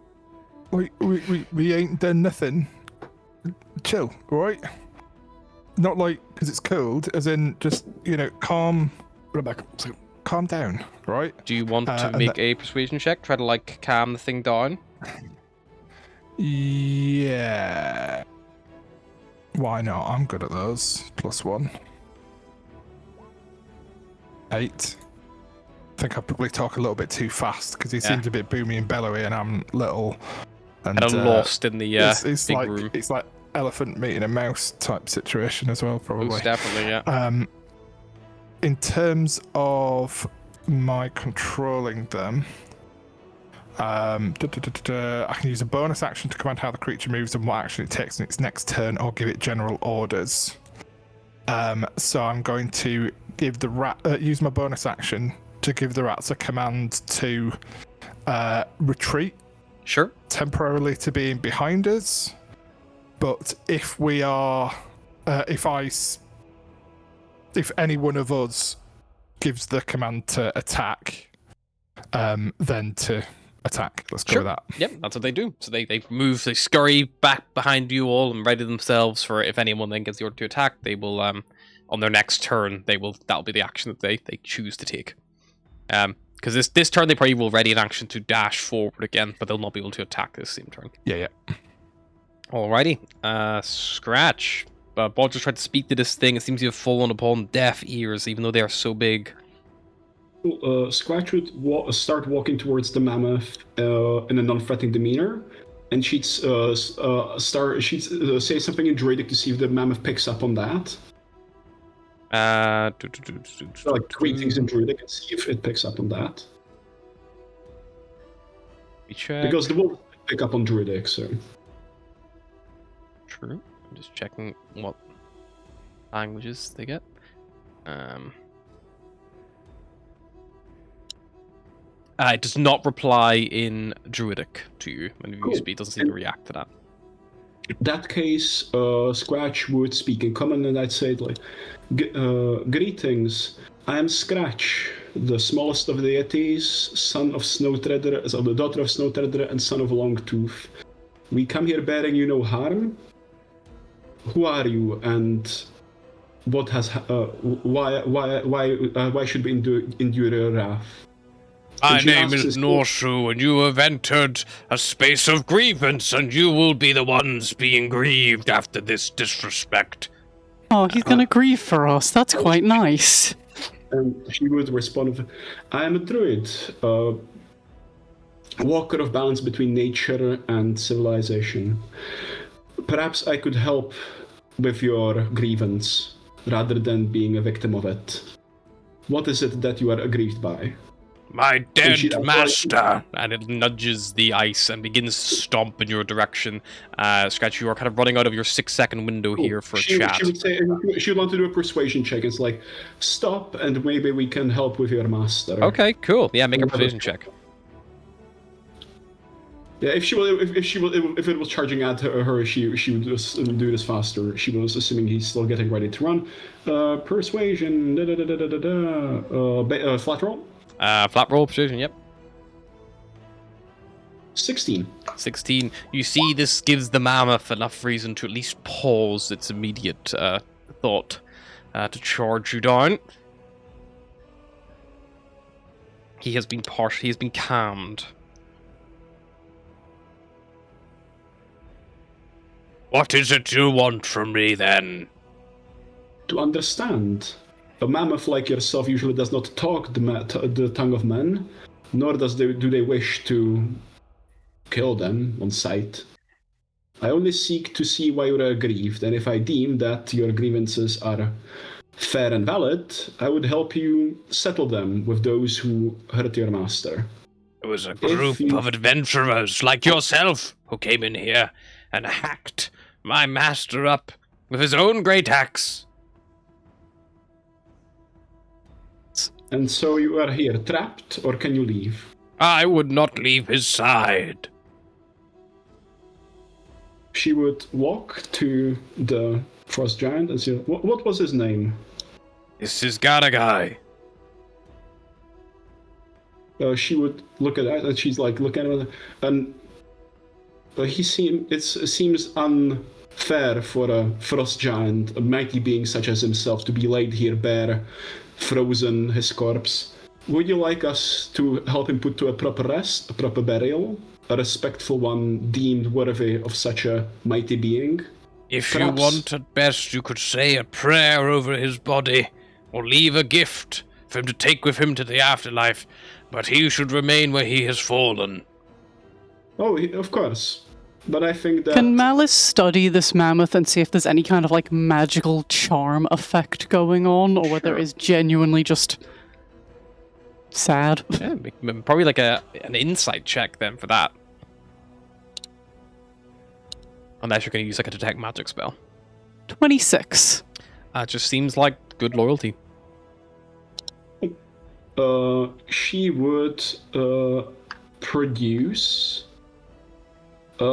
We ain't done nothing. Chill, alright? Not like, because it's cold, as in just, calm down, right? Do you want to and make a persuasion check? Try to, like, calm the thing down? Yeah. Why not? I'm good at those. +1. 8. I think I probably talk a little bit too fast because he seems a bit boomy and bellowy, and I'm little and Kind of lost in the it's big like room. it's like elephant meeting a mouse type situation as well, probably. Most definitely, yeah. In terms of my controlling them, I can use a bonus action to command how the creature moves and what action it takes in its next turn, or give it general orders. So I'm going to give the rat use my bonus action to give the rats a command to retreat Sure. temporarily to being behind us. But if we are, if any one of us gives the command to attack, then to attack. Let's go with that. Yep, that's what they do. So they move, they scurry back behind you all and ready themselves for if anyone then gets the order to attack, they will, on their next turn, that'll be the action that they choose to take. Because this turn they probably will ready an action to dash forward again, but they'll not be able to attack this same turn. Yeah. Alrighty, Scratch. Bodger's tried to speak to this thing. It seems to have fallen upon deaf ears, even though they are so big. Scratch would start walking towards the mammoth in a non-threatening demeanor, and she'd say something in Druidic to see if the mammoth picks up on that. Like greetings in Druidic and see if it picks up on that. Because the wolf pick up on Druidic, so. True. I'm just checking what languages they get. It does not reply in Druidic to you when you use it. It doesn't seem to react to that. In that case, Scratch would speak in common, and I'd say like, "Greetings. I am Scratch, the smallest of the deities, son of Snowtreader, the daughter of Snowtreader, and son of Longtooth. We come here bearing you no harm. Who are you, and what has why should we endure your wrath?" My she name asks is us- Norshu, and you have entered a space of grievance, and you will be the ones being grieved after this disrespect. Oh, he's gonna grieve for us. That's quite nice. And she would respond with, "I am a druid, walker of balance between nature and civilization. Perhaps I could help with your grievance, rather than being a victim of it. What is it that you are aggrieved by?" My dead she- master. And it nudges the ice and begins to stomp in your direction. Scratch, you are kind of running out of your 6-second window here for a chat. She would say she would want to do a persuasion check. It's like, "Stop, and maybe we can help with your master." Okay, cool. Yeah, make a persuasion check. Yeah, if it was charging at her, she would just do this faster. She was assuming he's still getting ready to run. Persuasion. Flat roll. Flat roll persuasion, yep. 16. 16. You see, this gives the mammoth enough reason to at least pause its immediate thought to charge you down. He has been calmed. What is it you want from me, then? To understand, a mammoth like yourself usually does not talk the tongue of men, nor do they wish to kill them on sight. I only seek to see why you're aggrieved, and if I deem that your grievances are fair and valid, I would help you settle them with those who hurt your master. It was a group of adventurers like yourself who came in here and hacked my master up with his own great axe. And so you are here trapped, or can you leave? I would not leave his side. She would walk to the Frost Giant and say, what was his name? This is Garagai. She would look at that, and she's like, look at him, and it seems unfair for a Frost Giant, a mighty being such as himself, to be laid here bare, frozen, his corpse. Would you like us to help him put to a proper rest, a proper burial, a respectful one deemed worthy of such a mighty being? If Perhaps. you want, at best, you could say a prayer over his body, or leave a gift for him to take with him to the afterlife, but he should remain where he has fallen. Oh, of course. But I think that... Can Malice study this mammoth and see if there's any kind of like magical charm effect going on, or whether Sure. it's genuinely just sad? Yeah, probably like an insight check then for that. Unless you're going to use like a detect magic spell. 26. It just seems like good loyalty. She would produce... She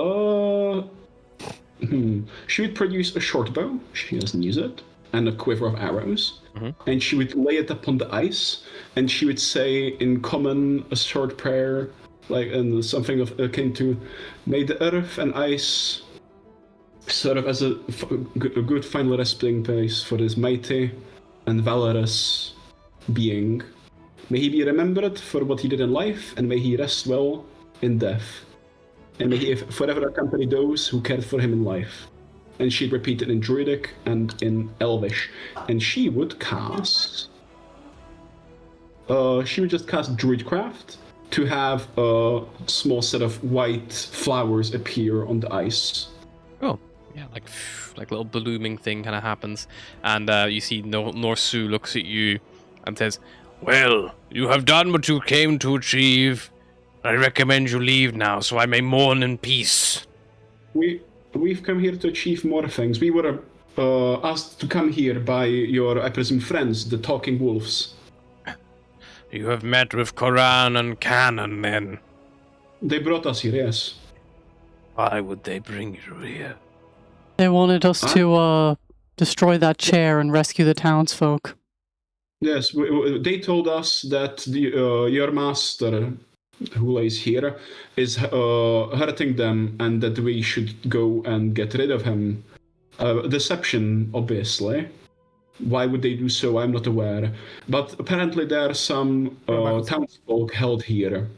would produce a short bow, she doesn't use it, and a quiver of arrows. And she would lay it upon the ice, and she would say in common a short prayer, like and something of akin to, "May the earth and ice serve as a good final resting place for this mighty and valorous being. May he be remembered for what he did in life, and may he rest well in death. And may he forever accompany those who cared for him in life." And she'd repeat it in Druidic and in Elvish. And she would cast... she would just cast Druidcraft to have a small set of white flowers appear on the ice. Oh, yeah, like little blooming thing kind of happens. And you see Norsu looks at you and says, Well, you have done what you came to achieve. I recommend you leave now, so I may mourn in peace. We've come here to achieve more things. We were asked to come here by your, I presume, friends, the Talking Wolves. You have met with Koran and Canon, then. They brought us here, yes. Why would they bring you here? They wanted us to destroy that chair and rescue the townsfolk. Yes, they told us that your master, who lays here, is hurting them, and that we should go and get rid of him. Deception, obviously. Why would they do so? I'm not aware. But apparently there are some townsfolk held here.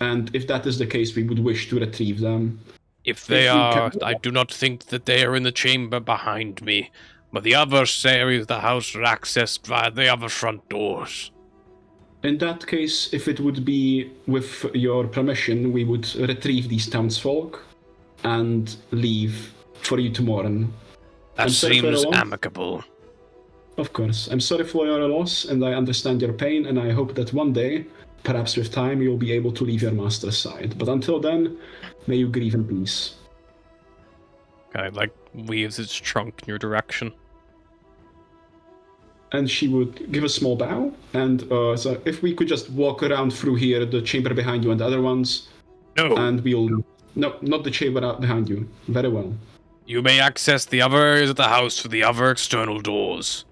And if that is the case, we would wish to retrieve them. If they are, I do not think that they are in the chamber behind me. But the other areas of the house are accessed via the other front doors. In that case, if it would be with your permission, we would retrieve these townsfolk and leave for you to mourn. That seems amicable. Of course. I'm sorry for your loss, and I understand your pain, and I hope that one day, perhaps with time, you'll be able to leave your master's side. But until then, may you grieve in peace. kind of like waves its trunk in your direction. And she would give a small bow, and so if we could just walk around through here, the chamber behind you and the other ones. No. And we'll... No, not the chamber out behind you. Very well. You may access the other areas of the house through the other external doors.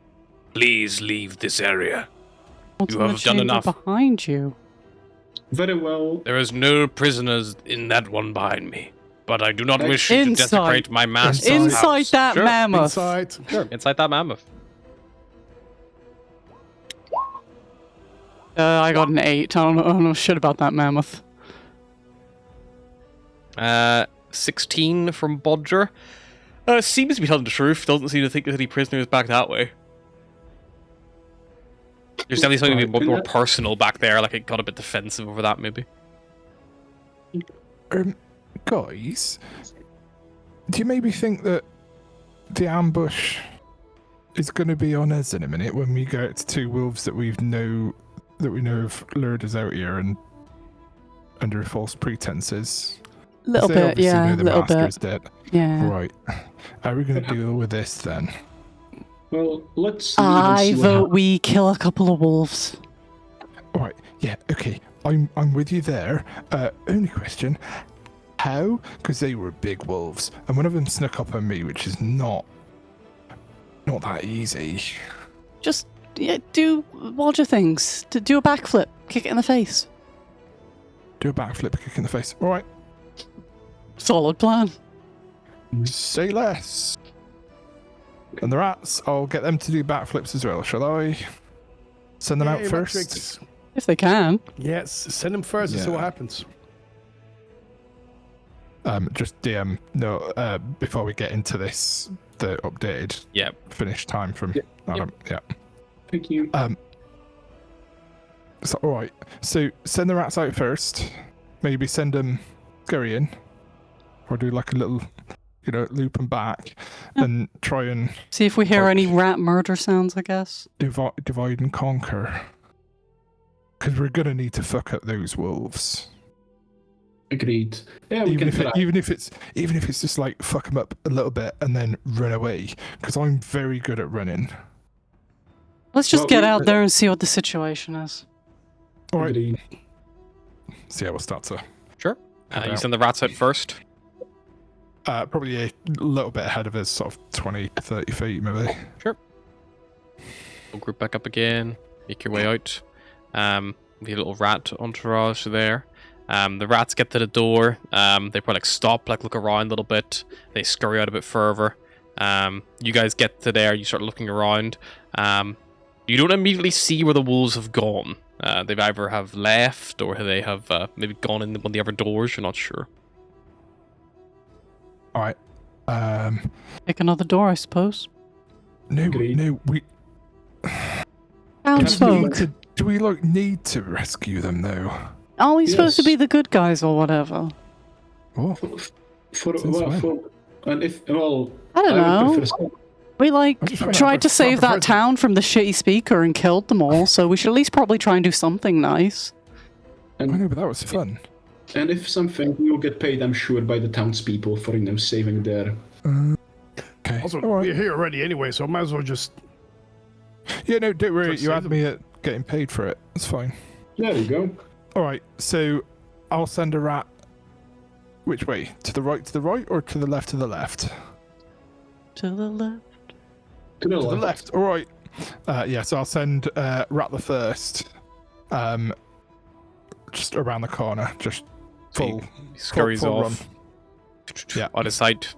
Please leave this area. What's You in the have done chamber enough. behind you? Very well. There is no prisoners in that one behind me. But I do not wish you to Inside. desecrate my master's Inside house. that Sure. mammoth. Inside. Sure, inside that mammoth. I got an 8. I don't know shit about that mammoth. 16 from Bodger. Seems to be telling the truth. Doesn't seem to think there's any prisoners back that way. There's definitely something a bit more personal back there, like it got a bit defensive over that, maybe. Guys, do you maybe think that the ambush is going to be on us in a minute when we get to 2 wolves that we know have lured us out here and under false pretenses? Little They bit, obviously yeah, know the little master bit. is dead. Yeah. Right. How are we going to deal with this then? Well, let's. I see what vote we kill a couple of wolves. All right. Yeah. Okay. I'm with you there. Only question: how? Because they were big wolves, and one of them snuck up on me, which is not that easy. Just do Roger things. Do a backflip, kick it in the face. Do a backflip, kick in the face. All right. Solid plan. Say less. And the rats, I'll get them to do backflips as well. Shall I send them out first? Matrix. If they can. Yes, send them first and see what happens. Just DM. No. Before we get into this, the updated finish time from Adam. Yeah. Thank you. So, all right. So send the rats out first. Maybe send them scurrying, or do like a little, loop them back, and try and See if we hear any rat murder sounds, I guess. divide and conquer. Because we're gonna need to fuck up those wolves. Agreed. Yeah, we can try. Even if it's just like fuck them up a little bit and then run away. Because I'm very good at running. Let's just get out there and see what the situation is. All right. Agreed. So yeah, we'll start to. Sure. Head You out. send the rats out first. Probably a little bit ahead of us, sort of 20, 30 feet maybe. Sure. We'll group back up again. Make your way out. We have a little rat entourage there. The rats get to the door. They probably stop, look around a little bit. They scurry out a bit further. You guys get to there. You start looking around. You don't immediately see where the wolves have gone. They've either have left or they have maybe gone in one of the other doors. You're not sure. All right. Pick another door, I suppose. No, we. Townsfolk. Do we need to rescue them though? Are we supposed to Yes. be the good guys or whatever? What? And if well, I don't know. would prefer- We I just wanna- tried to save prefer that to- town from the shitty speaker and killed them all, so we should at least probably try and do something nice. I know, but that was fun. And if something, we will get paid, I'm sure, by the townspeople for saving their. Okay. Also, All right. we're here already anyway, so I might as well just. Yeah, no, don't worry. Just You save had them. me at getting paid for it. It's fine. There you go. All right. So I'll send a rat. Which way? To the right, or to the left? To the left. To the left. To the To the left. left. All right. Yeah. So I'll send rat the first. Just around the corner. Just full. He scurries full off. Yeah. Out of sight.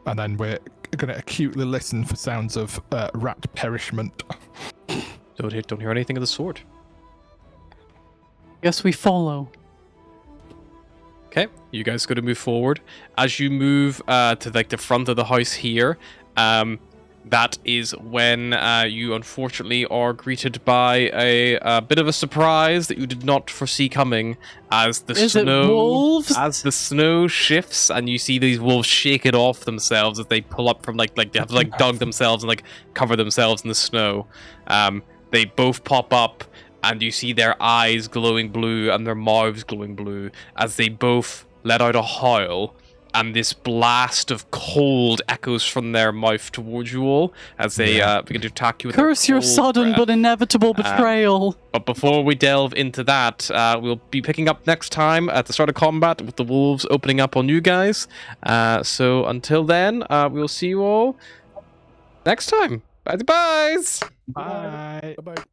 And then we're going to acutely listen for sounds of rat perishment. Don't hear anything of the sort. Guess we follow. Okay, you guys got to move forward. As you move to the front of the house here, that is when you unfortunately are greeted by a bit of a surprise that you did not foresee coming. As the Is it wolves? as the snow shifts, and you see these wolves shake it off themselves as they pull up from they have to dug themselves and cover themselves in the snow. They both pop up. And you see their eyes glowing blue and their mouths glowing blue as they both let out a howl, and this blast of cold echoes from their mouth towards you all as they begin to attack you with their Curse your cold sudden breath. but inevitable betrayal. But before we delve into that, we'll be picking up next time at the start of combat with the wolves opening up on you guys. So until then, we'll see you all next time. Bye-bye. Bye. Bye bye.